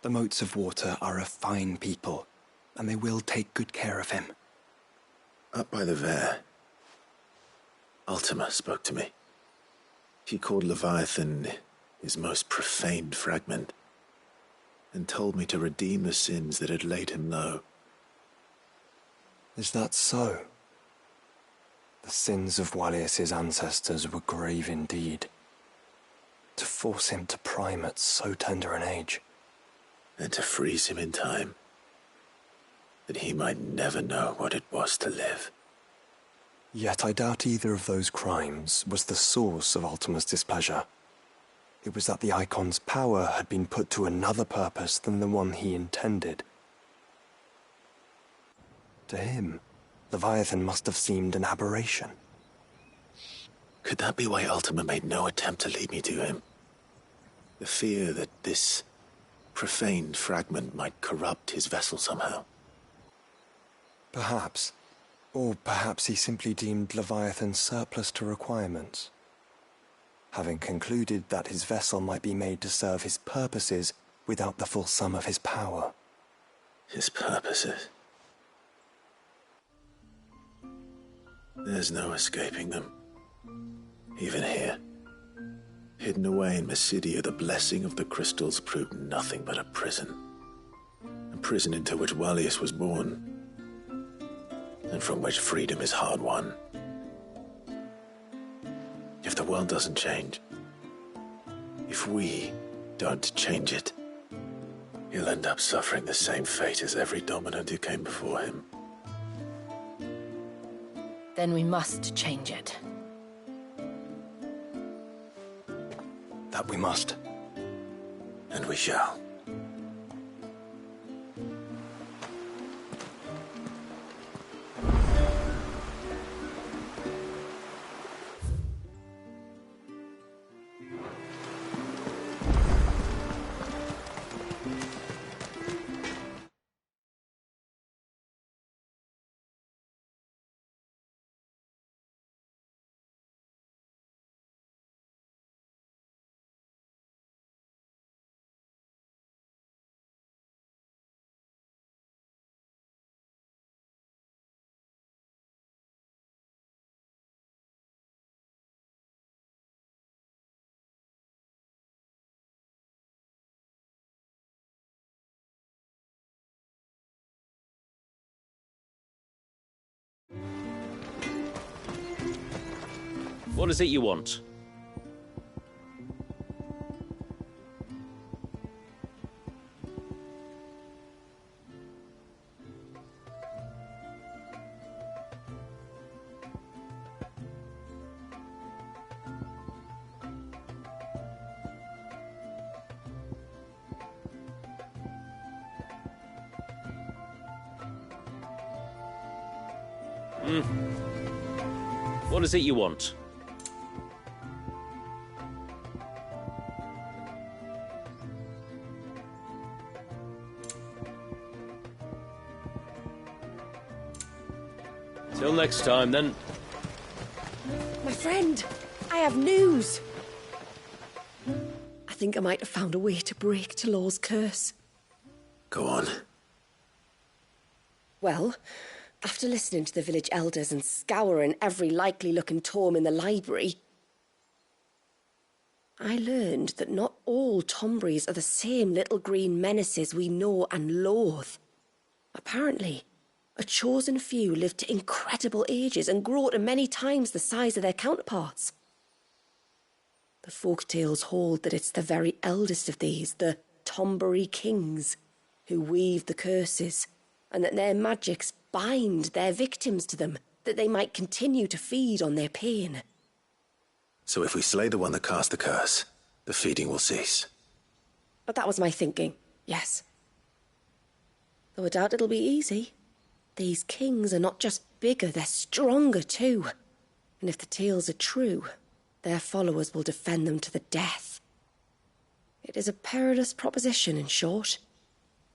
The Moats of Water are a fine people, and they will take good care of him. Up by the Vare, Ultima spoke to me. He called Leviathan his most profaned fragment, and told me to redeem the sins that had laid him low. Is that so? The sins of Wallius's ancestors were grave indeed. To force him to prime at so tender an age. And to freeze him in time, that he might never know what it was to live. Yet I doubt either of those crimes was the source of Ultima's displeasure. It was that the Icon's power had been put to another purpose than the one he intended. To him, Leviathan must have seemed an aberration. Could that be why Ultima made no attempt to lead me to him? The fear that this profaned fragment might corrupt his vessel somehow. Perhaps. Or perhaps he simply deemed Leviathan surplus to requirements. Having concluded that his vessel might be made to serve his purposes without the full sum of his power. His purposes? There's no escaping them. Even here. Hidden away in Mysidia, the blessing of the crystals proved nothing but a prison. A prison into which Wallius was born, and from which freedom is hard won. If the world doesn't change, if we don't change it, he'll end up suffering the same fate as every dominant who came before him. Then we must change it. That we must. And we shall. What is it you want? What is it you want? Till next time, then. My friend, I have news. I think I might have found a way to break Talor's curse. Go on. Well, after listening to the village elders and scouring every likely-looking tome in the library, I learned that not all Tombries are the same little green menaces we know and loathe. Apparently, a chosen few live to incredible ages and grow to many times the size of their counterparts. The folktales hold that it's the very eldest of these, the Tombury kings, who weave the curses, and that their magics bind their victims to them, that they might continue to feed on their pain. So if we slay the one that cast the curse, the feeding will cease. But that was my thinking, yes. Though I doubt it'll be easy. These kings are not just bigger, they're stronger too. And if the tales are true, their followers will defend them to the death. It is a perilous proposition, in short,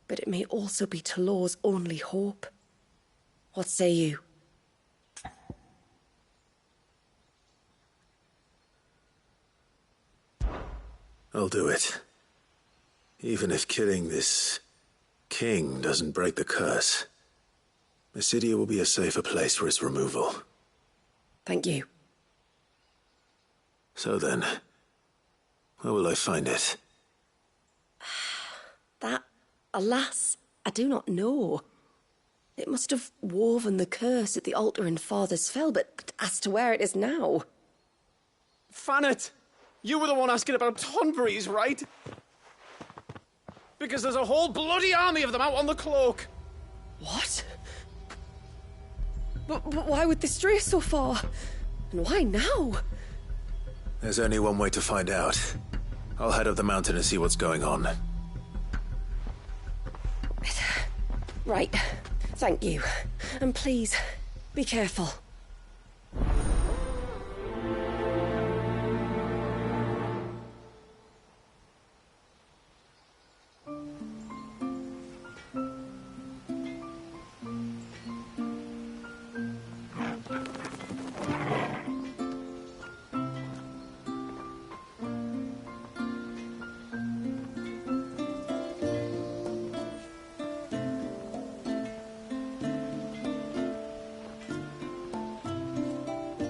but it may also be Talor's only hope. What say you? I'll do it. Even if killing this king doesn't break the curse, Mysidia will be a safer place for its removal. Thank you. So then, where will I find it? That, alas, I do not know. It must have woven the curse at the altar in Father's Fell, but as to where it is now... Fanet! You were the one asking about Tonberries, right? Because there's a whole bloody army of them out on the cloak. What? But why would they stray so far? And why now? There's only one way to find out. I'll head up the mountain and see what's going on. Right. Thank you. And please, be careful.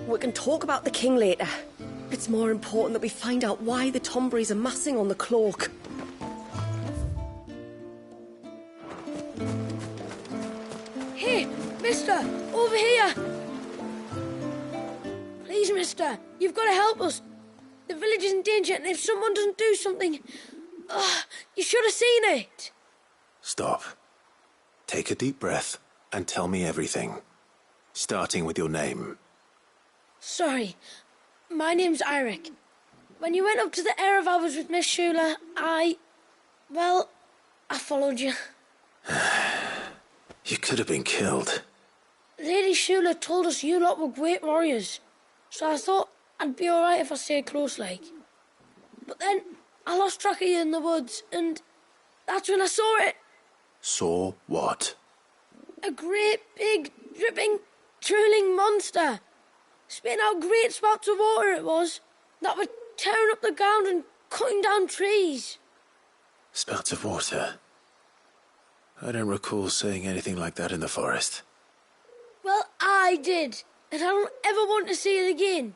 We can talk about the king later. It's more important that we find out why the Tomberries are massing on the cloak. Hey, mister, over here! Please, mister, you've got to help us. The village is in danger, and if someone doesn't do something... you should have seen it. Stop. Take a deep breath and tell me everything. Starting with your name. Sorry, my name's Eirik. When you went up to the Erevalvers with Miss Shula, I followed you. You could have been killed. Lady Shula told us you lot were great warriors, so I thought I'd be alright if I stayed close like. But then I lost track of you in the woods, and that's when I saw it. Saw what? A great, big, dripping, drooling monster. Spitting out great spouts of water it was, that were tearing up the ground and cutting down trees. Spouts of water? I don't recall seeing anything like that in the forest. Well, I did, and I don't ever want to see it again.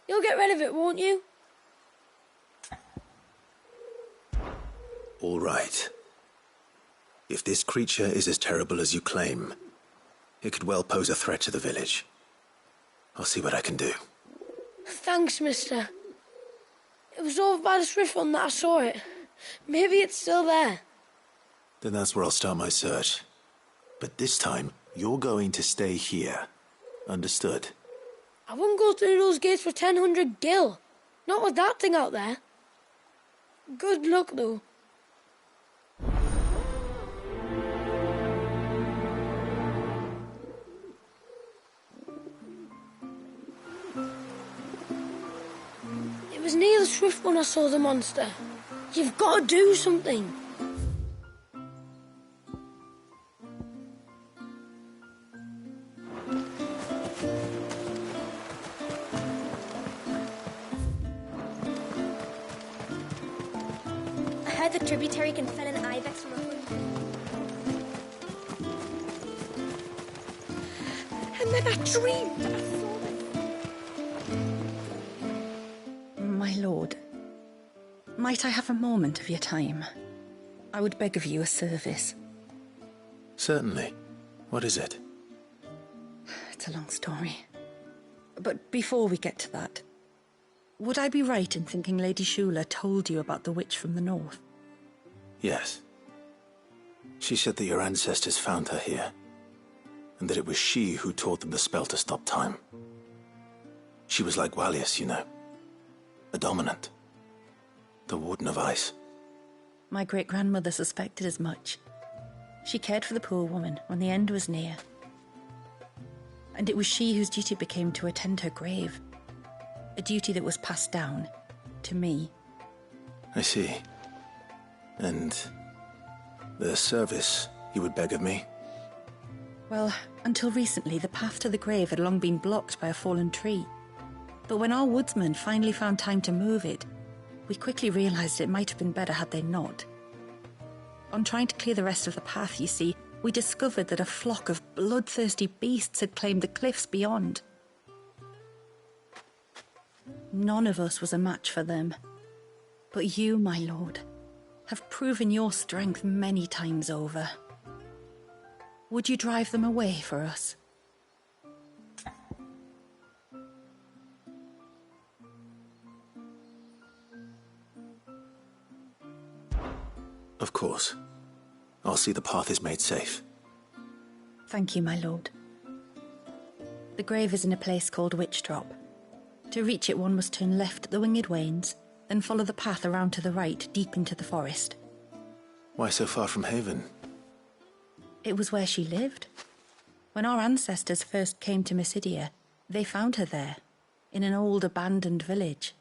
You'll get rid of it, won't you? All right. If this creature is as terrible as you claim, it could well pose a threat to the village. I'll see what I can do. Thanks, mister. It was over by the Swift Run that I saw it. Maybe it's still there. Then that's where I'll start my search. But this time, you're going to stay here. Understood? I wouldn't go through those gates for 1,000 gil. Not with that thing out there. Good luck, though. It was near the Swift when I saw the monster. You've got to do something. I heard the tributary can fell an ibex from a hood. And then I dreamed that I saw My lord, Might I have a moment of your time? I would beg of you a service. Certainly. What is it? It's a long story. But before we get to that, would I be right in thinking Lady Shula told you about the witch from the north? Yes. She said that your ancestors found her here, and that it was she who taught them the spell to stop time. She was like Wallius, you know. A dominant. The Warden of Ice. My great-grandmother suspected as much. She cared for the poor woman when the end was near. And it was she whose duty became to attend her grave. A duty that was passed down to me. I see. And the service you would beg of me? Well, until recently, the path to the grave had long been blocked by a fallen tree. But when our woodsmen finally found time to move it, we quickly realized it might have been better had they not. On trying to clear the rest of the path, you see, we discovered that a flock of bloodthirsty beasts had claimed the cliffs beyond. None of us was a match for them. But you, my lord, have proven your strength many times over. Would you drive them away for us? Of course. I'll see the path is made safe. Thank you, my lord. The grave is in a place called Witch Drop. To reach it, one must turn left at the Winged Wains, then follow the path around to the right, deep into the forest. Why so far from Haven? It was where she lived. When our ancestors first came to Mysidia, they found her there, in an old abandoned village,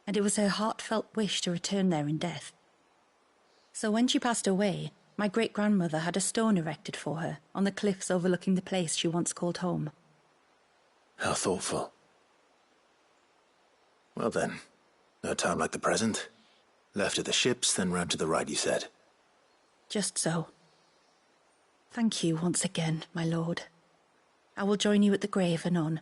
and it was her heartfelt wish to return there in death. So when she passed away, my great-grandmother had a stone erected for her on the cliffs overlooking the place she once called home. How thoughtful. Well then, no time like the present. Left at the ships, then round to the right, you said. Just so. Thank you once again, my lord. I will join you at the grave anon.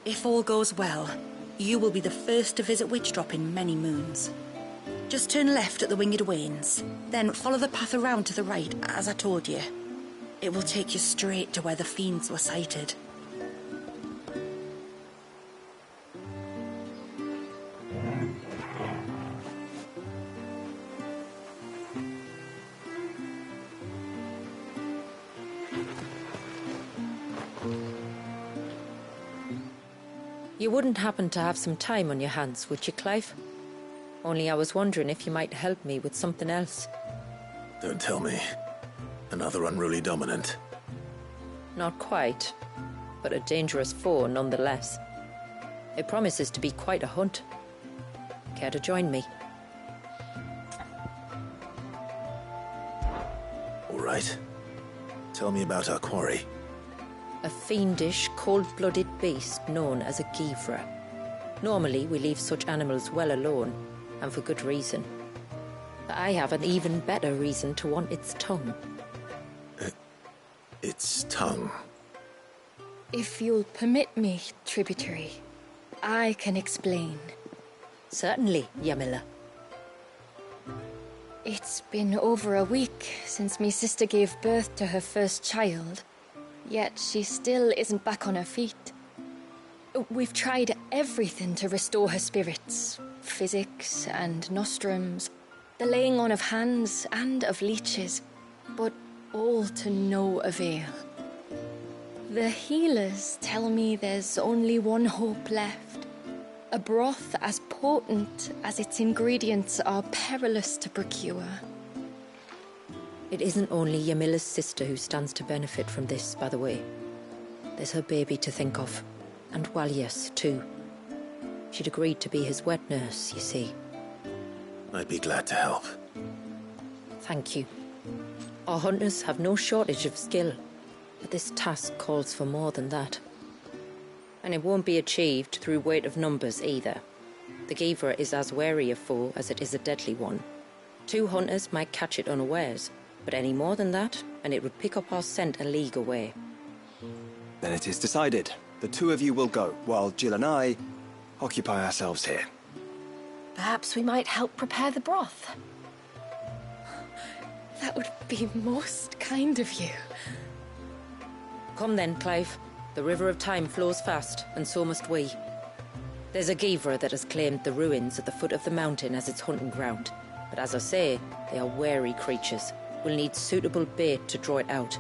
If all goes well, you will be the first to visit Witch Drop in many moons. Just turn left at the Winged Wains, then follow the path around to the right, as I told you. It will take you straight to where the fiends were sighted. You wouldn't happen to have some time on your hands, would you, Clive? Only I was wondering if you might help me with something else. Don't tell me. Another unruly dominant. Not quite, but a dangerous foe nonetheless. It promises to be quite a hunt. Care to join me? All right. Tell me about our quarry. A fiendish, cold-blooded beast known as a Ffxvi. Normally, we leave such animals well alone, and for good reason. But I have an even better reason to want its tongue. Its tongue? If you'll permit me, tributary, I can explain. Certainly, Yamila. It's been over a week since me sister gave birth to her first child. Yet she still isn't back on her feet. We've tried everything to restore her spirits. Physics and nostrums, the laying on of hands and of leeches, but all to no avail. The healers tell me there's only one hope left. A broth as potent as its ingredients are perilous to procure. It isn't only Yamila's sister who stands to benefit from this, by the way. There's her baby to think of, and Wallius, too. She'd agreed to be his wet nurse, you see. I'd be glad to help. Thank you. Our hunters have no shortage of skill, but this task calls for more than that. And it won't be achieved through weight of numbers either. The Ffxvi is as wary a foe as it is a deadly one. 2 hunters might catch it unawares, But any more than that, and it would pick up our scent a league away. Then it is decided. The two of you will go, while Jill and I occupy ourselves here. Perhaps we might help prepare the broth. That would be most kind of you. Come then, Clive. The river of time flows fast, and so must we. There's a Ffxvi that has claimed the ruins at the foot of the mountain as its hunting ground. But as I say, they are wary creatures. We'll need suitable bait to draw it out.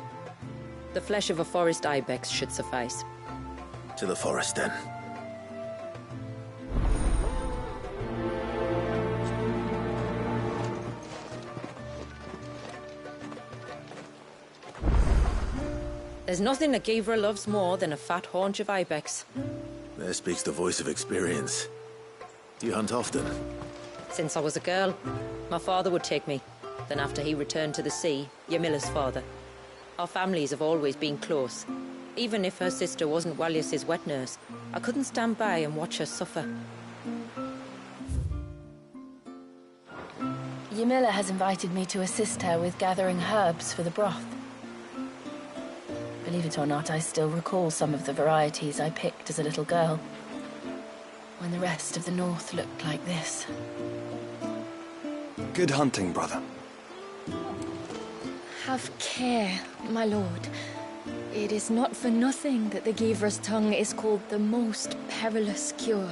The flesh of a forest ibex should suffice. To the forest, then. There's nothing a Ffxvi loves more than a fat haunch of ibex. There speaks the voice of experience. Do you hunt often? Since I was a girl, my father would take me. Then after he returned to the sea, Yamila's father. Our families have always been close. Even if her sister wasn't Walius's wet nurse, I couldn't stand by and watch her suffer. Yamila has invited me to assist her with gathering herbs for the broth. Believe it or not, I still recall some of the varieties I picked as a little girl, when the rest of the north looked like this. Good hunting, brother. Have care, my lord. It is not for nothing that the Ffvri's tongue is called the most perilous cure.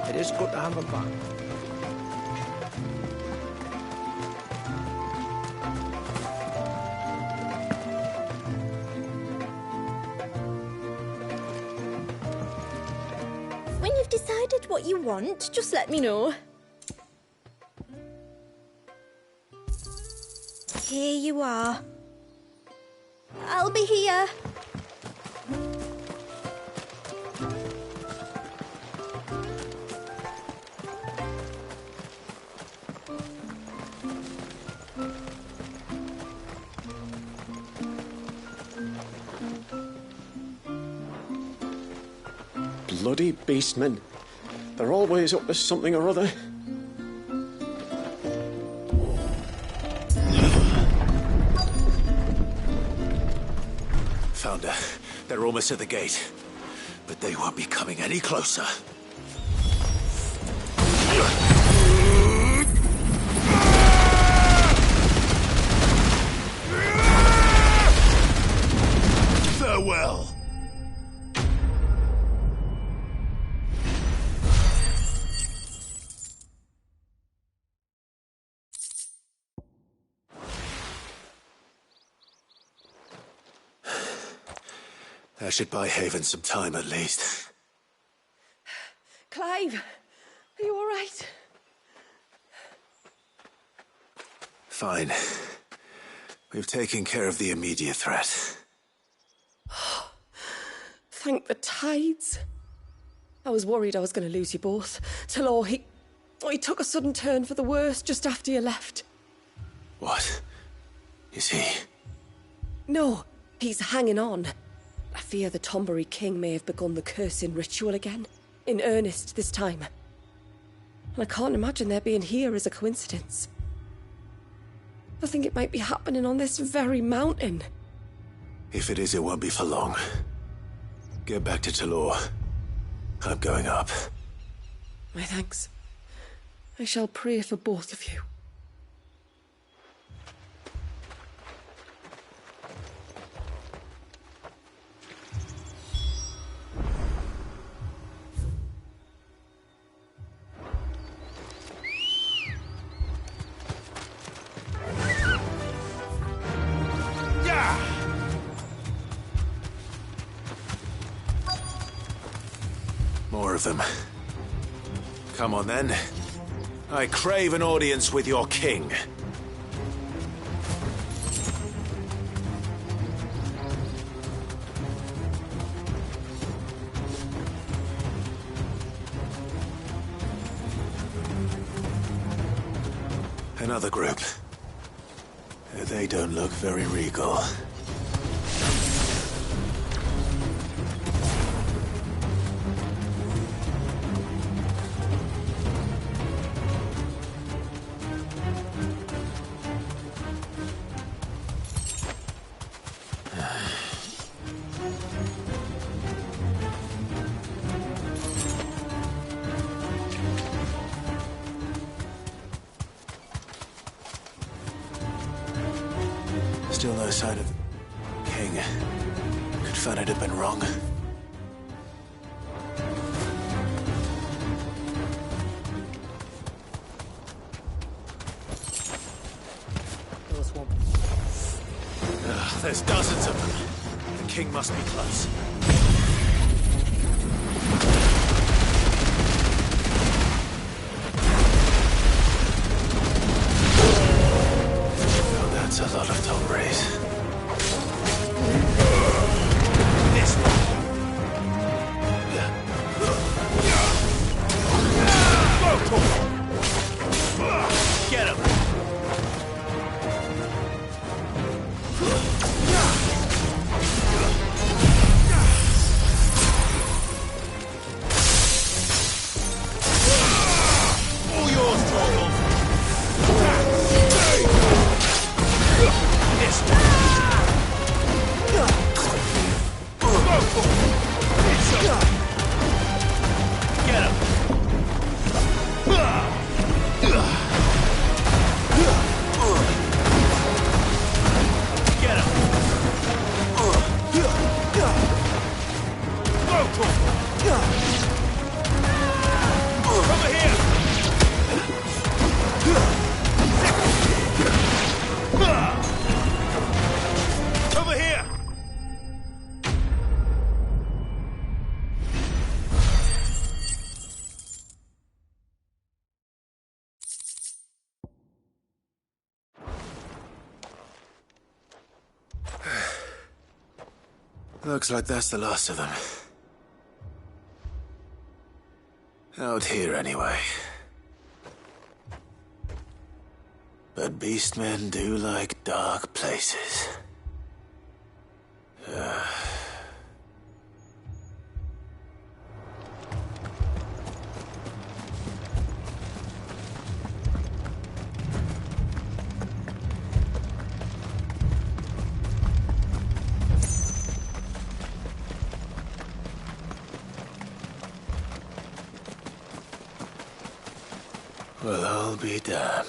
It is good to have them back. When you've decided what you want, just let me know. Here you are. I'll be here. Bloody beastmen. They're always up to something or other. Found her. They're almost at the gate. But they won't be coming any closer. Farewell. That should buy Haven some time at least. Clive, are you all right? Fine. We've taken care of the immediate threat. Thank the tides. I was worried I was going to lose you both. Talor, he took a sudden turn for the worse just after you left. What? Is he? No, he's hanging on. I fear the Tombury King may have begun the cursing ritual again. In earnest this time. And I can't imagine their being here as a coincidence. I think it might be happening on this very mountain. If it is, it won't be for long. Get back to Talor. I'm going up. My thanks. I shall pray for both of you. More of them. Come on then. I crave an audience with your king. Another group. They don't look very regal. Still no sign of King. Could Fanad have been wrong? There's dozens of them. The King must be close. That's a lot of Tomburys. This one. Get him. All yours, Torgal. This one. Get him. Get him. Over here. Over here. Looks like that's the last of them. Out here, anyway. But beastmen do like dark places. Well, I'll be damned.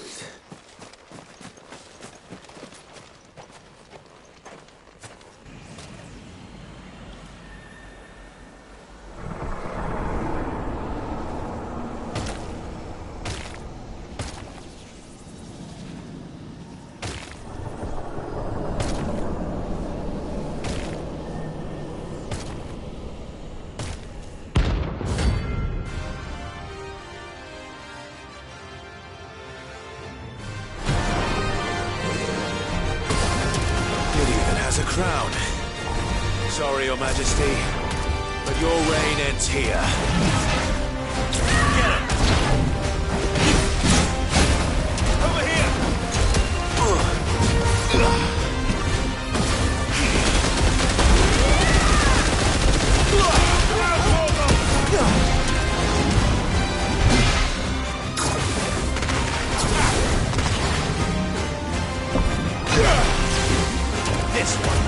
A crown. Sorry, Your Majesty, but your reign ends here. Get him! Over here! This one.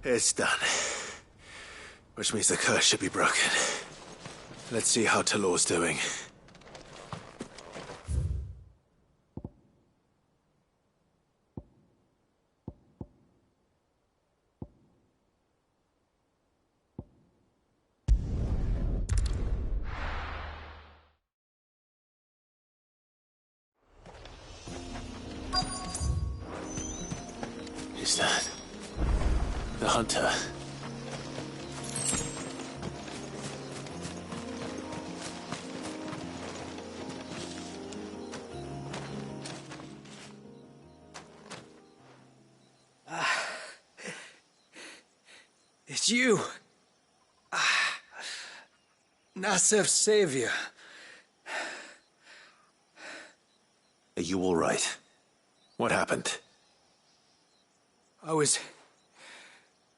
It's done. Which means the curse should be broken. Let's see how Talor's doing. Is that the hunter? It's you. Nasef's savior. Are you all right? What happened? I was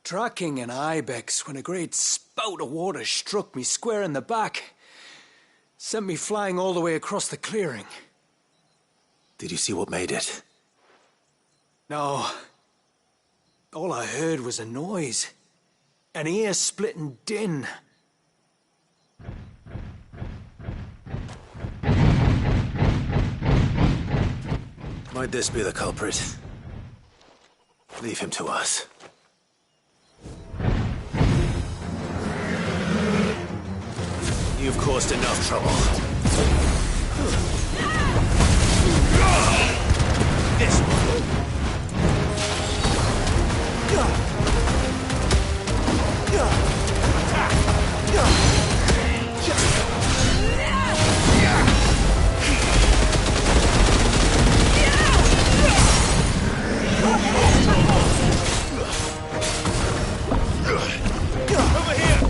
tracking an ibex when a great spout of water struck me square in the back. Sent me flying all the way across the clearing. Did you see what made it? No. All I heard was a noise. An ear-splitting din. Might this be the culprit? Leave him to us. You've caused enough trouble. This one. Over here!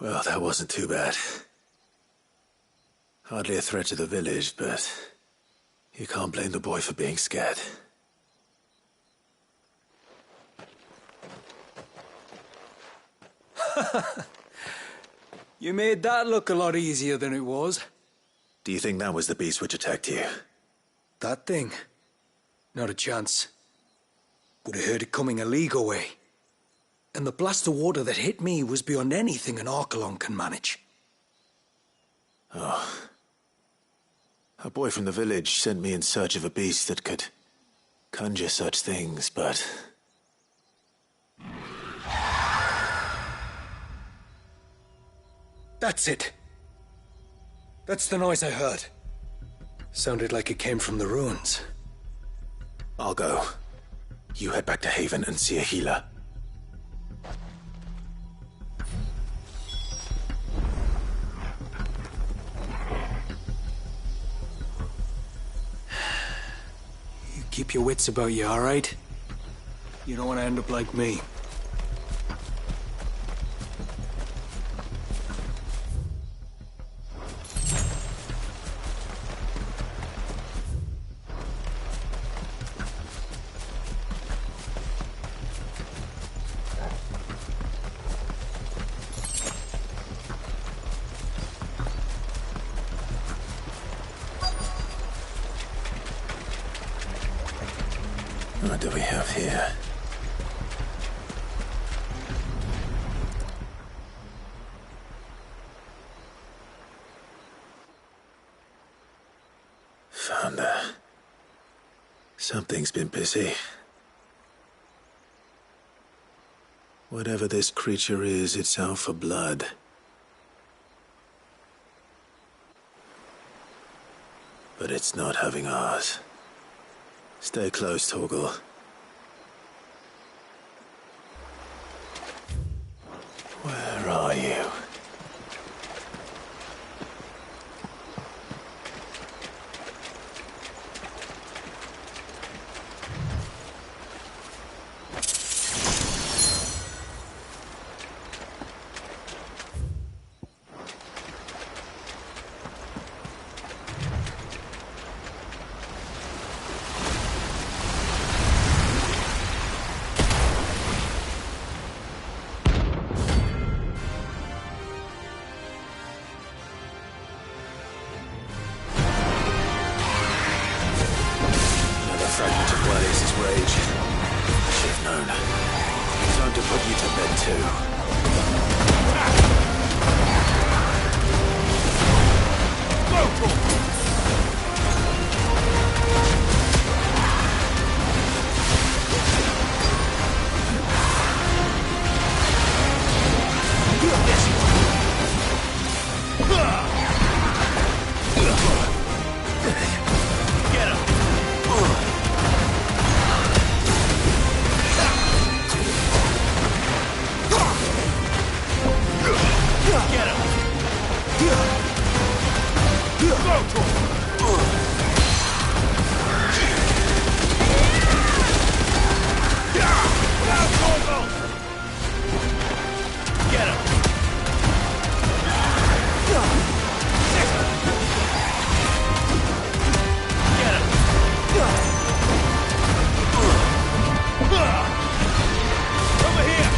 Well, that wasn't too bad. Hardly a threat to the village, but you can't blame the boy for being scared. You made that look a lot easier than it was. Do you think that was the beast which attacked you? That thing? Not a chance. Would have heard it coming a league away. And the blast of water that hit me was beyond anything an Archelon can manage. Oh. A boy from the village sent me in search of a beast that could conjure such things, but... That's it. That's the noise I heard. Sounded like it came from the ruins. I'll go. You head back to Haven and see a healer. You keep your wits about you, all right? You don't want to end up like me. What do we have here? Found her. Something's been busy. Whatever this creature is, it's out for blood. But it's not having ours. Stay close, Torgal. Where are you? Fragment of Wales' rage. I should have known. Time to put you to bed too. Get him! Get him! Get him! Over here!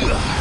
Ugh!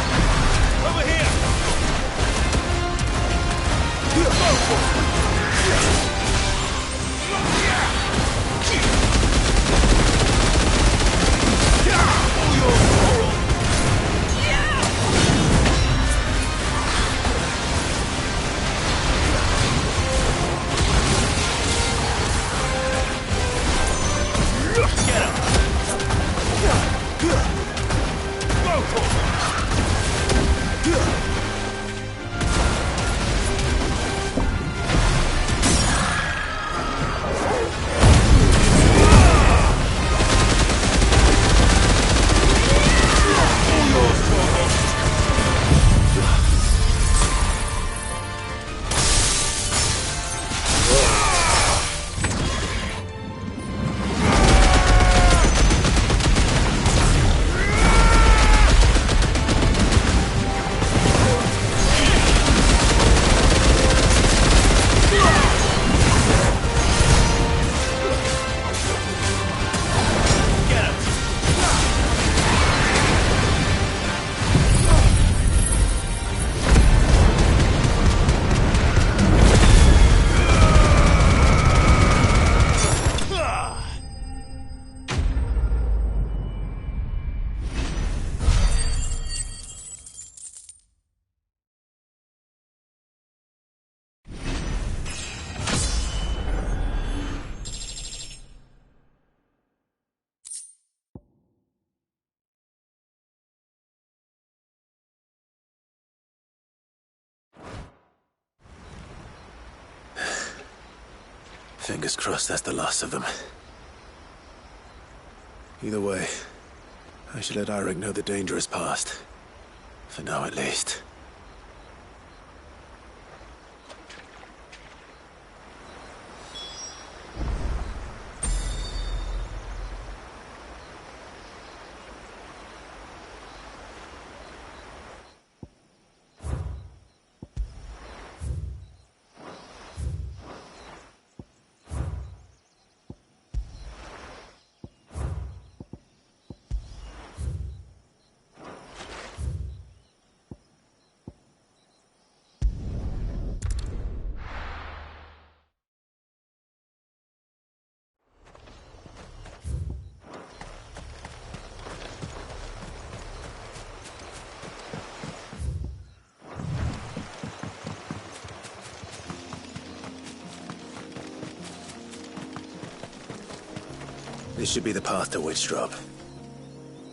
Fingers crossed that's the last of them. Either way, I should let Eirik know the danger is past. For now, at least. This should be the path to Witchdrop.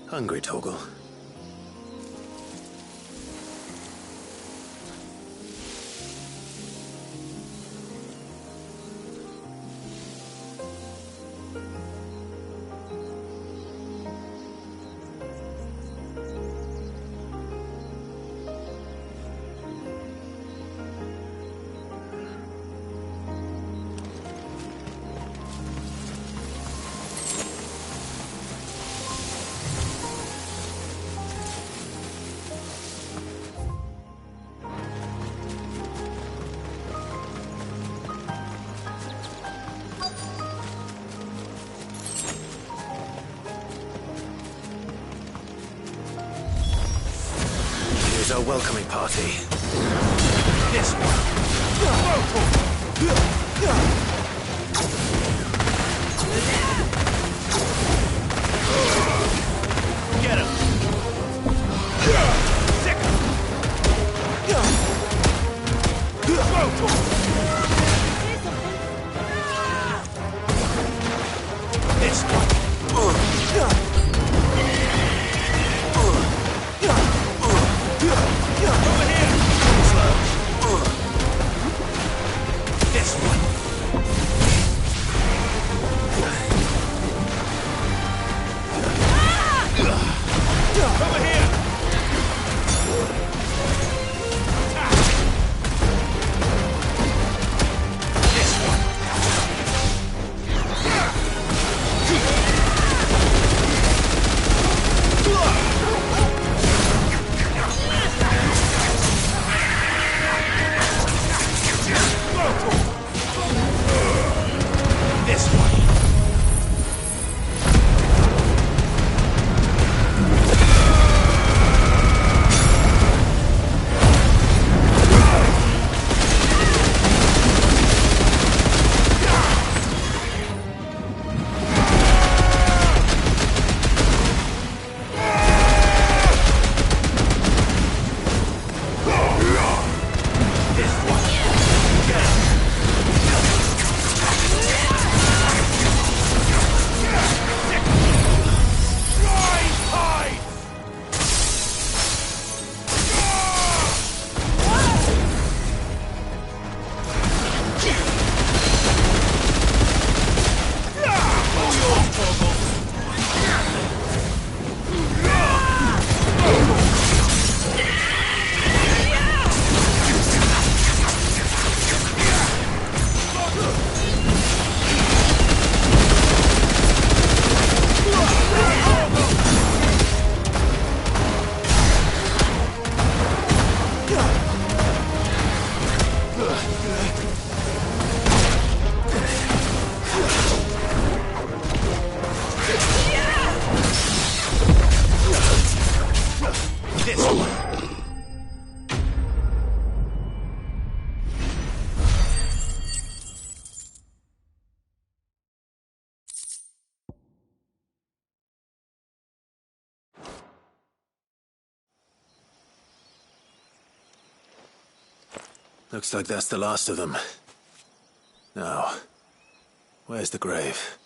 Hungry, Torgal? Our welcoming party. This Get him! Sick him! This one! Over here! Slow. This one. Over here! This one. This one. Looks like that's the last of them. Now, where's the grave?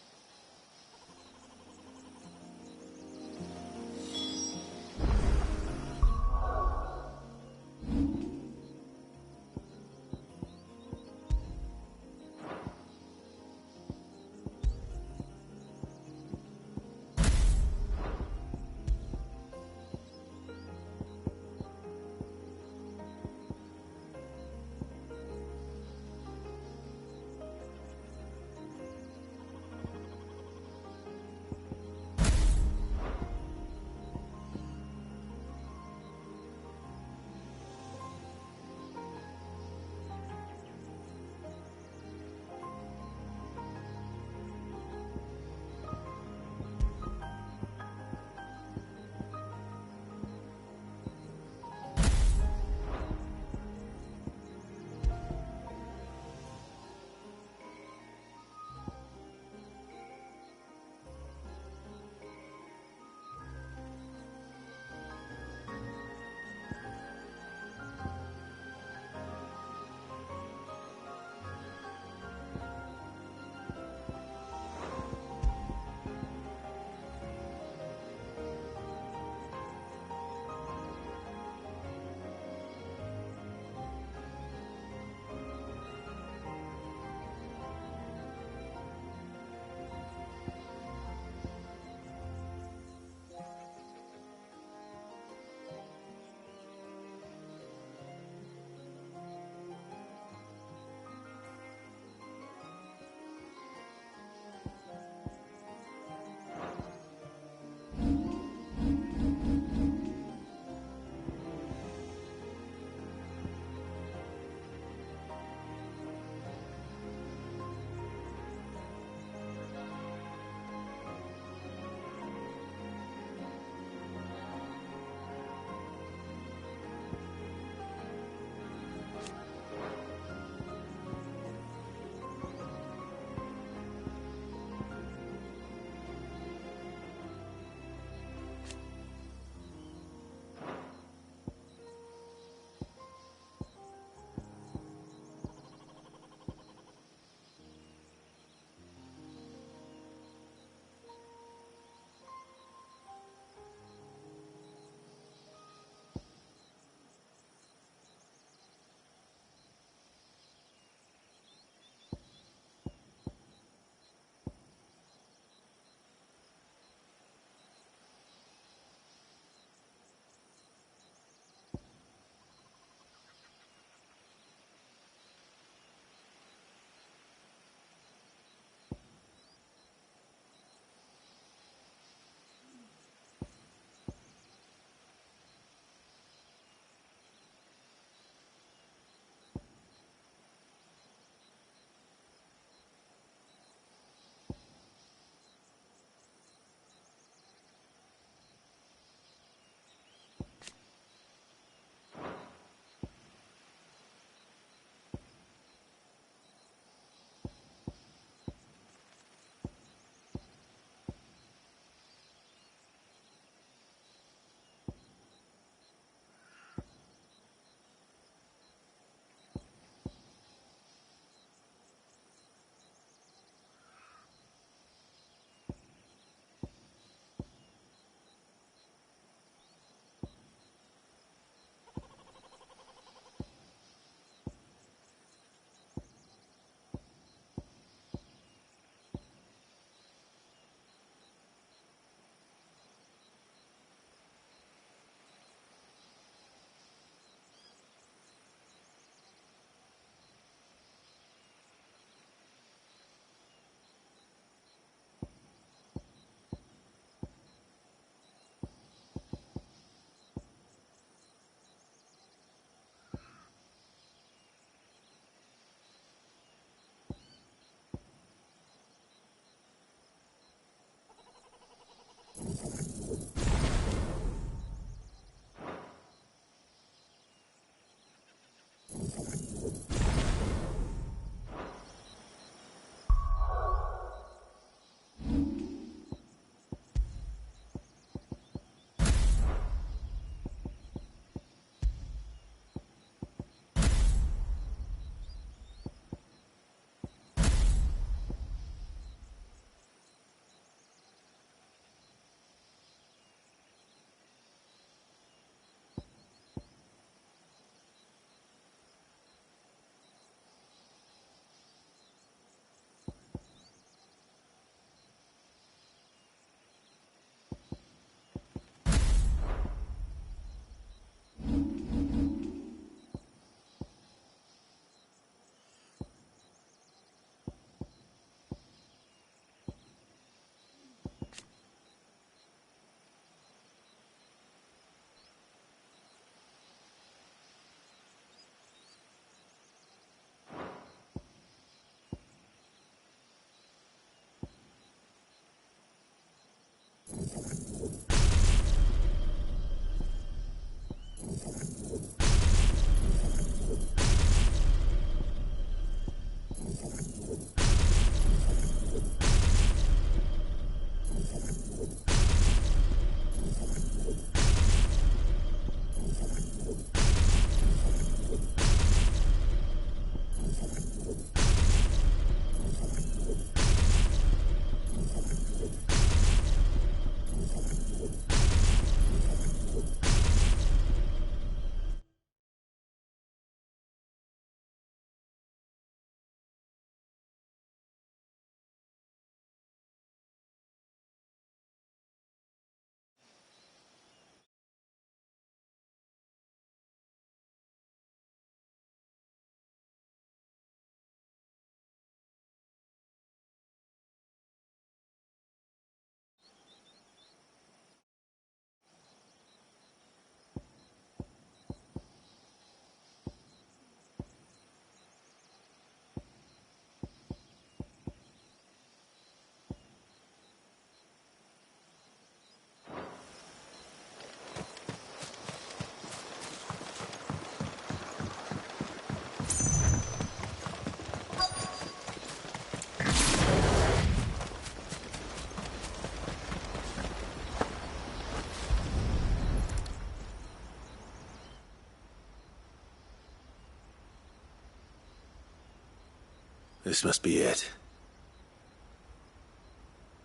This must be it.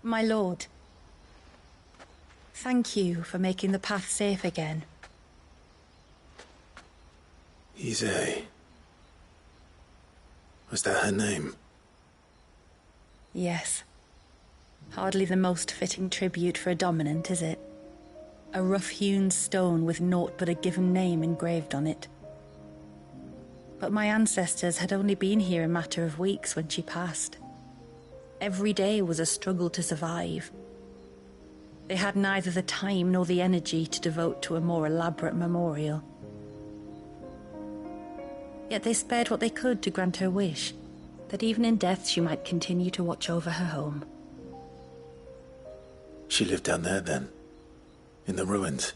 My lord, thank you for making the path safe again. Ffxvi. Was that her name? Yes. Hardly the most fitting tribute for a dominant, is it? A rough-hewn stone with naught but a given name engraved on it. But my ancestors had only been here a matter of weeks when she passed. Every day was a struggle to survive. They had neither the time nor the energy to devote to a more elaborate memorial. Yet they spared what they could to grant her wish, that even in death she might continue to watch over her home. She lived down there then? In the ruins?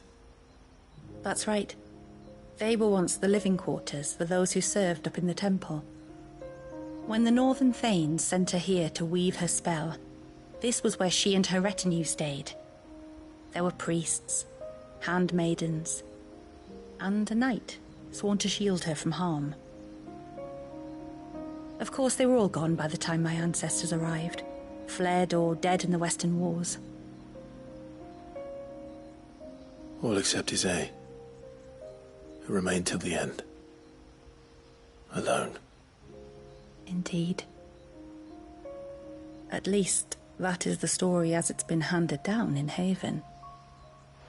That's right. They were once the living quarters for those who served up in the temple. When the Northern Thanes sent her here to weave her spell, this was where she and her retinue stayed. There were priests, handmaidens, and a knight sworn to shield her from harm. Of course, they were all gone by the time my ancestors arrived, fled or dead in the Western Wars. All except Ffxvi, who remained till the end. Alone. Indeed. At least, that is the story as it's been handed down in Haven.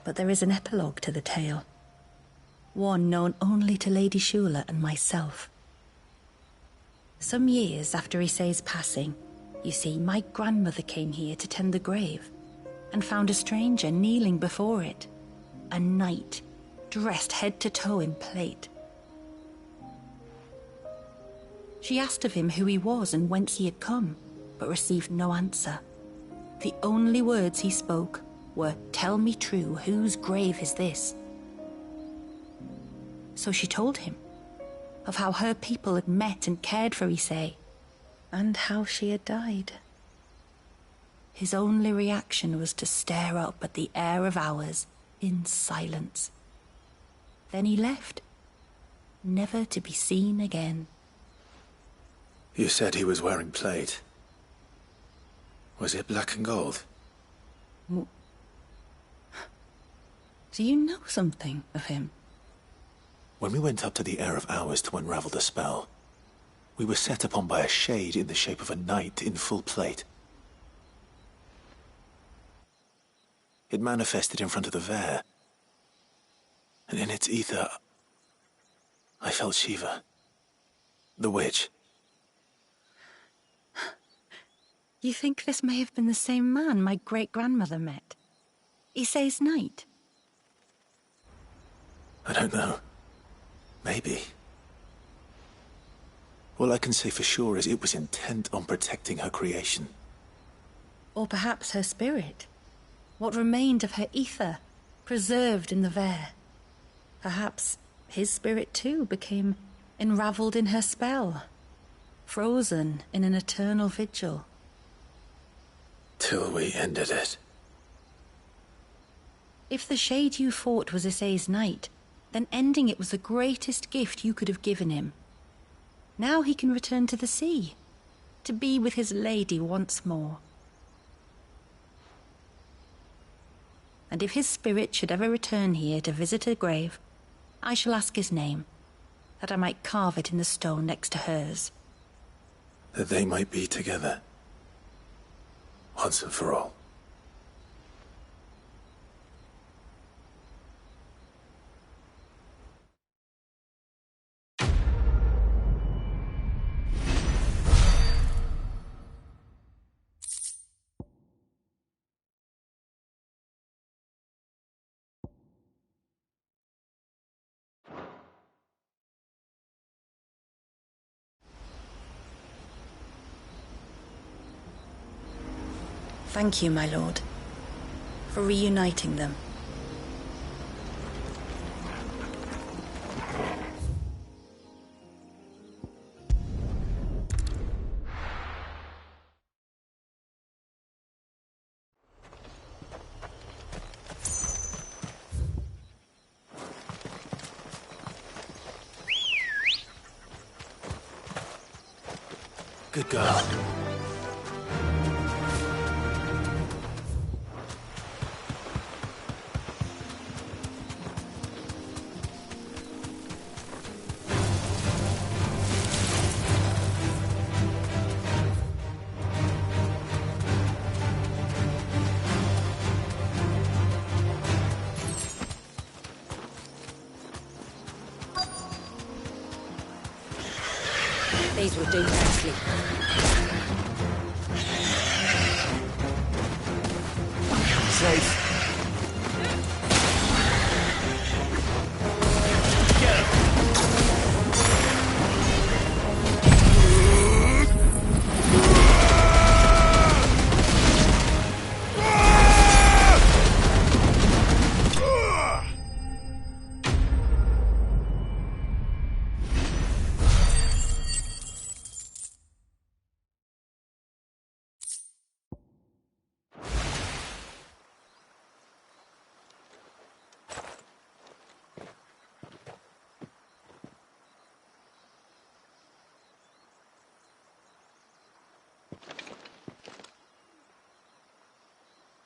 But there is an epilogue to the tale. One known only to Lady Shula and myself. Some years after Ffxi's passing, you see, my grandmother came here to tend the grave, and found a stranger kneeling before it. A knight, dressed head to toe in plate. She asked of him who he was and whence he had come, but received no answer. The only words he spoke were, "Tell me true, whose grave is this?" So she told him, of how her people had met and cared for Ffxvi, and how she had died. His only reaction was to stare up at the air of hours in silence. Then he left, never to be seen again. You said he was wearing plate. Was it black and gold? Do you know something of him? When we went up to the Air of Hours to unravel the spell, we were set upon by a shade in the shape of a knight in full plate. It manifested in front of the Fair, and in its ether, I felt Shiva, the witch. You think this may have been the same man my great-grandmother met? Ffxi's knight? I don't know. Maybe. All I can say for sure is it was intent on protecting her creation. Or perhaps her spirit. What remained of her ether, preserved in the Fair. Perhaps his spirit too became enraveled in her spell, frozen in an eternal vigil. Till we ended it. If the shade you fought was Ffxi's knight, then ending it was the greatest gift you could have given him. Now he can return to the sea, to be with his lady once more. And if his spirit should ever return here to visit her grave, I shall ask his name, that I might carve it in the stone next to hers. That they might be together. Once and for all. Thank you, my lord, for reuniting them. Good girl. These will do nicely. Safe.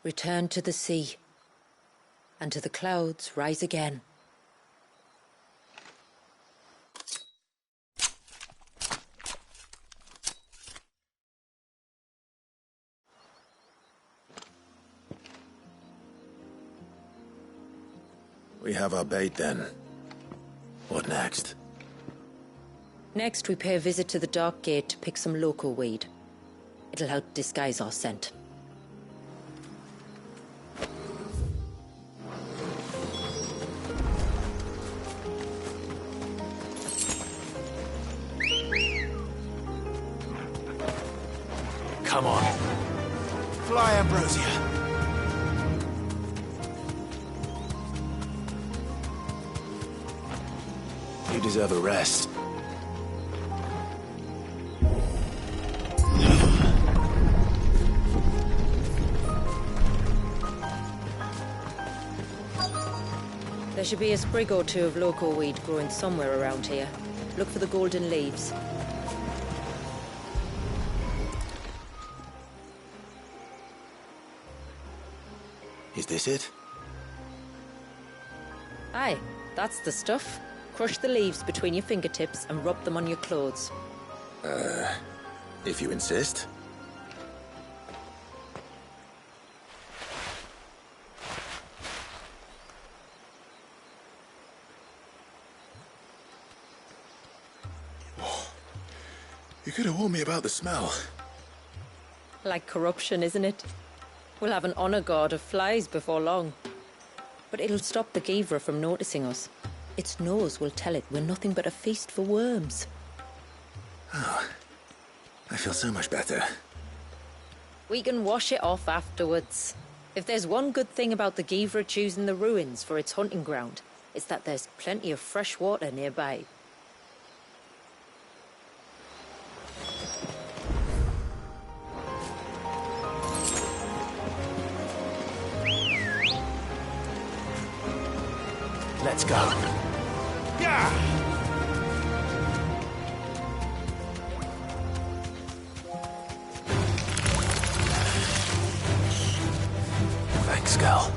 Return to the sea, and to the clouds rise again. We have our bait then. What next? Next, we pay a visit to the Dark Gate to pick some local weed. It'll help disguise our scent. Come on. Fly, Ambrosia. You deserve a rest. There should be a sprig or two of local weed growing somewhere around here. Look for the golden leaves. Is this it? Aye, that's the stuff. Crush the leaves between your fingertips and rub them on your clothes. If you insist. You could have warned me about the smell. Like corruption, isn't it? We'll have an honor guard of flies before long. But it'll stop the Ffxvi from noticing us. Its nose will tell it we're nothing but a feast for worms. Oh, I feel so much better. We can wash it off afterwards. If there's one good thing about the Ffxvi choosing the ruins for its hunting ground, it's that there's plenty of fresh water nearby. Let's go. Yeah! Thanks, girl.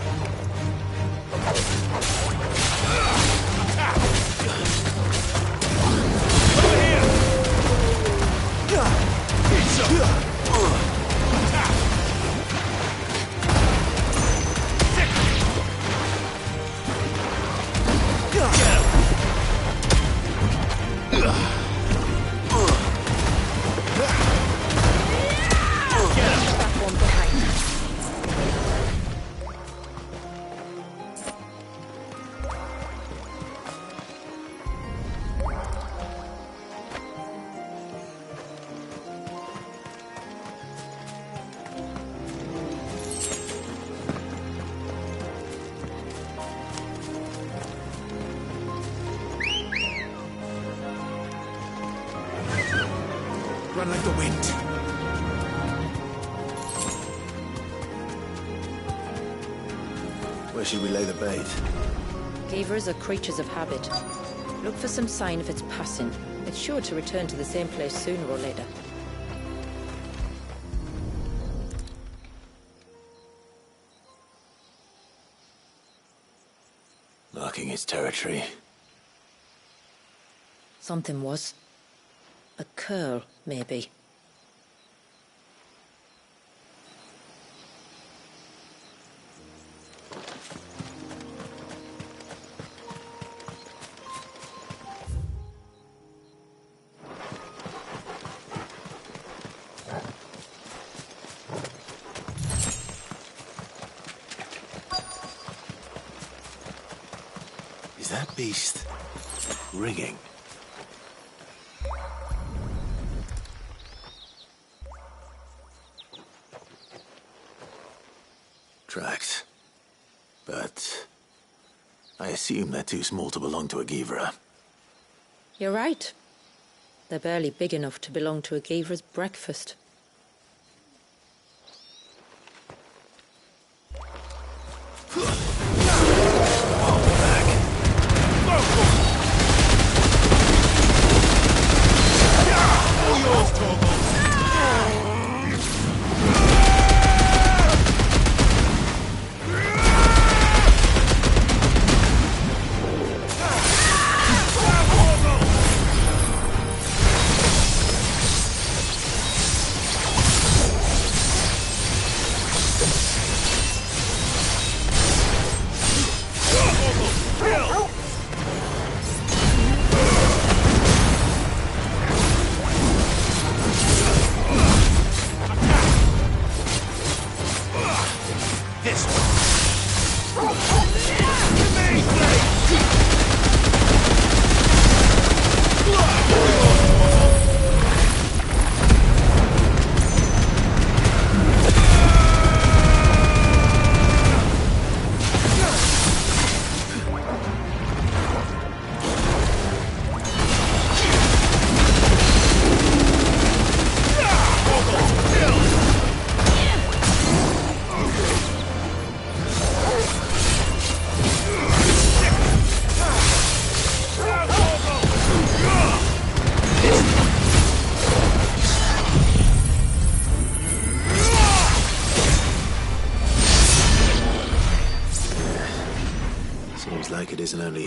Run like the wind. Where should we lay the bait? Ffxvis are creatures of habit. Look for some sign of its passing. It's sure to return to the same place sooner or later. Marking its territory. Something was. A curl, maybe. Is that beast ringing? Tracks. But I assume they're too small to belong to a Ffxvi. You're right. They're barely big enough to belong to a Ffxi's breakfast.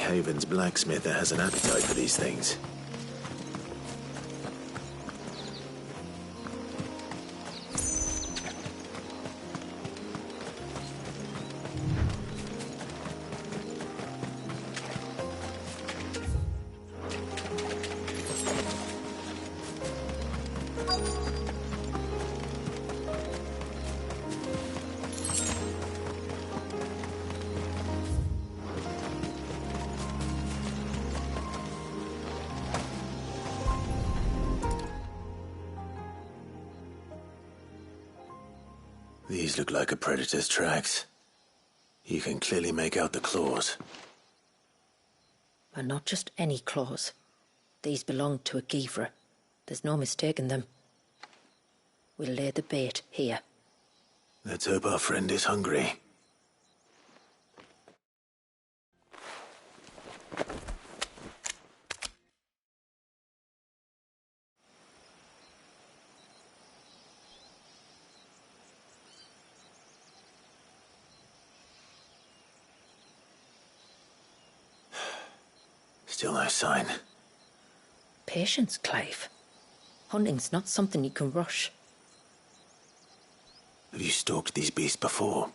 Haven's blacksmith that has an appetite for these things. These look like a predator's tracks. You can clearly make out the claws. And not just any claws. These belonged to a Ffxvi. There's no mistaking them. We'll lay the bait here. Let's hope our friend is hungry. Still no sign. Patience, Clive. Hunting's not something you can rush. Have you stalked these beasts before?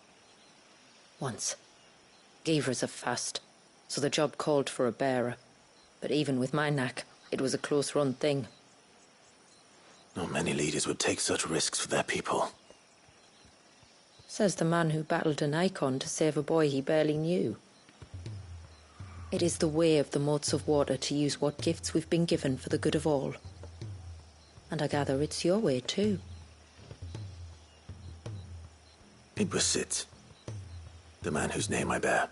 Once. Ffxvis are fast, so the job called for a bearer. But even with my knack, it was a close-run thing. Not many leaders would take such risks for their people. Says the man who battled an icon to save a boy he barely knew. It is the way of the moats of water to use what gifts we've been given for the good of all. And I gather it's your way too. It was Sid, the man whose name I bear.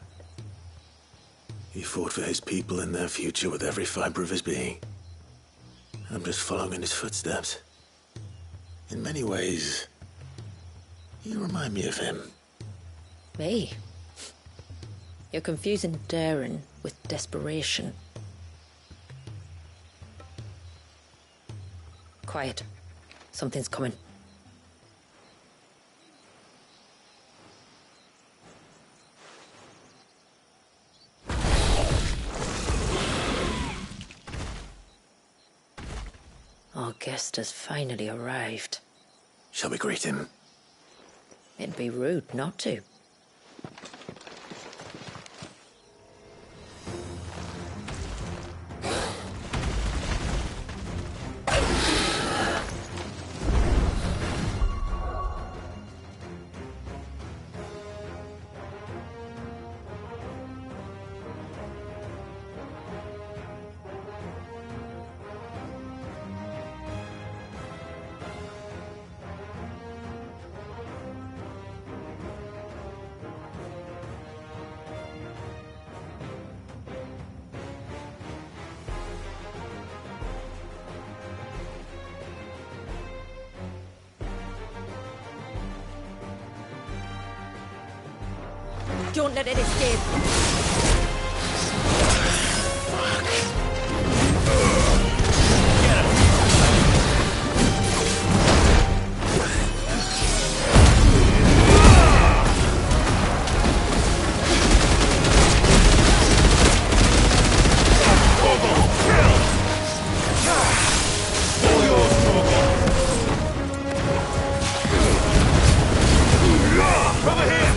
He fought for his people and their future with every fibre of his being. I'm just following in his footsteps. In many ways, you remind me of him. Me? You're confusing daring with desperation. Quiet. Something's coming. Our guest has finally arrived. Shall we greet him? It'd be rude not to. Don't let it escape. Over here!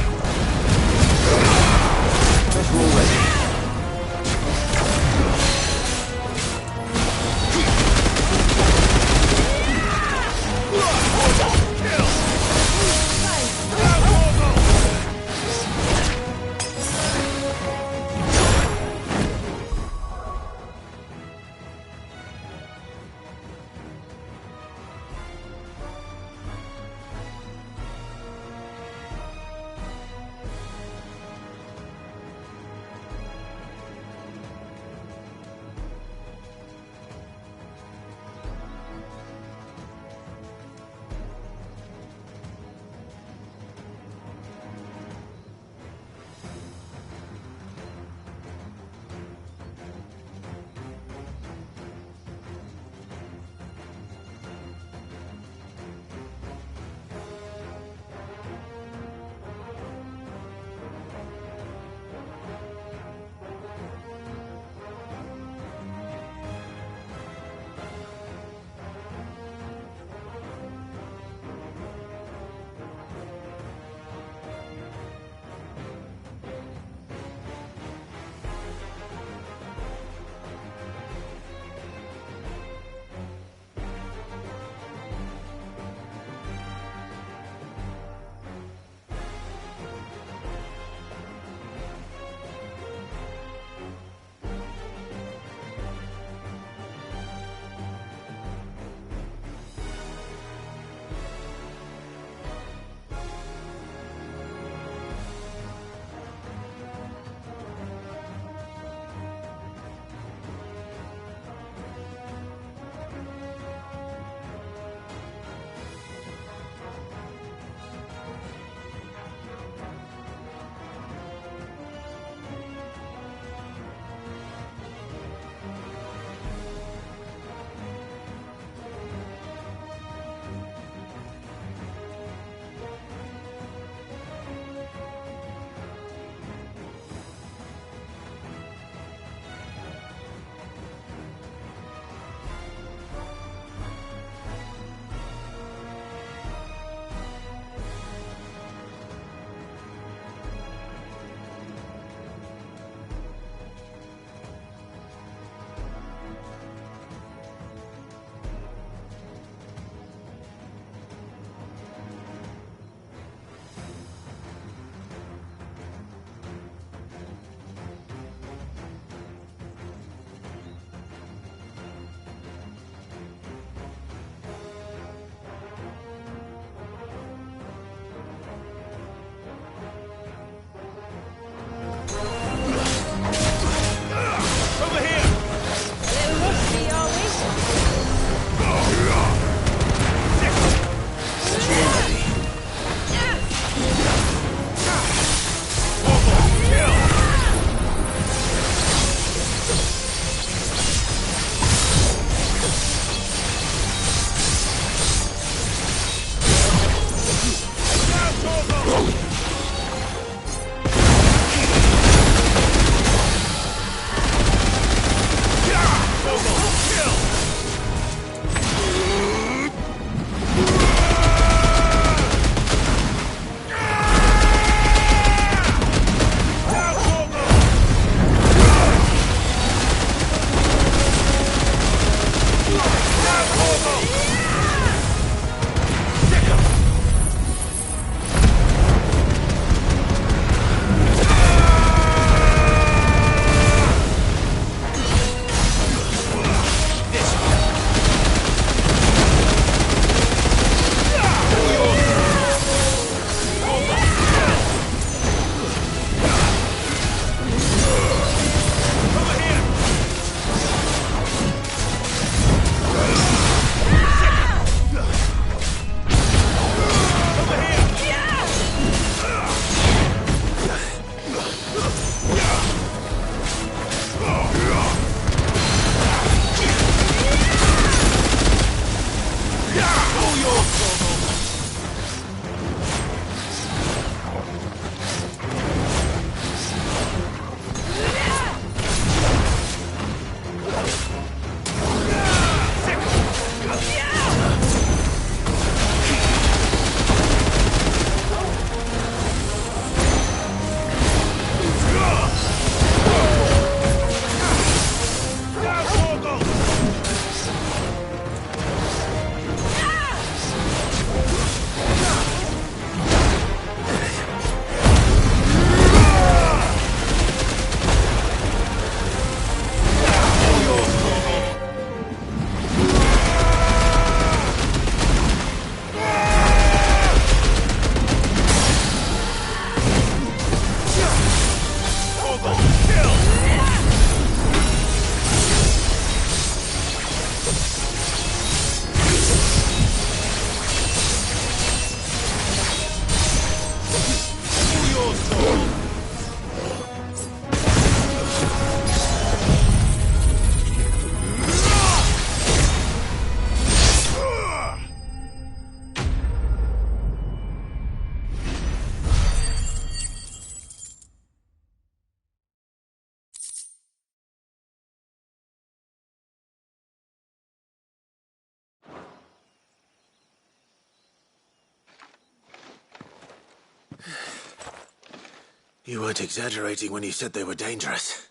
You weren't exaggerating when you said they were dangerous.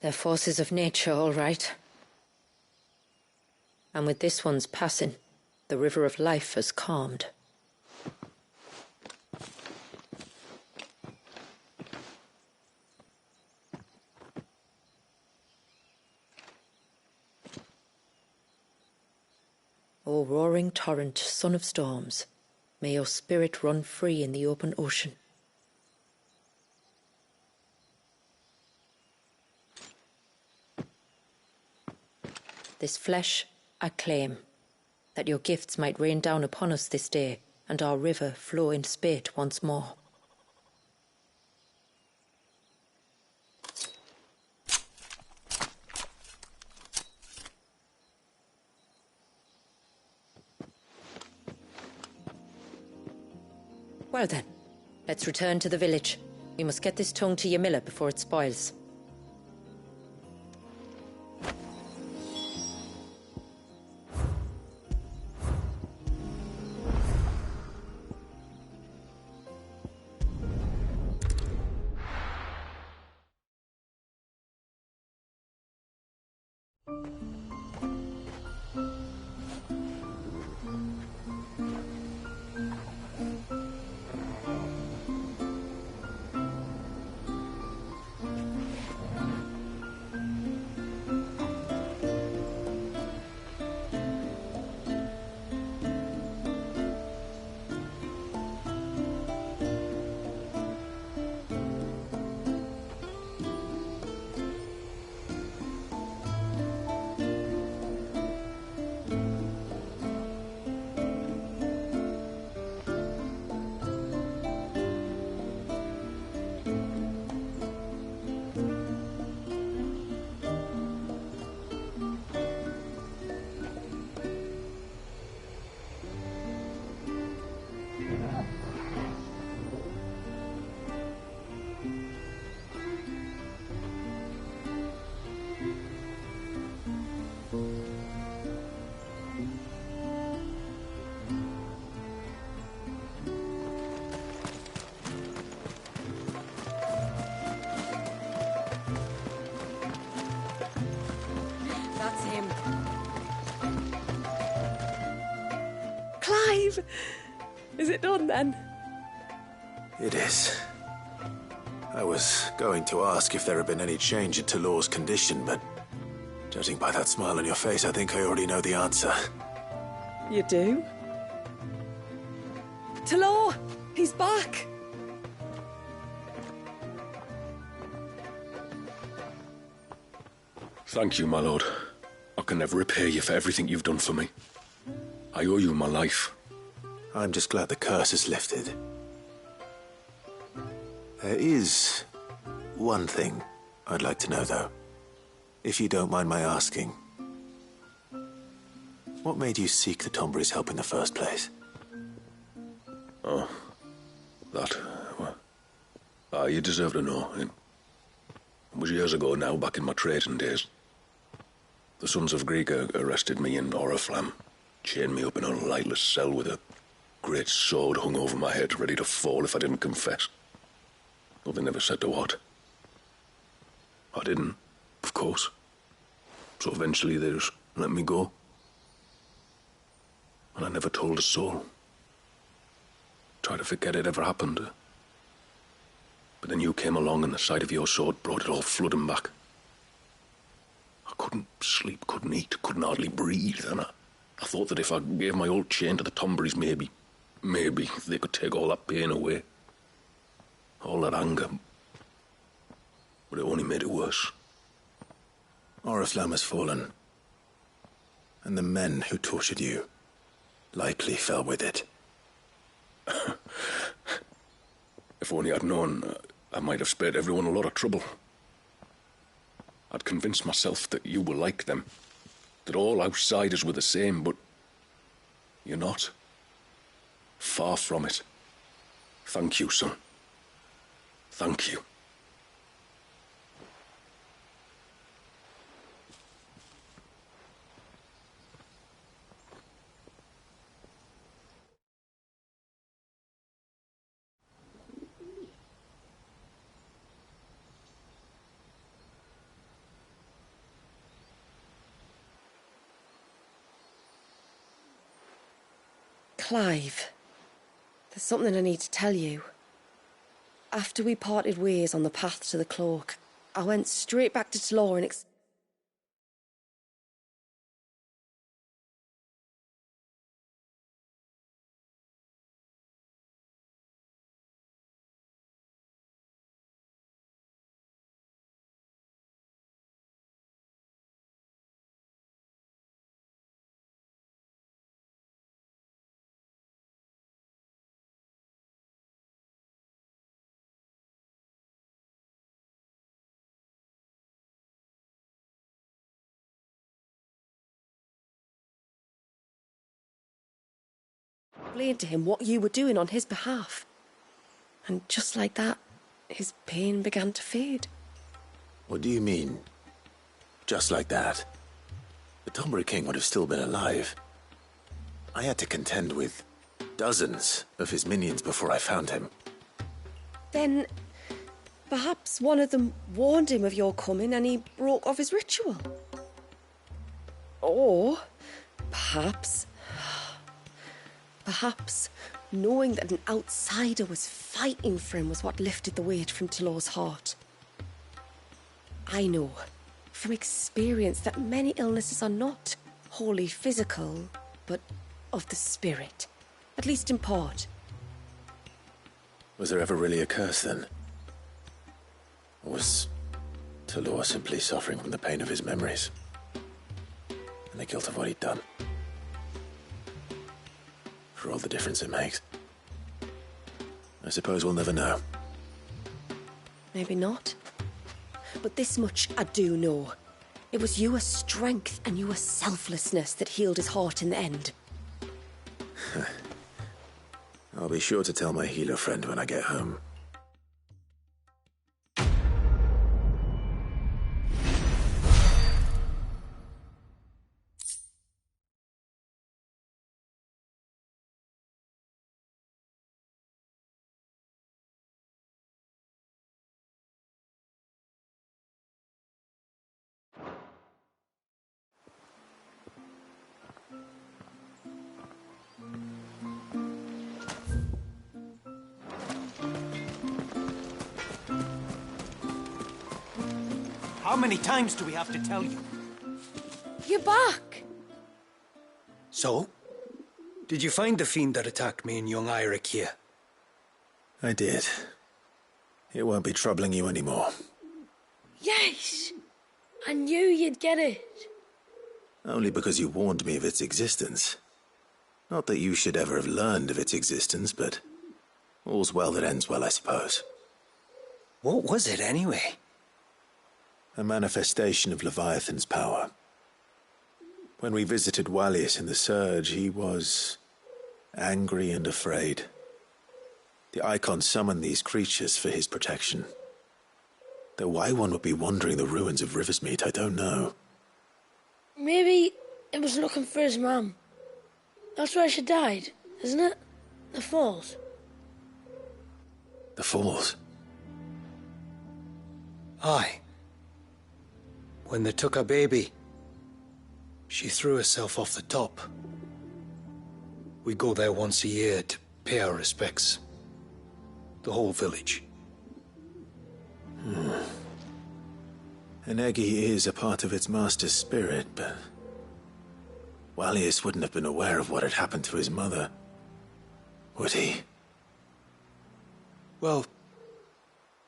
They're forces of nature, all right. And with this one's passing, the river of life has calmed. O roaring torrent, son of storms, may your spirit run free in the open ocean. This flesh I claim, that your gifts might rain down upon us this day, and our river flow in spate once more. Well then, let's return to the village. We must get this tongue to Ymilla before it spoils. That's him. Clive! Is it done then? It is. I was going to ask if there had been any change in Talor's condition, but judging by that smile on your face, I think I already know the answer. You do? Talor! He's back! Thank you, my lord. I can never repay you for everything you've done for me. I owe you my life. I'm just glad the curse is lifted. There is one thing I'd like to know, though. If you don't mind my asking. What made you seek the Tombury's help in the first place? Oh, that... well, you deserve to know. It was years ago now, back in my trading days. The Sons of Greek arrested me in Oriflamme, chained me up in a lightless cell with a great sword hung over my head, ready to fall if I didn't confess. Though they never said to what. I didn't, of course. So eventually they just let me go. And I never told a soul. Tried to forget it ever happened. But then you came along and the sight of your sword brought it all flooding back. I couldn't sleep, couldn't eat, couldn't hardly breathe, and I thought that if I gave my old chain to the Tomburys, maybe they could take all that pain away. All that anger. But it only made it worse. Oriflamme has fallen. And the men who tortured you likely fell with it. If only I'd known, I might have spared everyone a lot of trouble. I'd convinced myself that you were like them, that all outsiders were the same, but you're not. Far from it. Thank you, son. Thank you. Clive, there's something I need to tell you. After we parted ways on the path to the cloak, I went straight back to Tlor and explained to him what you were doing on his behalf. And just like that, his pain began to fade. What do you mean? Just like that? The Tonbury King would have still been alive. I had to contend with dozens of his minions before I found him. Then, perhaps one of them warned him of your coming and he broke off his ritual. Or, perhaps, knowing that an outsider was fighting for him was what lifted the weight from Tlor's heart. I know, from experience, that many illnesses are not wholly physical, but of the spirit, at least in part. Was there ever really a curse, then? Or was Tlor simply suffering from the pain of his memories? And the guilt of what he'd done? For all the difference it makes. I suppose we'll never know. Maybe not. But this much I do know. It was your strength and your selflessness that healed his heart in the end. I'll be sure to tell my healer friend when I get home. How many times do we have to tell you? You're back! So? Did you find the fiend that attacked me and young Eirik here? I did. It won't be troubling you anymore. Yes! I knew you'd get it. Only because you warned me of its existence. Not that you should ever have learned of its existence, but all's well that ends well, I suppose. What was it, anyway? A manifestation of Leviathan's power. When we visited Wallius in the Surge, he was angry and afraid. The Icon summoned these creatures for his protection. Though why one would be wandering the ruins of Riversmeet, I don't know. Maybe it was looking for his mum. That's where she died, isn't it? The Falls. The Falls? Aye. When they took her baby, she threw herself off the top. We go there once a year to pay our respects. The whole village. An Eggy is a part of its master's spirit, but Wallius wouldn't have been aware of what had happened to his mother, would he? Well,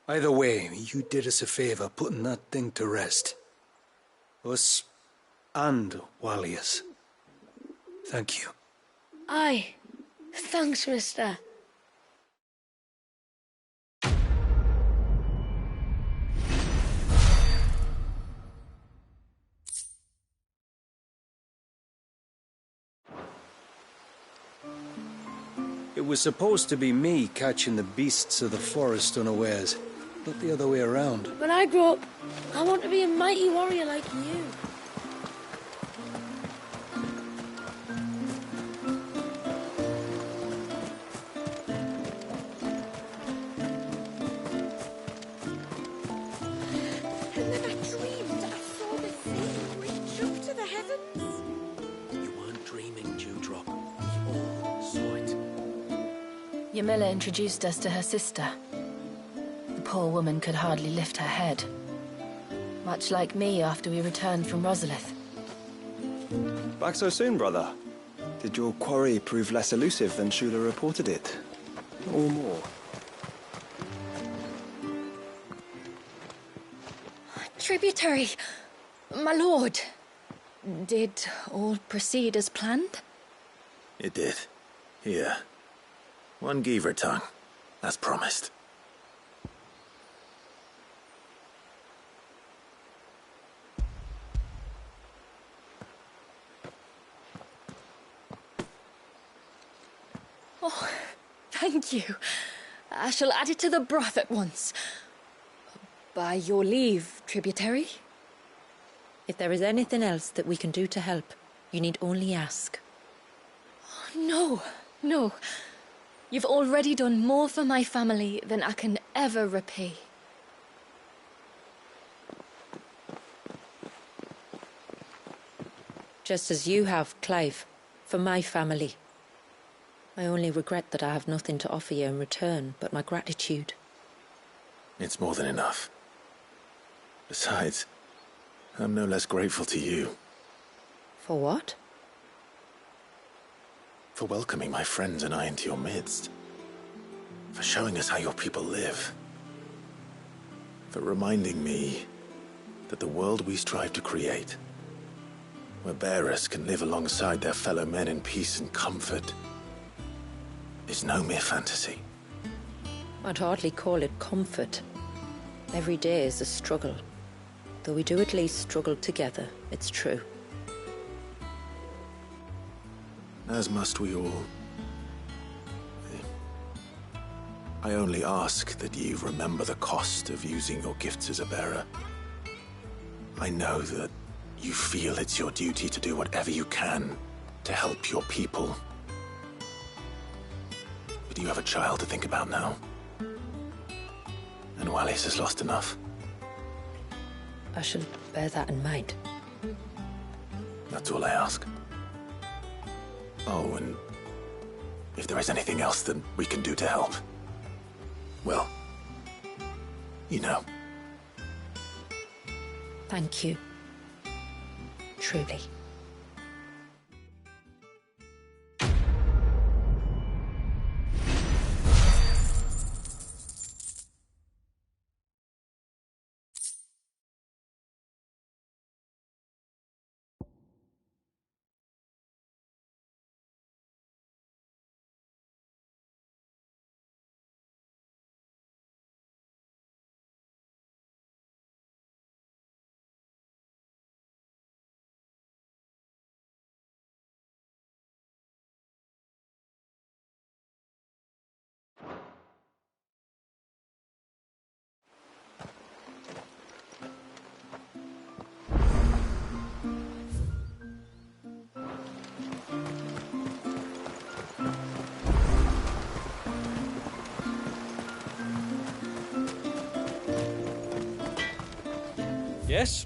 either way, you did us a favor putting that thing to rest. Us and Wallius. Thank you. Aye. Thanks, mister. It was supposed to be me catching the beasts of the forest unawares, not the other way around. When I grow up, I want to be a mighty warrior like you. And then I dreamed I saw the thing reach up to the heavens. You weren't dreaming, Dewdrop. We all saw it. Yamila introduced us to her sister. The poor woman could hardly lift her head. Much like me after we returned from Rosalith. Back so soon, brother? Did your quarry prove less elusive than Shula reported it? Or more? Tributary, my lord. Did all proceed as planned? It did. Here. 1 Geaver tongue, as promised. Oh, thank you. I shall add it to the broth at once. By your leave, Tributary. If there is anything else that we can do to help, you need only ask. No, no. You've already done more for my family than I can ever repay. Just as you have, Clive, for my family. I only regret that I have nothing to offer you in return but my gratitude. It's more than enough. Besides, I'm no less grateful to you. For what? For welcoming my friends and I into your midst. For showing us how your people live. For reminding me that the world we strive to create, where bearers can live alongside their fellow men in peace and comfort, is no mere fantasy. I'd hardly call it comfort. Every day is a struggle. Though we do at least struggle together, it's true. As must we all. I only ask that you remember the cost of using your gifts as a bearer. I know that you feel it's your duty to do whatever you can to help your people. But you have a child to think about now. And Wallis has lost enough. I shall bear that in mind. That's all I ask. Oh, and if there is anything else that we can do to help, well, you know. Thank you. Truly. Yes?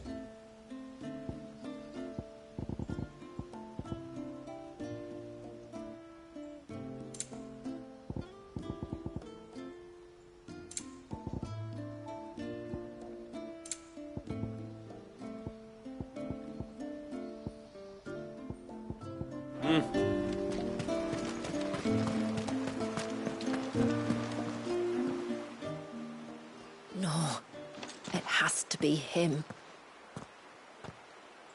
No, it has to be him.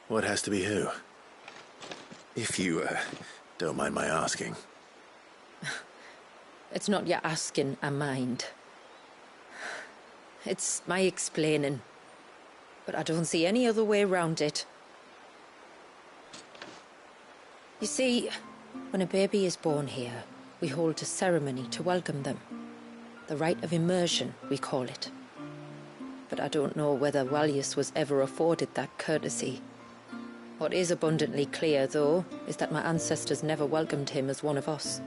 What has to be who? If you, don't mind my asking. It's not your asking I mind. It's my explaining. But I don't see any other way around it. You see, when a baby is born here, we hold a ceremony to welcome them. The rite of immersion, we call it. But I don't know whether Wallius was ever afforded that courtesy. What is abundantly clear, though, is that my ancestors never welcomed him as one of us.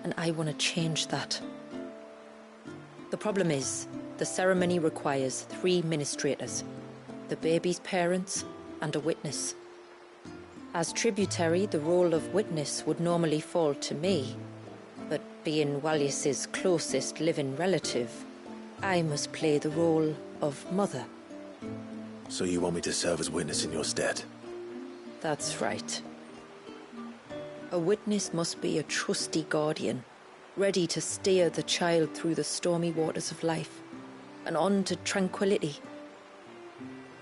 And I want to change that. The problem is, the ceremony requires 3 ministrators, the baby's parents and a witness. As tributary, the role of witness would normally fall to me, but Being Wallius's closest living relative, I must play the role of mother. So you want me to serve as witness in your stead? That's right. A witness must be a trusty guardian, ready to steer the child through the stormy waters of life and on to tranquility.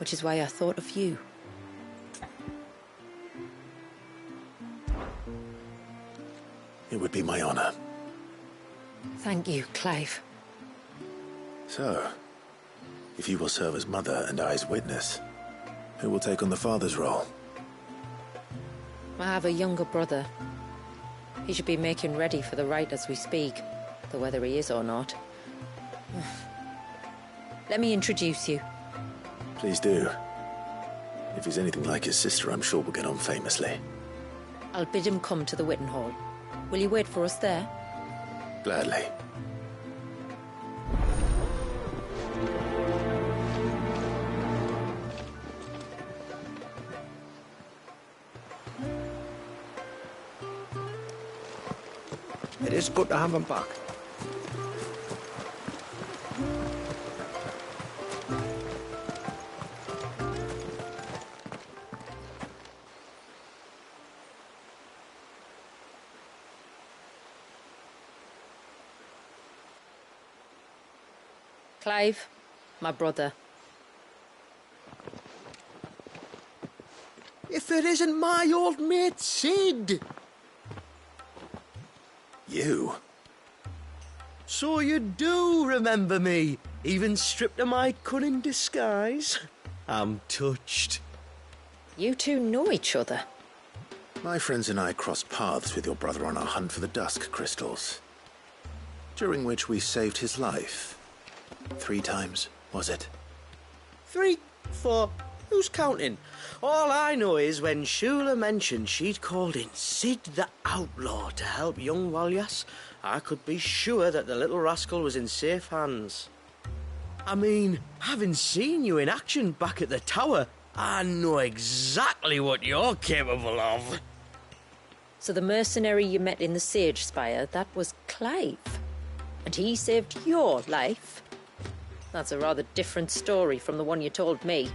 Which is why I thought of you. It would be my honor. Thank you, Clive. So, if you will serve as mother and I as witness, who will take on the father's role? I have a younger brother. He should be making ready for the rite as we speak, though whether he is or not. Let me introduce you. Please do. If he's anything like his sister, I'm sure we'll get on famously. I'll bid him come to the Witten Hall. Will you wait for us there? Gladly. It is good to have him back. Clive, my brother. If it isn't my old mate Sid! You? So you do remember me, even stripped of my cunning disguise? I'm touched. You two know each other? My friends and I crossed paths with your brother on our hunt for the dusk crystals, during which we saved his life. 3 times, was it? 3, 4, who's counting? All I know is when Shula mentioned she'd called in Sid the Outlaw to help young Walyas, I could be sure that the little rascal was in safe hands. I mean, having seen you in action back at the tower, I know exactly what you're capable of. So the mercenary you met in the Sage Spire, that was Clive. And he saved your life? That's a rather different story from the one you told me.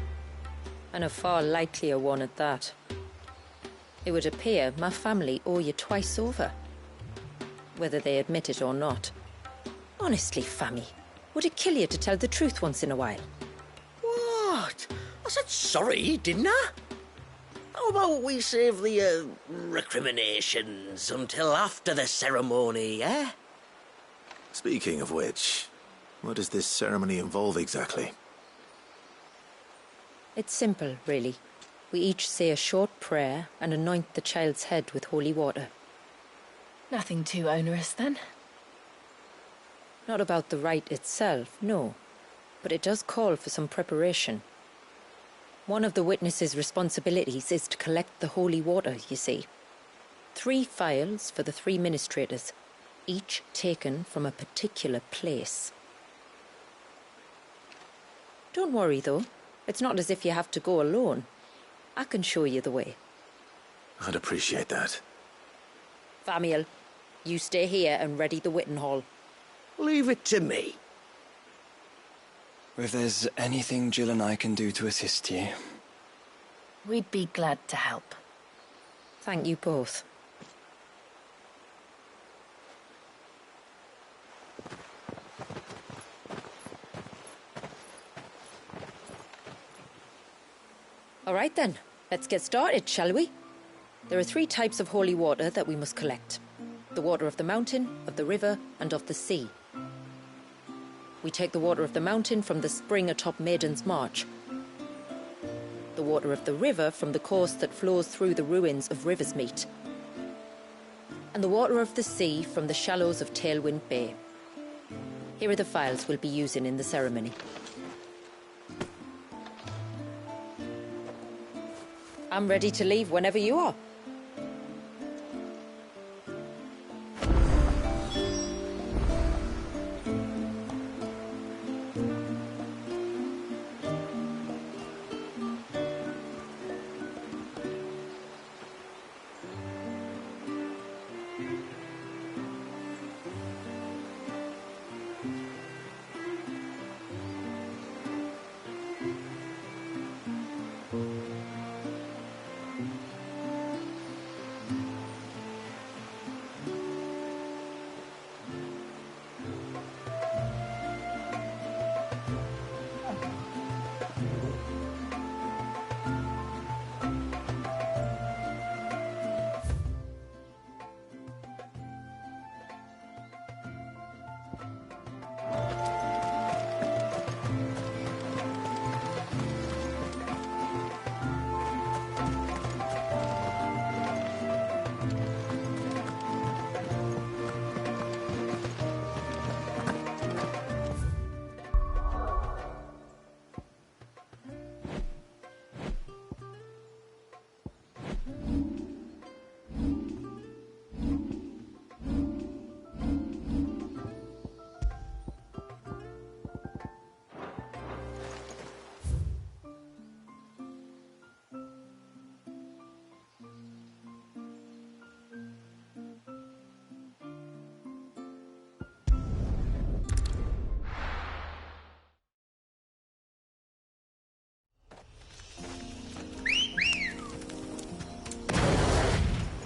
And a far likelier one at that. It would appear my family owe you twice over. Whether they admit it or not. Honestly, Fammy, would it kill you to tell the truth once in a while? What? I said sorry, didn't I? How about we save the, recriminations until after the ceremony, eh? Speaking of which, what does this ceremony involve exactly? It's simple, really. We each say a short prayer and anoint the child's head with holy water. Nothing too onerous, then? Not about the rite itself, no. But it does call for some preparation. One of the witness's responsibilities is to collect the holy water, you see. 3 phials for the 3 ministrators, each taken from a particular place. Don't worry, though. It's not as if you have to go alone. I can show you the way. I'd appreciate that. Famiel, you stay here and ready the Witten Hall. Leave it to me. If there's anything Jill and I can do to assist you... We'd be glad to help. Thank you both. All right then, let's get started, shall we? There are 3 types of holy water that we must collect. The water of the mountain, of the river, and of the sea. We take the water of the mountain from the spring atop Maiden's March. The water of the river from the course that flows through the ruins of Riversmeet. And the water of the sea from the shallows of Tailwind Bay. Here are the phials we'll be using in the ceremony. I'm ready to leave whenever you are.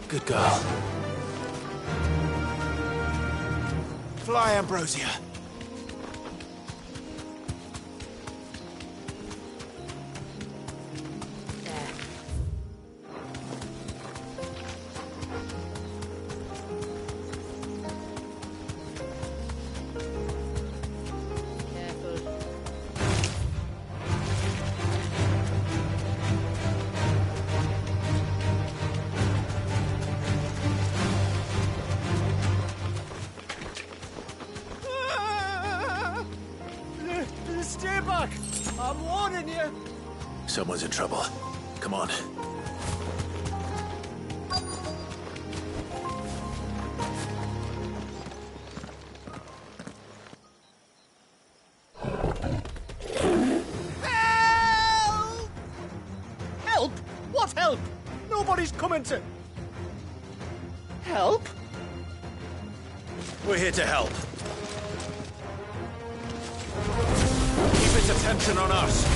Good girl. Fly, Ambrosia. Stay back! I'm warning you! Someone's in trouble. Come on. Help! Help? What help? Nobody's coming to... Help? We're here to help. Keep its attention on us.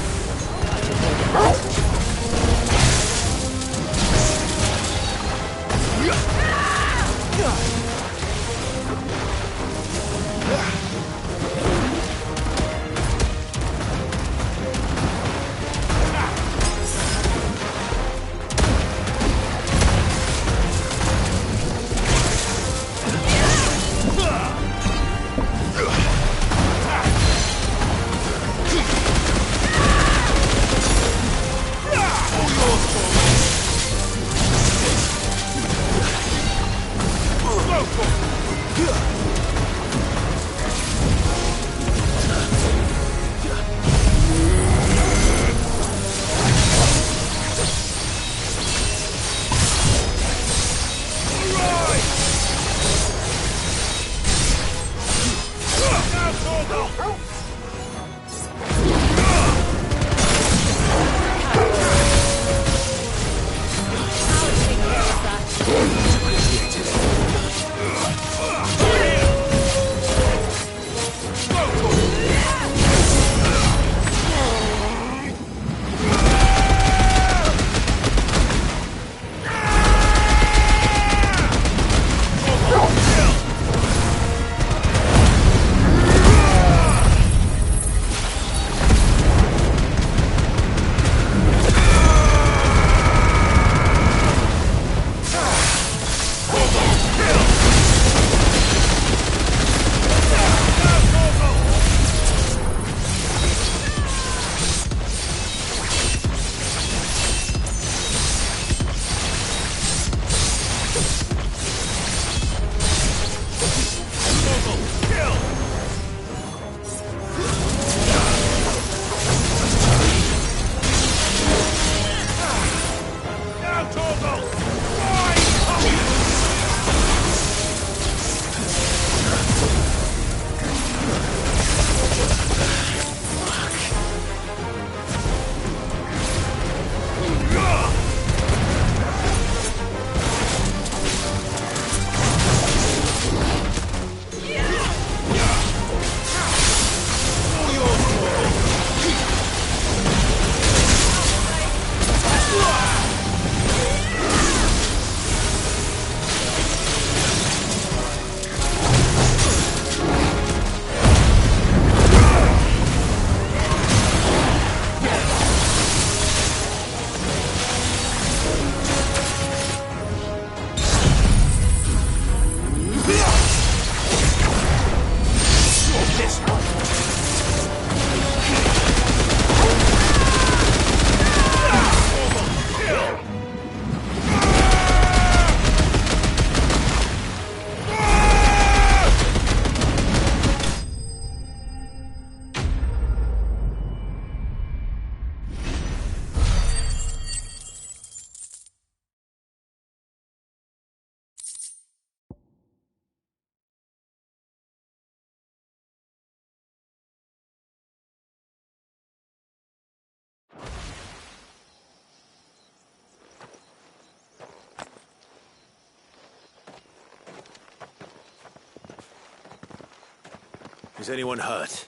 Is anyone hurt?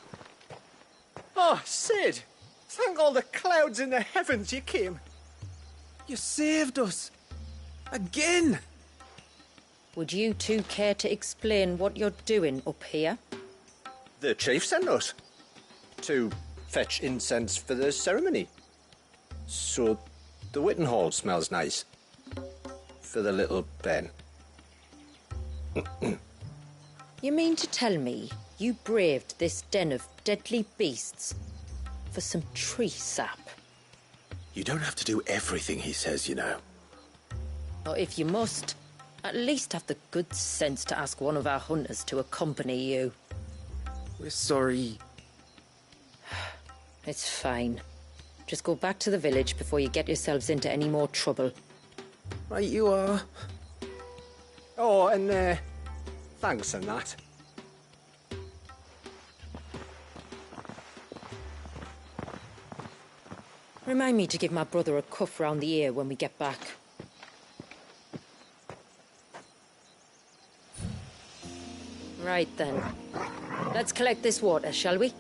Oh, Sid! Thank all the clouds in the heavens you came. You saved us. Again. Would you two care to explain what you're doing up here? The chief sent us to fetch incense for the ceremony. So the Witten Hall smells nice. For the little Ben. You mean to tell me you braved this den of deadly beasts for some tree sap? You don't have to do everything he says, you know. Or if you must, at least have the good sense to ask one of our hunters to accompany you. We're sorry. It's fine. Just go back to the village before you get yourselves into any more trouble. Right you are. Oh, and thanks and that. Remind me to give my brother a cuff round the ear when we get back. Right then. Let's collect this water, shall we?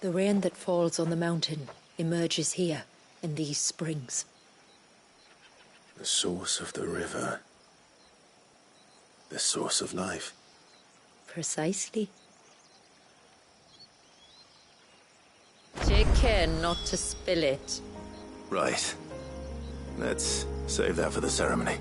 The rain that falls on the mountain emerges here, in these springs. The source of the river. The source of life. Precisely. Take care not to spill it. Right. Let's save that for the ceremony.